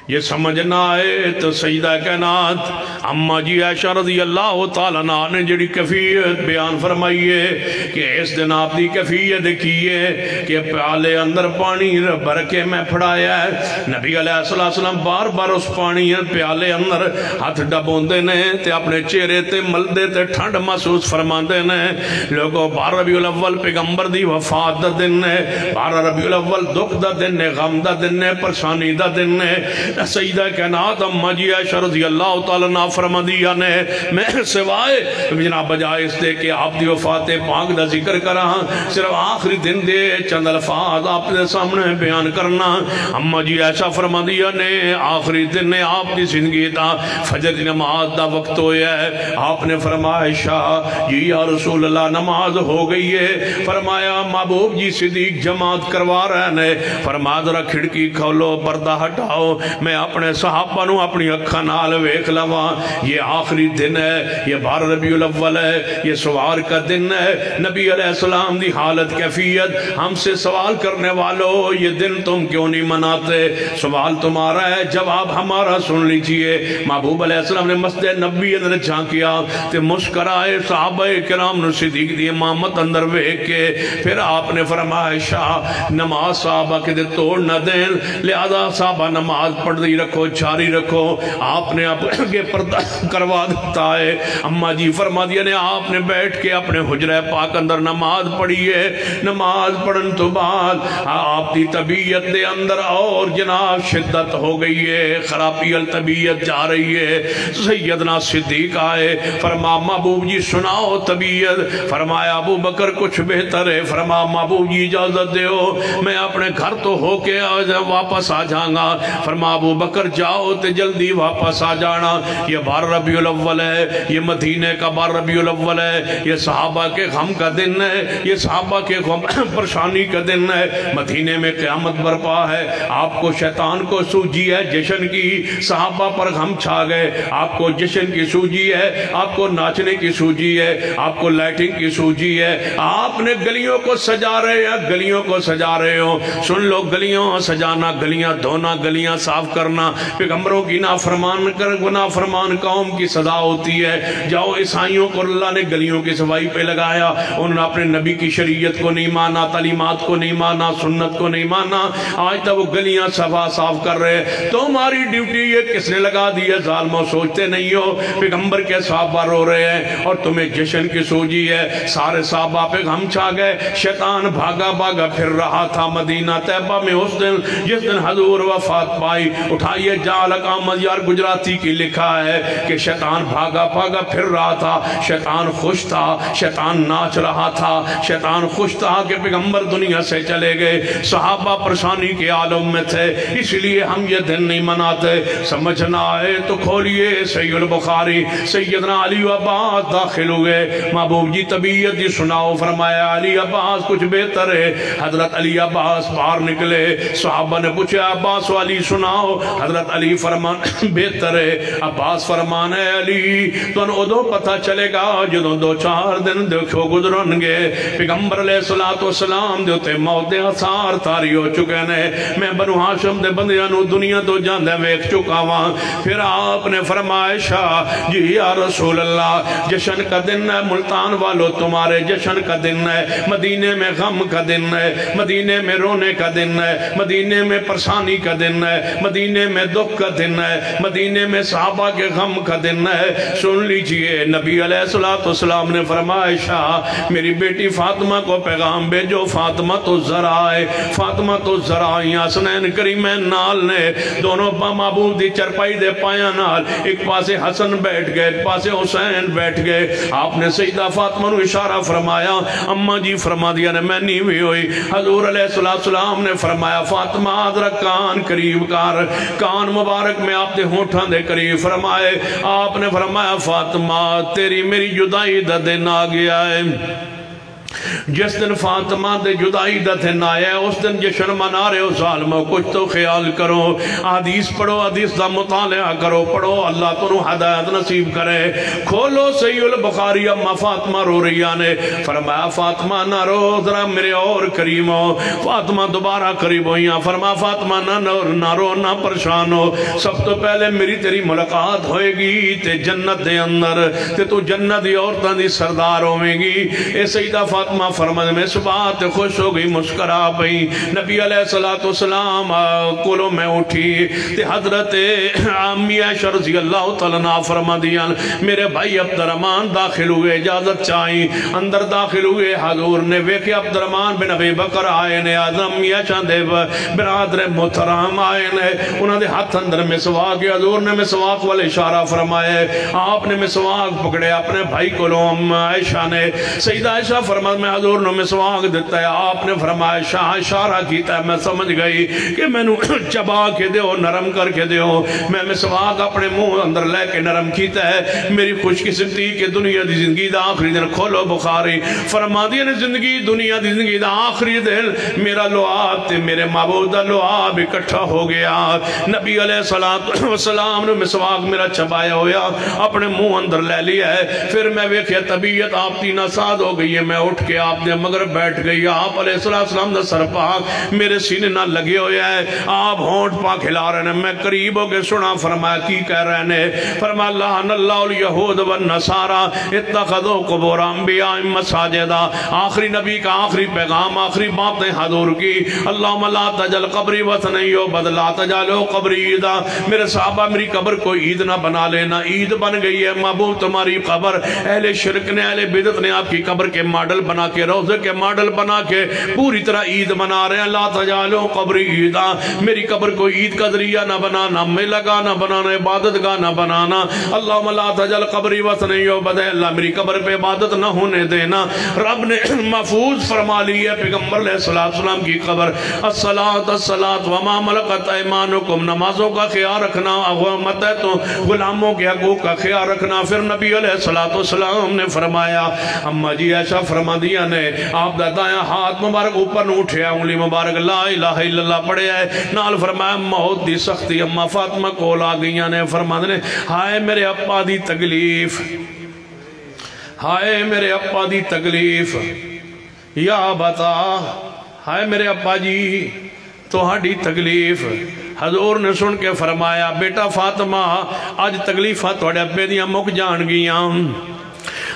یہ سمجھنا ہے تو سیدہ کائنات اما جی عائشہ رضی اللہ تعالیٰ عنہ نے جڑی کیفیت بیان فرمائی ہے کہ اس دن آپ دی کیفیت کی ہے کہ پیالے اندر پانی بھر کے میں پھڑایا ہے۔ نبی علیہ السلام بار بار اس پانی پیالے اندر ہاتھ ڈبوندے نے تے اپنے چہرے تے ملدے تے ٹھنڈ محسوس فرماندے نے۔ لوگوں 12 ربیع الاول پیغمبر دی وفات دا دن ہے، 12 ربیع الاول دکھ دا دن ہے، غم دا دن ہے، پریشانی دا دن ہے۔ سیدہ کائنات اما جی عائشہ رضی اللہ تعالیٰ عنہ فرمادیہ نے میں سوائے جناب بجائے اس دے کہ آپ دی وفات پاک دا ذکر کرا، صرف آخری دن دے چند الفاظ آپ دے سامنے بیان کرنا۔ اما جی عائشہ فرمادیہ نے آخری دن نے آپ دی زندگی دا فجر دی نماز دا وقت ہویا ہے، آپ نے فرمایا شاہ جی یا رسول اللہ نماز ہو گئی ہے، فرمایا محبوب جی صدیق جماعت کروا رہے ہیں، فرمایا ذرا کھڑکی کھولو پردہ ہٹاؤ میں اپنے صحابہ نو اپنی اکھاں نال ویکھ لواں۔ یہ آخری دن ہے، یہ 12 ربیع الاول ہے، یہ سوار کا دن ہے۔ نبی علیہ السلام دی حالت کیفیت ہم سے سوال کرنے والوں یہ دن تم کیوں نہیں مناتے؟ سوال تمہارا ہے، جواب ہمارا سن لیجئے۔ محبوب علیہ السلام نے مسجد نبی اندر جھانکیا تے مسکرائے، صحابہ کرام نے صدیق دی امامت اندر ویکھ کے پھر آپ نے فرمایا شاہ نماز صحابہ کے دے توڑ نہ دیں، لہذا صحابہ نماز پڑھ دی رکھو، جاری رکھو۔ آپ نے اپنے پردہ کروا دیتا ہے۔ اما جی فرما دیا نے آپ نے بیٹھ کے اپنے حجرہ پاک اندر نماز پڑھی ہے۔ نماز پڑھن تو بعد آپ دی طبیعت دے اندر اور جناب شدت ہو گئی ہے، خرابی الطبیعت جا رہی ہے۔ سیدنا صدیق آئے، فرما محبوب جی سناؤ طبیعت، فرمایا ابو بکر کچھ بہتر ہے، فرما محبوب جی اجازت دیو میں اپنے گھر تو ہو کے واپس آ جاؤں گا، فرما ابو بکر جاؤ تے جلدی واپس آ جانا، یہ بار ربیع الاول ہے، یہ مدینے کا بار ربیع الاول ہے، یہ صحابہ کے غم کا دن ہے، یہ صحابہ کے پریشانی کا دن ہے، مدینے میں قیامت برپا ہے۔ آپ کو شیطان کو سوجی ہے جشن کی، صحابہ پر غم چھا گئے، آپ کو جشن کی سوجی ہے، آپ کو ناچنے کی سوجی ہے، آپ کو لائٹنگ کی سوجی ہے، آپ نے گلیوں کو سجا رہے ہیں، گلیوں کو سجا رہے ہو۔ سن لو، گلیوں سجانا، گلیاں دھونا، گلیاں صاف کرنا پیغمبروں کی نافرمان قوم کی سزا ہوتی ہے۔ جاؤ، عیسائیوں کو اللہ نے گلیوں کی صفائی پہ لگایا، انہوں نے اپنے نبی کی شریعت کو نہیں مانا، تعلیمات کو نہیں مانا، سنت کو نہیں مانا، آج تک وہ گلیاں صاف کر رہے۔ تمہاری ڈیوٹی یہ کس نے لگا دی ہے؟ ظالموں، سوچتے نہیں ہو پیغمبر کے صحابہ رو رہے ہیں اور تمہیں جشن کی سوجی ہے۔ سارے صحابہ پہ غم چھا گئے، شیطان بھاگا پھر رہا تھا مدینہ طیبہ میں اس دن جس دن حضور وفات پائی۔ اٹھائیے جالک احمد یار گجراتی کی لکھا ہے کہ شیطان بھاگا پھر رہا تھا، شیطان خوش تھا، شیطان ناچ رہا تھا، شیطان خوش تھا کہ پیغمبر دنیا سے چلے گئے۔ صحابہ پریشانی کے عالم میں تھے، اس لیے ہم یہ دن نہیں مناتے۔ سمجھنا ہے تو کھولیے صحیح البخاری، سیدنا علی عباس داخل ہوئے، محبوب جی طبیعت جی سناؤ، فرمایا علی عباس کچھ بہتر ہے۔ حضرت علی عباس باہر نکلے، صحابہ نے پوچھا عباس والی سناؤ، حضرت علی فرمان بہتر ہے۔ عباس فرمان ہے علی تو ادو پتہ چلے گا جدوں 2-4 دن دیکھو گزرن گے، پیغمبر علیہ السلام دیتے موت آثار تاری ہو چکے نے، میں بنو ہاشم دے بندیاں نو دنیا تو جاندے ویکھ چکا ہاں۔ پھر آپ نے فرمایا جی یا رسول اللہ، جشن کا دن ہے ملتان والو، تمہارے جشن کا دن ہے، مدینے میں غم کا دن ہے، مدینے میں رونے کا دن ہے، مدینے میں پریشانی کا دن ہے، مدینے میں دکھ کا دن ہے، مدینے میں صحابہ کے غم کا دن ہے۔ سن لیجئے، نبی علیہ السلام نے فرمایا میری بیٹی فاطمہ کو پیغام بھیجو، فاطمہ تو ذرائے، فاطمہ تو ذرائیں حسنین کریمین نال نے دونوں محبوب دی چرپائی دے پایا نال، ایک پاسے حسن بیٹھ گئے، ایک پاسے حسین بیٹھ گئے۔ آپ نے سیدہ فاطمہ نو اشارہ فرمایا، اماں جی فرما دیا نے میں نیوی ہوئی۔ حضور علیہ السلام نے فرمایا فاطمہ ذرا کان قریب کر، کان مبارک میں آپ دے ہونٹاں دے قریب فرمائے۔ آپ نے فرمایا فاطمہ تیری میری جدائی دا دن آ گیا ہے۔ جس دن فاطمہ دے جدائی دا دن آیا ہے اس دن جشن منا رہے ہو، ظالموں کچھ تو خیال کرو، حدیث پڑھو، حدیث دا مطالعہ کرو، پڑھو، اللہ تو ہدایت نصیب کرے۔ کھولو صحیح البخاری، اما فاطمہ رو رہی نے، فرمایا فاطمہ نہ رو، ذرا میرے اور قریب ہو۔ فاطمہ دوبارہ قریب ہوئیاں، فرمایا فاطمہ نہ رو، نہ پریشان ہو، سب تو پہلے میری تیری ملاقات ہوئے گی تے جنت دے اندر، تے تو جنت دی عورتاں دی سردار ہوئے گی۔ اے سیدہ فاطمہ فرمانے میں اس بات خوش ہو گئی، مسکرا پئی۔ نبی علیہ السلام کولوں میں اٹھی تے حضرت امی عائشہ رضی اللہ تعالیٰ عنہ فرما دیا میرے بھائی عبد الرحمن داخل ہوئے، اجازت چاہی، اندر داخل ہوئے۔ حضور نے ویکھے عبد الرحمن بن ابی بکر آئے نے، امی عائشہ دے برادر محترم آئے نے، انہوں نے ہاتھ اندر مسواک، حضور نے مسواک والے اشارہ فرمائے، آپ نے مسواک پکڑے اپنے بھائی کولوں۔ عائشہ نے، سیدہ عائشہ فرما میں حضور نے مسواک دیتا ہے، آپ نے فرمایا شاہ اشارہ کیتا ہے، میں سمجھ گئی کہ میں نو چبا کے دیو، نرم کر کے دیو۔ میں مسواک اپنے منہ اندر لے کے نرم کیتا ہے، میری خوش قسمتی کہ دنیا دی زندگی دا آخری دن۔ کھولو بخاری، فرما دیا نے زندگی دنیا دی زندگی دا آخری دن میرا لعاب تے میرے معبود دا لعاب اکٹھا ہو گیا۔ نبی علیہ السلام نے مسواک میرا چبایا ہویا اپنے منہ اندر لے لیا ہے۔ پھر میں ویکھیا طبیعت آپ کی ناساز ہو گئی ہے، میں اٹھ کے آپ دے مگر بیٹھ گئی۔ آپ علیہ السلام دا سر پاک میرے سینے نہ لگے ہوئے ہیں، آپ ہونٹ پاک ہلا رہے ہیں۔ میں قریب ہو کے سنا، فرمایا کی کہہ رہے ہیں؟ فرمایا لعن اللہ الیہود والنصارى اتخذوا قبور انبیاء مساجدا۔ آخری نبی کا آخری پیغام، آخری باتیں حضور کی، اللہم لا تجعل قبری وطنا یعبد، لا تجعلوا قبری عیدا۔ میرے صحابہ میری قبر کو عید نہ بنا لینا، عید بن گئی ہے محبوب تمہاری قبر۔ اہل شرک نے، اہل بدعت نے آپ کی قبر کے ماڈل بنا بنا کے روزے کے ماڈل بنا کے پوری طرح عید منا رہے ہیں. لا تجعلوا قبری عیدا, میری قبر کو عید کا ذریعہ نہ بنانا, میلہ گاہ نہ بنانا, عبادت گاہ نہ بنانا. اللہم لا تجعل قبری وطن یعبد, اللہ میری قبر پہ عبادت نہ ہونے دینا. رب نے محفوظ فرما لی ہے پیغمبر علیہ السلام کی قبر. الصلاۃ وما ملکت ایمانکم, نمازوں کا خیال رکھنا, متعتوں غلاموں کے حقوق کا خیال رکھنا. پھر نبی علیہ السلام نے فرمایا, اما جی ایسا فرما دیا نے, آپ دا دایاں ہاتھ مبارک اوپر نہ اٹھیا, انگلی مبارک لا الہ الا اللہ پڑھے ہے, نال فرمایا موت دی سختی اما فاطمہ کول آ گئیاں نے. فرما دے ہائے میرے ابا دی تکلیف, ہائے میرے ابا دی تکلیف, یا بتا ہائے میرے ابا جی توہاڈی تکلیف. حضور نے سن کے فرمایا, بیٹا فاطمہ آج تکلیفہ توڑے ابے دیاں مک جان گیاں,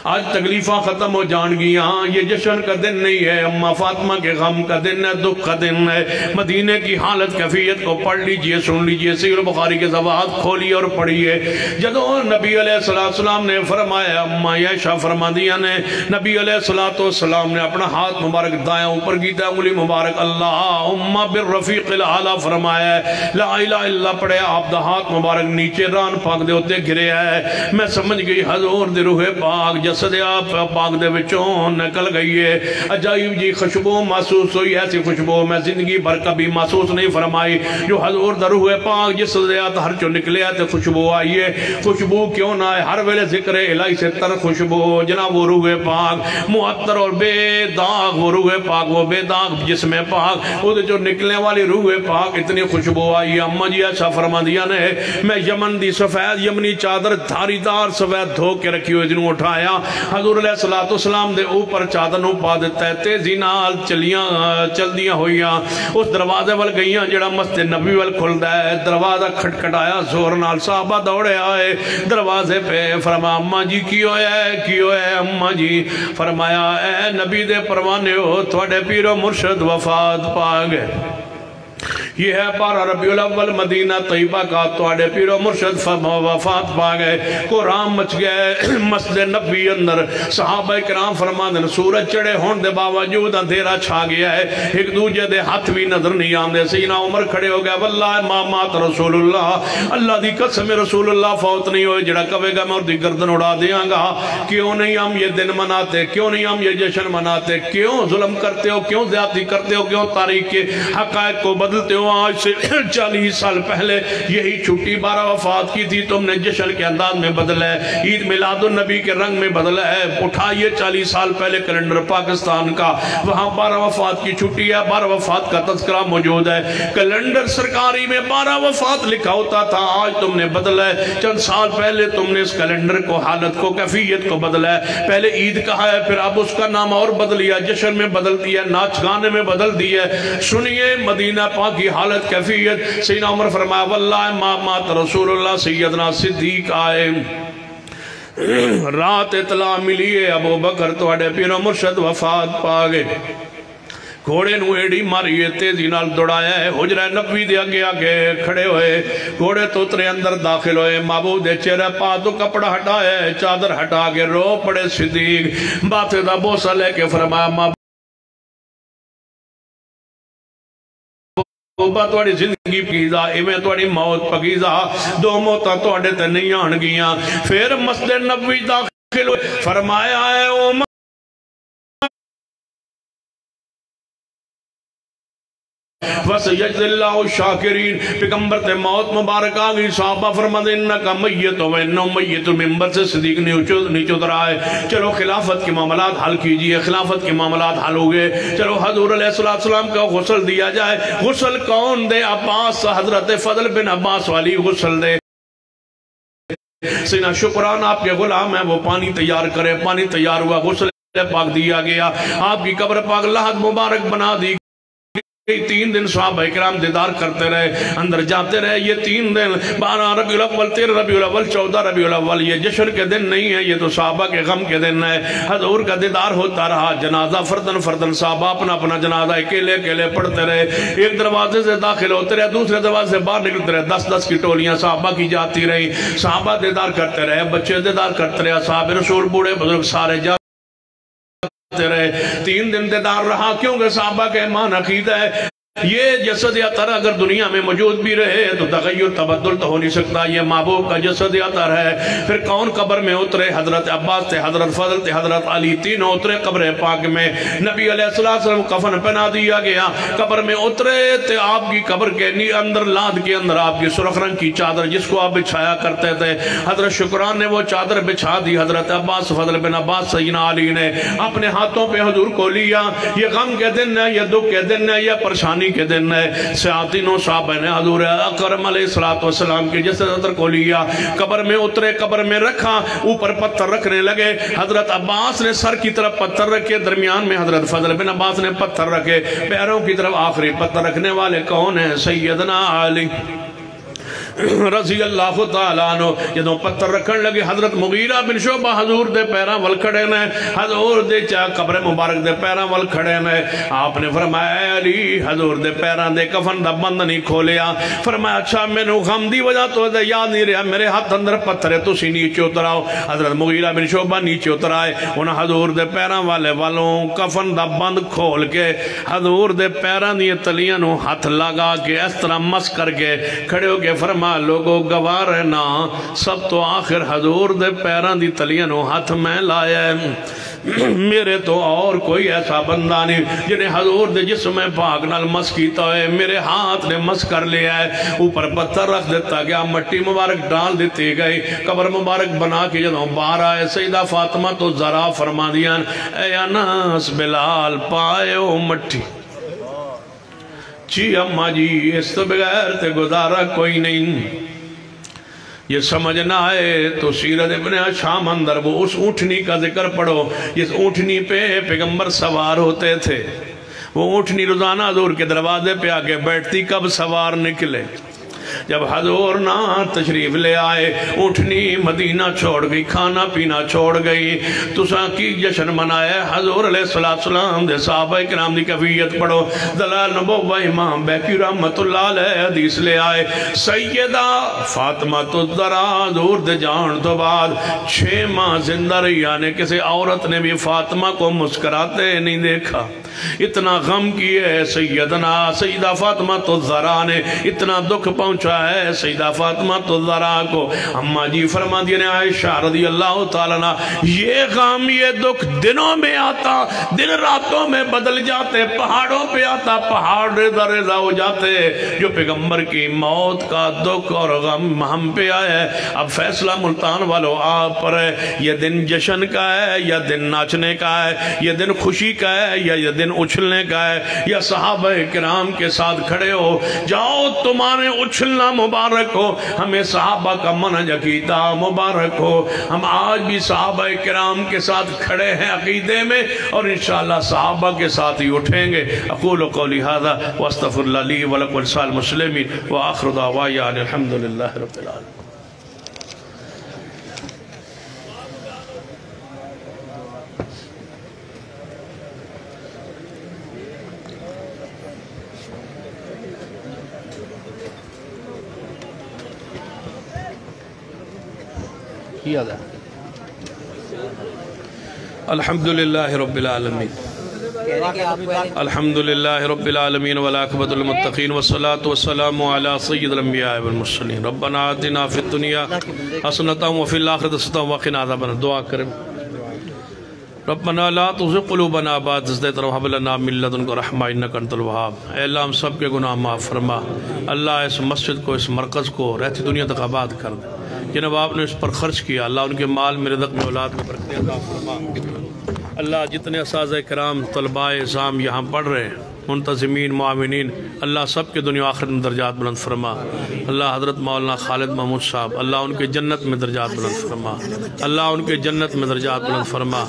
آج تکلیفہ ختم ہو جان گیاں. یہ جشن کا دن نہیں ہے, اما فاطمہ کے غم کا دن ہے, دکھ کا دن ہے. مدینہ کی حالت کیفیت کو پڑھ لیجئے, سن لیجئے, صحیح بخاری کے صفحات کھولیے اور پڑھیے. جدوں نبی علیہ السلام نے فرمایا, اما عائشہ فرما دیا نے, نبی علیہ السلام نے اپنا ہاتھ مبارک دائیں اوپر کیتا, انگلی مبارک اللہم بالرفیق الاعلی فرمایا, لا الہ الا اللہ پڑھے, آپ دا ہاتھ مبارک نیچے ران پاک دے ہوتے گرے ہے. میں سمجھ گئی حضور دے روح پاک جسد آپ پاک دے وچوں نکل گئی ہے. عجائب جی خوشبو محسوس ہوئی, ایسی خوشبو میں زندگی بھر کبھی محسوس نہیں فرمائی جو حضور دا روح پاک جسد آپ ہر چو نکلے آتے خوشبو آئی ہے. خوشبو کیوں نہ ہے, ہر ویلے ذکر الہی سے تر خوشبو, جناب وہ روح پاک معطر اور بے داغ, وہ روح پاک وہ بے داغ جسم پاک, وہ جو نکلنے والی روح پاک اتنی خوشبو آئی ہے. اما جی ایسا فرما دیا نے, میں یمن دی سفید یمنی چادر دھاری دار سفید دھو کے رکھی ہوئی جنہوں اٹھایا, حضور علیہ السلام دے اوپر چادر نو پا دیتا ہے, تیزی نال چل دیاں ہوئیاں, اس دروازے وال گئیاں جڑا مسجد نبی وال کھلدا ہے. دروازہ کھٹکھٹایا زور نال, صحابہ دوڑے آئے دروازے پہ. فرمایا اما جی کی ہویا ہے اما جی؟ فرمایا اے نبی دے پروانے ہو, تھوڑے پیر و مرشد وفات پا گئے. یہ ہے 12 ربیع الاول مدینہ طیبہ کا, توڑے پیر و مرشد وفات پا گئے. قرآن مچ گئے مسجد نبی اندر. صحابہ کرام فرماندے سورج چڑھے ہون دے باوجود اندھیرا چھا گیا ہے, ایک دوجہ دے ہاتھ بھی نظر نہیں آندے. سیدنا عمر کھڑے ہو گیا, واللہ ما مات رسول اللہ, اللہ دی قسم رسول اللہ فوت نہیں ہوئے, جڑا کہے گا میں اور دی گردن اڑا دیاں گا. کیوں نہیں ہم یہ دن مناتے, کیوں نہیں ہم یہ جشن مناتے, کیوں ظلم کرتے ہو, کیوں زیادتی کرتے ہو, کیوں تاریخ کے حقائق کو بدلتے ہو. آج سے 40 سال پہلے یہی چھٹی 12 وفات کی تھی, تم نے جشن کے انداز میں بدلا ہے, عید میلاد النبی کے رنگ میں بدلا ہے. اٹھائیے 40 سال پہلے کیلنڈر پاکستان کا, وہاں 12 وفات کی چھٹی ہے, 12 وفات کا تذکرہ موجود ہے. کیلنڈر سرکاری میں 12 وفات لکھا ہوتا تھا, آج تم نے بدلا ہے. چند سال پہلے تم نے اس کیلنڈر کو, حالت کو, کیفیت کو بدلا ہے. پہلے عید کہا ہے, پھر اب اس کا نام اور بدل دیا, جشن میں بدل دیا, ناچ گانے میں بدل دیا. سنیے مدینہ پاک کی حالت کیفیت. سیدنا عمر فرمایا واللہ ما مات رسول اللہ. سیدنا صدیق آئے, رات اطلاع ملی ہے ابو بکر توڑے پیر و مرشد وفات پا گئے. گھوڑے نو ایڈی ماری تیزی نال دوڑایا ہے, حجرہ نبوی دے آگے آگے کھڑے ہوئے, گھوڑے توترے اندر داخل ہوئے. محبوب دے چہرے پا تو کپڑا ہٹایا ہے, چادر ہٹا کے رو پڑے صدیق. باتیں دا بوسہ لے کے فرمایا توبہ توڑی زندگی پکیزا, ایویں توڑی موت پکیزا, دو موتاں توڑے تے نہیں آن گیاں. پھر مسجد نبوی داخل ہوئے, فرمایا ہے عمر وَسَيَجْزِ اللَّهُ الشَّاكِرِينَ. پیغمبر تے موت مبارک آگئی. صحابہ فرماتے انکا میت و انہو میت. ممبر سے صدیق نیچ اتر آئے. چلو خلافت کے معاملات حل کیجئے. خلافت کے معاملات حل ہو گئے. چلو حضور علیہ السلام کا غسل دیا جائے. غسل کون دے؟ عباس, حضرت فضل بن عباس والی غسل دے. سینا شکران آپ کے غلام ہیں, وہ پانی تیار کرے. پانی تیار ہوا, غسل پاک دیا گیا. آپ کی قبر پاک لحد مبارک بنا دی. 3 دن صحابہ اکرام دیدار کرتے رہے, اندر جاتے رہے. یہ 3 دن 12 ربیع الاول, 13 ربیع الاول, 14 ربیع الاول, یہ جشن کے دن نہیں ہے, یہ تو صحابہ کے غم کے دن ہے. حضور کا دیدار ہوتا رہا. جنازہ فردن فردن صحابہ اپنا اپنا جنازہ اکیلے اکیلے پڑھتے رہے. ایک دروازے سے داخل ہوتے رہے, دوسرے دروازے سے باہر نکلتے رہے. 10 کی ٹولیاں صحابہ کی جاتی رہی. صحابہ دیدار کرتے رہے, بچے دیدار کرتے رہے. صحابہ رسول بوڑھے بزرگ سارے رہے 3 دن دیدار رہا کیونکہ صحابہ کے ایمان عقیدہ ہے یہ جسد اطہر اگر دنیا میں موجود بھی رہے تو تغیر تبدل تو ہو نہیں سکتا یہ محبوب کا جسد اطہر ہے پھر کون قبر میں اترے حضرت عباس تھے حضرت فضل تھے حضرت علی تینوں اترے قبر پاک میں نبی علیہ السلام کفن پہنا دیا گیا قبر میں اترے تو آپ کی قبر کے اندر لاد کے اندر آپ کی سرخ رنگ کی چادر جس کو آپ بچھایا کرتے تھے حضرت شکران نے وہ چادر بچھا دی حضرت عباس فضل بن عباس سیدنا علی نے اپنے ہاتھوں پہ حضور کو لیا یہ غم کے دن ہے یہ دکھ کے دن ہے یہ پریشانی کے دن ہے سیاتینوں صحابہ نے حضور اکرم علیہ السلام کے جسد اطہر کو لیا قبر میں اترے قبر میں رکھا اوپر پتھر رکھنے لگے حضرت عباس نے سر کی طرف پتھر رکھے درمیان میں حضرت فضل بن عباس نے پتھر رکھے پیروں کی طرف آخری پتھر رکھنے والے کون ہیں سیدنا علی رضی اللہ تعالیٰ عنہ جدوں پتھر رکھن لگے حضرت مغیرہ بن شعبہ حضور دے پیراں ول کھڑے نے حضور دے قبر مبارک دے پیراں ول کھڑے نے آپ نے فرمایا اے علی حضور دے پیراں دے کفن دا بند نہیں کھولیا فرمایا اچھا مینوں غم دی وجہ تو یاد نہیں رہا میرے ہاتھ اندر پتھر ہے تسی نیچے اتراؤ حضرت مغیرہ بن شعبہ نیچے اترائے انہاں حضور دے پیراں والے والوں کفن دا بند کھول کے حضور دے پیراں دی تلیاں نو ہاتھ لگا کے اس طرح مس کر کے کھڑے ہو کے فرمایا لوگو گوار ہے نا سب تو آخر حضور دے پیران دی تلیاں نو ہاتھ میں لایا ہے میرے تو اور کوئی ایسا بندہ نہیں جنہیں حضور دے جسم پاک نال مس کیتا ہے میرے ہاتھ نے مس کر لیا ہے اوپر پتھر رکھ دیتا گیا مٹی مبارک ڈال دیتی گئی قبر مبارک بنا کے جدوں باہر آئے سیدہ فاطمہ تو ذرا فرما دیاں اے انس بلال پائیو مٹی جی اماں جی اس تو بغیر تے گزارا کوئی نہیں یہ سمجھنا ہے تو سیرت ابن شام اندر وہ اس اونٹنی کا ذکر پڑھو جس اونٹنی پہ پیغمبر سوار ہوتے تھے وہ اونٹنی روزانہ حضور کے دروازے پہ آگے بیٹھتی کب سوار نکلے جب حضور نہ تشریف لے آئے اٹھنی مدینہ چھوڑ گئی کھانا پینا چھوڑ گئی تساں کی جشن منائے حضور علیہ السلام دے صحابہ کرام دی کفیت پڑھو دلال نبوہ امام بیکی رحمت اللہ علیہ حدیث لے آئے سیدہ فاطمہ الزہرا حضور دے جان تو بعد 6 ماہ زندہ رہی یعنی کسی عورت نے بھی فاطمہ کو مسکراتے نہیں دیکھا اتنا غم کیے سیدہ فاطمہ الزہرا نے اتنا دکھ پہنچا ہے سیدہ فاطمہ الزہرا کو اماں جی فرما دینے عائشہ رضی اللہ تعالیٰ عنہ یہ غم یہ دکھ دنوں میں آتا دن راتوں میں بدل جاتے پہاڑوں پہ آتا پہاڑ ریزہ ریزہ ہو جاتے جو پیغمبر کی موت کا دکھ اور غم ہم پہ آئے اب فیصلہ ملتان والو آپ پر ہے یہ دن جشن کا ہے یا دن ناچنے کا ہے یہ دن خوشی کا ہے یا یہ دن اچھلنے کا ہے یا صحابہ کرام کے ساتھ کھڑے ہو جاؤ تمہارے اچھلنا مبارک ہو ہمیں صحابہ کا منہج عقیدہ مبارک ہو ہم آج بھی صحابہ کرام کے ساتھ کھڑے ہیں عقیدے میں اور انشاءاللہ صحابہ کے ساتھ ہی اٹھیں گے اقول قولی ھذا واستغفر اللہ لی ولکم ولسائر المسلمین وآخر دعوایا الحمدللہ رب العالمین الحمدللہ رب العالمین الحمدللہ رب العالمین والعاقبۃ للمتقین والصلاة والسلام علی سید الانبیاء والمرسلین ربنا آتنا فی الدنیا حسنۃ وفی الآخرۃ حسنۃ وقنا عذاب النار دعا کریں ربنا لا تزغ قلوبنا بعد إذ هديتنا وهب لنا من لدنك رحمة إنك أنت الوهاب اے اللہ ہم سب کے گناہ معاف فرما اللہ اس مسجد کو اس مرکز کو رہتی دنیا تک آباد کر دے جناب آپ نے اس پر خرچ کیا اللہ ان کے مال میں رزق میں اولاد میں برکتیں عطا فرما اللہ جتنے اساتذہ کرام طلباء اعزام یہاں پڑھ رہے ہیں منتظمین معاونین اللہ سب کے دنیا آخرت میں درجات بلند فرما اللہ حضرت مولانا خالد محمود صاحب اللہ ان کے جنت میں درجات بلند فرما اللہ ان کے جنت میں درجات بلند فرما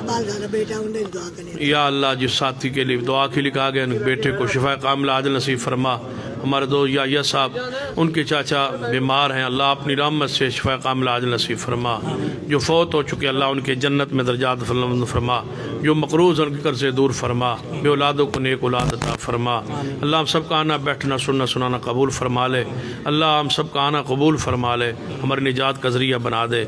یا اللہ جس ساتھی کے لیے دعا کے لیے کہا گیا ان بیٹے کو شفا کاملہ عاجل نصیب فرما ہمارے دو یا صاحب ان کے چاچا بیمار ہیں اللہ اپنی رحمت سے شفا کاملہ عاجل نصیب فرما جو فوت ہو چکے اللہ ان کے جنت میں درجات بلند فرما جو مقروض ان کے قرض سے دور فرما بے اولادوں کو نیک اولاد عطا فرما اللہ ہم سب کا آنا بیٹھنا سننا سنانا قبول فرما لے اللہ ہم سب کا آنا قبول فرما لے ہماری نجات کا ذریعہ بنا دے